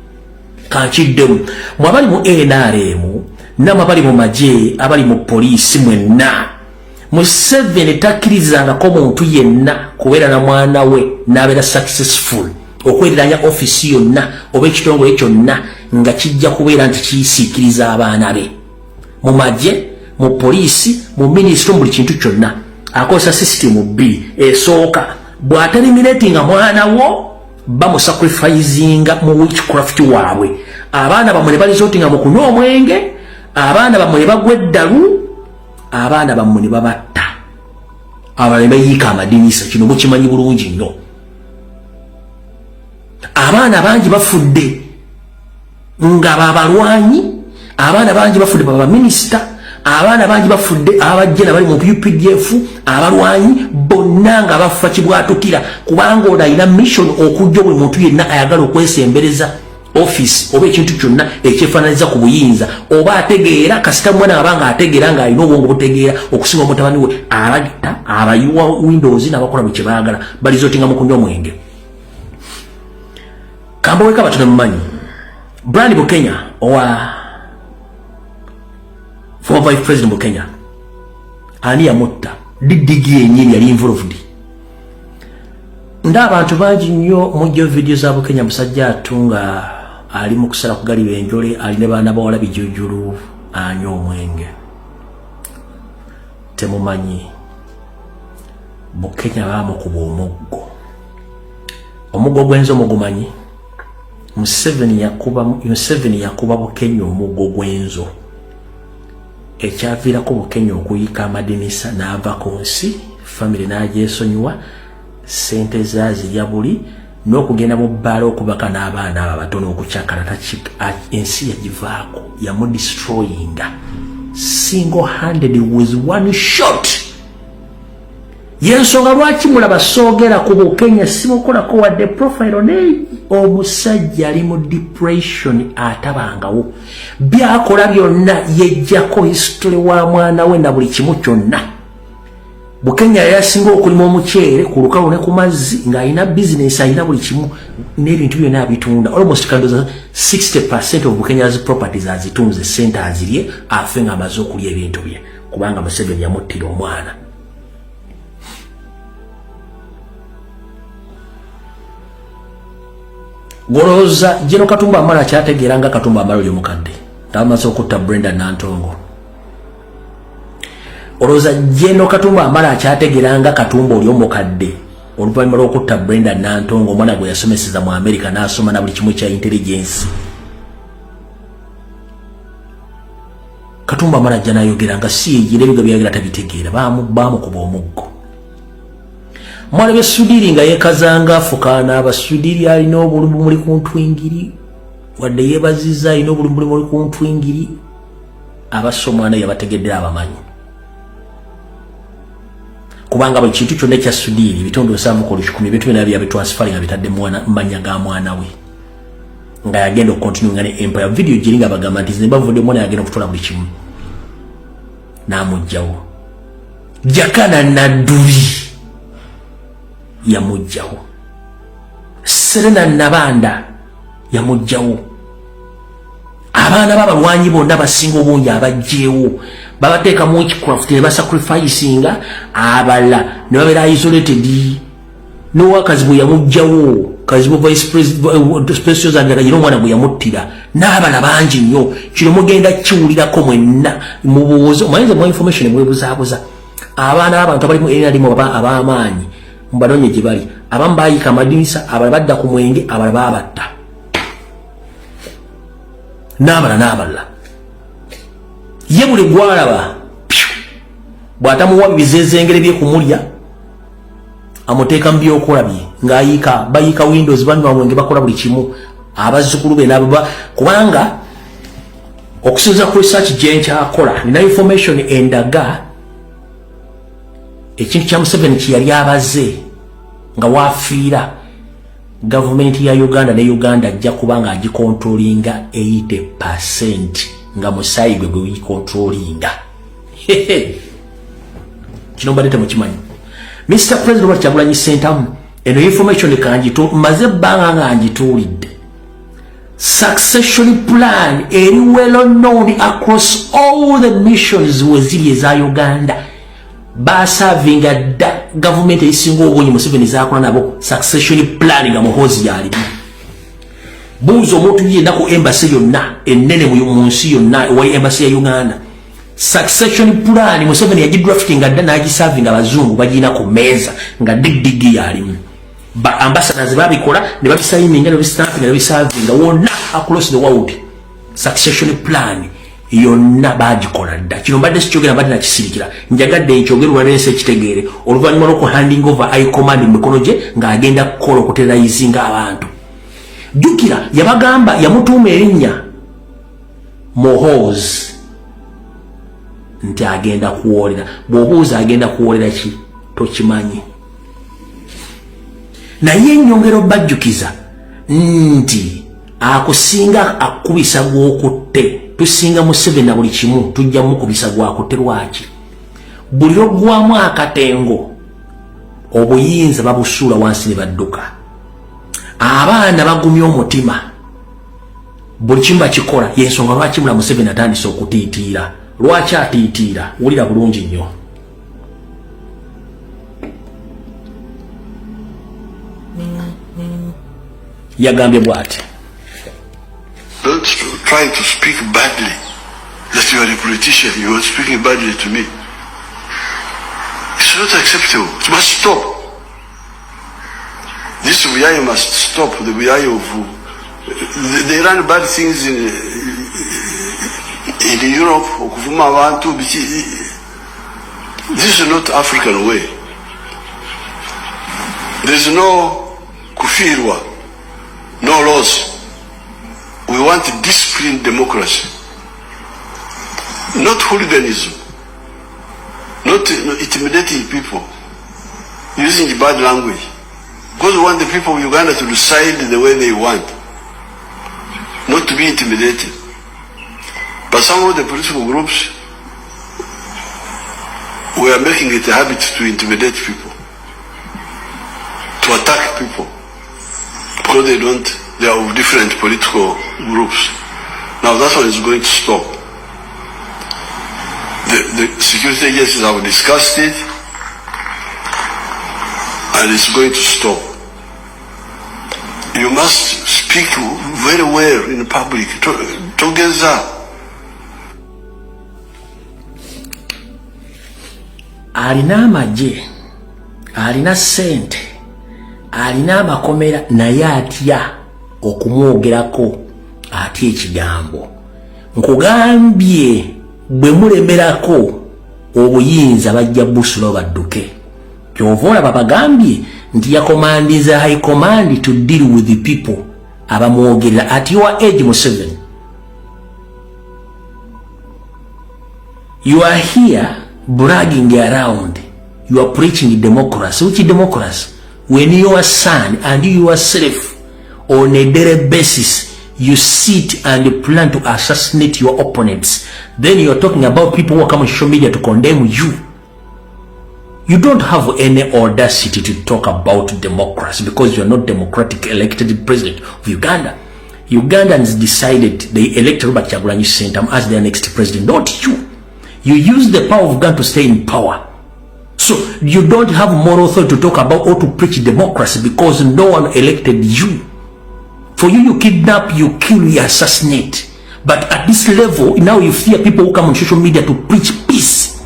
Kanchiddemu mwabali mu NRM nama bali mu maje abali mu police mwenna Museveni takirizanga ko muntu yenna kubeera na mwana we n'abeera successful okwereranya office yonna oba ekitongole kyonna nga kijja kubeera nti kiyisiikiriza abaana be mu maje mu polisi mu ministry buli kintu kyonna akozesa system bbiri esooka bw'aterminatinga mwana wo bamusacrificinga mu witchcraft waabwe abaana bamwe ne balizotinga mu kunywa omwenge abaana bamwe ne bagwa eddalu abaana bamwe ne babatta abalala ne bayiika amadinisa kino mukimanyi bulungi nnyo abaana bangi bafudde nga babalwanyi abaana bangi bafudde baba minisita abaana bangi bafudde abajjana bali mu UPDF abalwanyi bonna nga bafa kibwatukira kubanga ono alina mission okujja buli muntu yenna ayagala okwesembereza office oba ekintu kyonna ekyefaananiza ku buyinza oba ategeera kasita mwana abanga ategeera nga alina obwongo butegeera okusinga mutabani we abatta abayiwa windows n'abakola bwe kyebaagala balizotinga mu kunywa omwenge kamboweka batono mumanyi Brand Bukenya owa former vice president Bukenya ani yamutta didigi yenyini yali involved nda abantu bangi nnyo mujjo video za Bukenya musajja atunga ali mu kusala kugali benjole ali ne baana bawala bijujulu anyo omwenge temumanyi Bukenya bamukuba omuggo gwenzo mugumanyi Museveni yakuba Bukenya omuggo gwenzo ekyaviirako Bukenya okuyiika amadinisa n'ava ku nsi family n'agyesonyiwa sente zazirya buli n'okugenda mu bbaala okubaka n'abaana abo abatono okukyakala ensi yagivaako yamudestroyinga single-handed with one shot yensonga lwaki mulaba soogera ku Bukenya simukolako wadde profile naye omusajja ali mu depression atabangawo byakola byonna yejjako history wa mwana we na buli kimu kyonna Bukenya yasinga okulima omuceere ku lukalu ne ku mazzi ng'alina business alina buli kimu n'ebintu byonna abitunda almost kandoza 60% of Bukenya's properties azitunze sente azirye afe nga amaze okulya ebintu bye kubanga Museveni yamuttira omwana Goroza Jeno Katumba Amala kyategeeranga Katumba Amala oli omukadde tamaze okutta Brenda Nantongo Oroza Jeno Katumba Amala kyategeeranga Katumba oli omukadde oluvannyuma lw'okutta Brenda Nantongo omwana gwe yasomeseza mu America n'asoma na buli kimu kya intelligence Katumba Amala ajja n'ayogeranga si yegire ebiga byayogera tabitegeera baamukuba omuggo Mwana be Sudiri nga yekazanga afukana abasudiri alina obulumi muli ku ntwingiri wadde yebaziza alina obulumi muli ku ntwingiri abasomwana yabategeddera abamanyi kubanga buli kintu kyonna ekya Sudiri bitundu 7:10 bitu bina byabitwansifali nga bitadde manya ga mwana we nga yagenda okukontinue nga ne empire video giringa bagamba nti bavudde mwana yagenda okutwala buli kimu n'amugjawo Jakana Nadduli yamujjawo Serena Nabanda yamujjawo abaana b'abalwanyi bonna basinga obungi abajjeewo babateeka mu witchcraft ne basacrificinga abala ne babeera isolated n'owakazi bwe yamujjawo kazibu vice president yera omwana gwe yamuttira n'abala bangi nnyo kino mugenda kiwulirako mwenna mubuuze omanyiza mu information mwebuzaabuza abaana b'abantu abali mu erina limu ab'amaanyi mbanonye gye bali abamu baayika amadinisa abala badda ku mwenge abala baabatta n'abalala ye buli gwalaba bw'atamuwa bizezengere bye kumulya amuteeka mu byokola bye ng'ayiika bayiika windows banywa mwenge bakola buli kimu abazzukulu be nabo kubanga okusinza ku research gye nkyakola nina information endaga ekintu kya Museveni kye yali abaze nga waafiira gavumenti ya Uganda ne Uganda ajja kubanga agikontrolinga 80% nga musaayi gwe guyikontrolinga kino mbadde temukimanyi Mr. President Robert Kyagulanyi Ssentamu eno information kanjitu maze ebbanga nga njituulidde succession plan very well known across all the missions weziri eza Uganda basavinga government esingo obonyi Museveni zakola nabo succession plan nga muhozi yali buzo omuntu yenda ku embassy yonna ennene mu nsi yonna wali embassy ya Uganda succession plan Museveni yagidraftinga dda n'agisavinga abazungu bagina ku meza nga digdigi yalimu ba ambassadors babikola ne babisayininga ne bistampinga ne bisavinga wonna across the world succession plan yonna bagikola dda kino mbadde sikyogera mbadde nakisirikira njagadde ekyogerwa lese kitegeere oluvannyuma lw'oku handing over high command mu mikono gye ng'agenda kukola okuteraizinga abantu jukira yabagamba yamutuuma erinnya Mohoz nti agenda kuwolera bw'obuuza agenda kuwolera ki tokimanyi naye nyongero bajjukiza nti akusinga akubisa gwokutte tusinga Museveni na buli kimu tujja mukubisa gwakutte lwaki buli lwogwamu akatengo obuyinza babusuula wansi ne badduka abaana bagumya omutima buli kimu bakikola yensonga lwaki mula Museveni atandise okutiitiira lwaki atiitiira wulira bulungi nnyo yagambye bw'ati Don't try to speak badly that you are a politician, you are speaking badly to me. It's not acceptable. It must stop. This Buyayi must stop. The Buyayi of they run bad things in Europe. This is not African way. There is no kufirwa, no laws. We want disciplined democracy, not hooliganism, not intimidating people, using bad language. Because we want the people of Uganda to decide the way they want, not to be intimidated. But some of the political groups, we are making it a habit to intimidate people, to attack people, because they are of different political groups. Now that one is going to stop. The security agencies have discussed it, and it's going to stop. You must speak very well in public, together. Alina amagye, alina sente, alina amakomera naye atya okumwogerako atya ekigambo. Nkugambye bwe mulemerako obuyinza bajja busula badduke. Kyova olaba bagambye nti yakomandiza high command to deal with the people abamwogerera at your age Museveni. You are here bragging around. You are preaching democracy. Which democracy? When your son and you yourself on a daily basis you sit and plan to assassinate your opponents, then you are talking about people who come on social media to condemn you. You don't have any audacity to talk about democracy because you are not democratic elected president of Uganda. Ugandans decided they elected Robert Kyagulanyi Ssentamu as their next president, not you. You use the power of God to stay in power. So you don't have moral authority to talk about or to preach democracy because no one elected you. For you, you kidnap, you kill, you assassinate. But at this level, now you fear people who come on social media to preach peace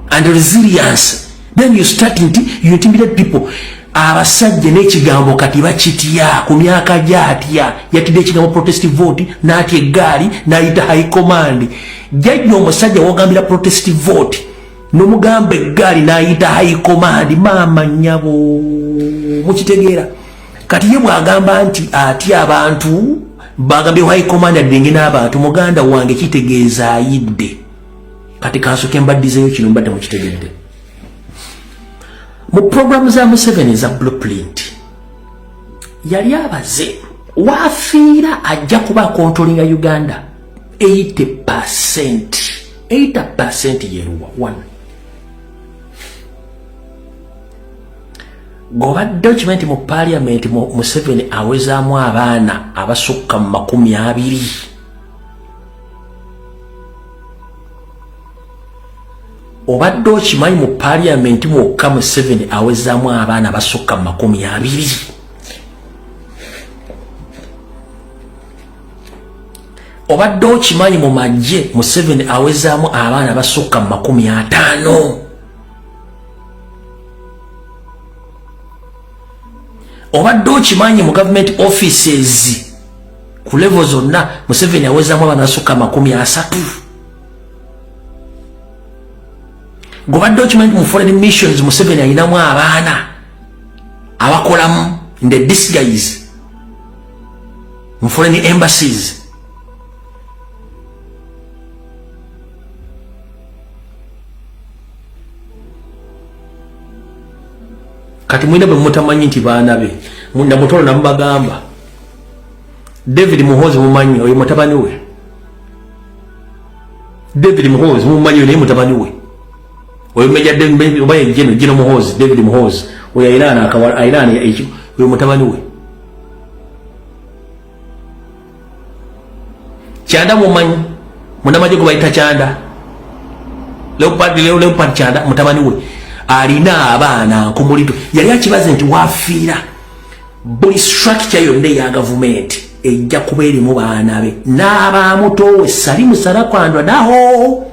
and resilience. Then you start you intimidate people. Abasajja n'ekigambo kati bakitya ku myaka gyatya yatidde ekigambo protest vote n'atya eggaali n'ayita high command. Jjajja omusajja wogambira protest vote n'omugamba eggaali n'ayita high command. Maama nnyabo mukitegeera kati ye bw'agamba nti atya abantu bagambye high command adenge n'abantu muganda wange kitegeeza ayidde. Kati kansoke mbaddizeyo kino mbadde mukitegedde. Mu programu za Museveni za blueprint yali abaze wafiira ajja kuba controlling Uganda 80% yeruwa. One, gobadde okimanyi mu parliament Museveni awezaamu abaana abasukka mu 20. Obadde okimanyi mu parliament mwokka Museveni awezaamu abaana abasukka mu 20. Obadde okimanyi mu magye Museveni awezaamu abaana abasukka mu 50. Obadde okimanyi mu government offices ku level zonna Museveni awezaamu abaana abasukka mu 30. Gobadde okimanyi mu foreign missions Museveni ayinamu abaana abakolamu in the disguise mu foreign embassies. Kati mwina bwe mutamanyi nti baana be munda mutolo namubagamba David Muhoozi mumanyi oyo mutabani we. David Muhoozi mumanyi oyo mutabani we. Oyo meja David obaye Jeno Muhoozi, David Muhoozi oyo ayirana akawala ayirana ekyo oyo mutabani we. Kyanda mumanyi munamaje ko bayita Kyanda. Leopard Kyanda mutabani we. Alina abaana kumulito yali akibaze nti wafiira buli structure yonna ya government ejja kubeera mu baana be n'abamutowe Salimu Sarakwandwa naho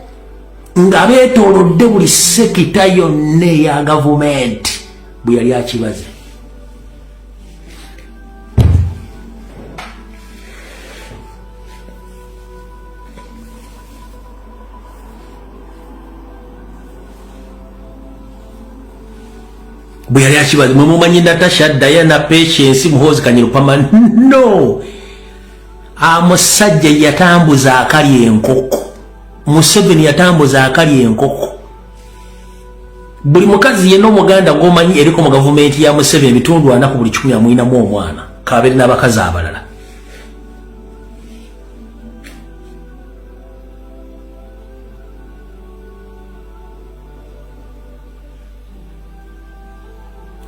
nga beetoolodde buli sekita yonna ya government bwe yali akibaze. Bwe yali akibaze mwe mumanyi Natasha Diana Patience Muhoozi Kanyirupama no amusajja yatambuza akali enkoko. Museveni yatambuza akali enkoko. Buli mukazi yenna omuganda ng'omanyi eriko mu gavumenti ya Museveni ebitundu 4 ku buli 10 amwinamu omwana kabeere n'abakazi abalala.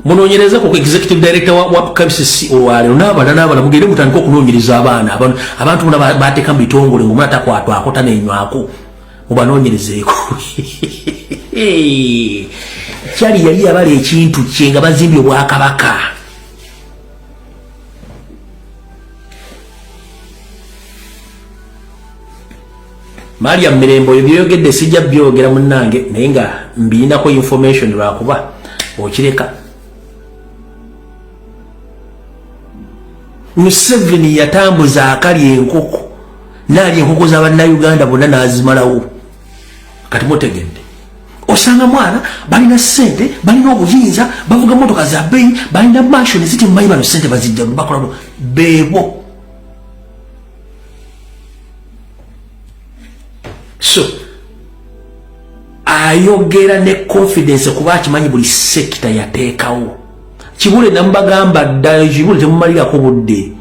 Munoonyereza ku executive director wa KCC olwaleero n'abala mugende mutandika okunoonyereza abaana abantu bonna bateeka mu bitongole ng'omwana takwatwa akota n'enywako mubanoonyerezeeko. Kyali yali yabala ekintu kye nga bazimbye Obwakabaka. Mariam Mirembe oyo byeyogedde sijja byogera munnange naye nga mbiyinako information lwakuba okireka. Museveni yatambuza akali enkoko nali enkoko z'Abannayuganda bonna n'azimalawo. Kati mutegedde osanga mwana balina ssente balina obuyinza bavuga motoka za bbeeyi balina mansion ziti mumanyi bano ssente bazijja bakola beebo. So ayogera ne confidence kuba akimanyi buli sekita yateekawo. Kibule nambagamba ddala kibule temumalirako budde.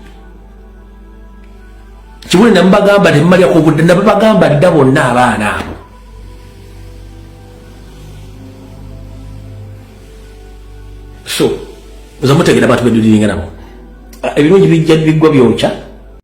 Kibule nambagamba temumalirako budde nabagamba dda bonna abaana abo. So oza mutegera abantu beduliringa nabo. Ebirungi bijja biggwa byokya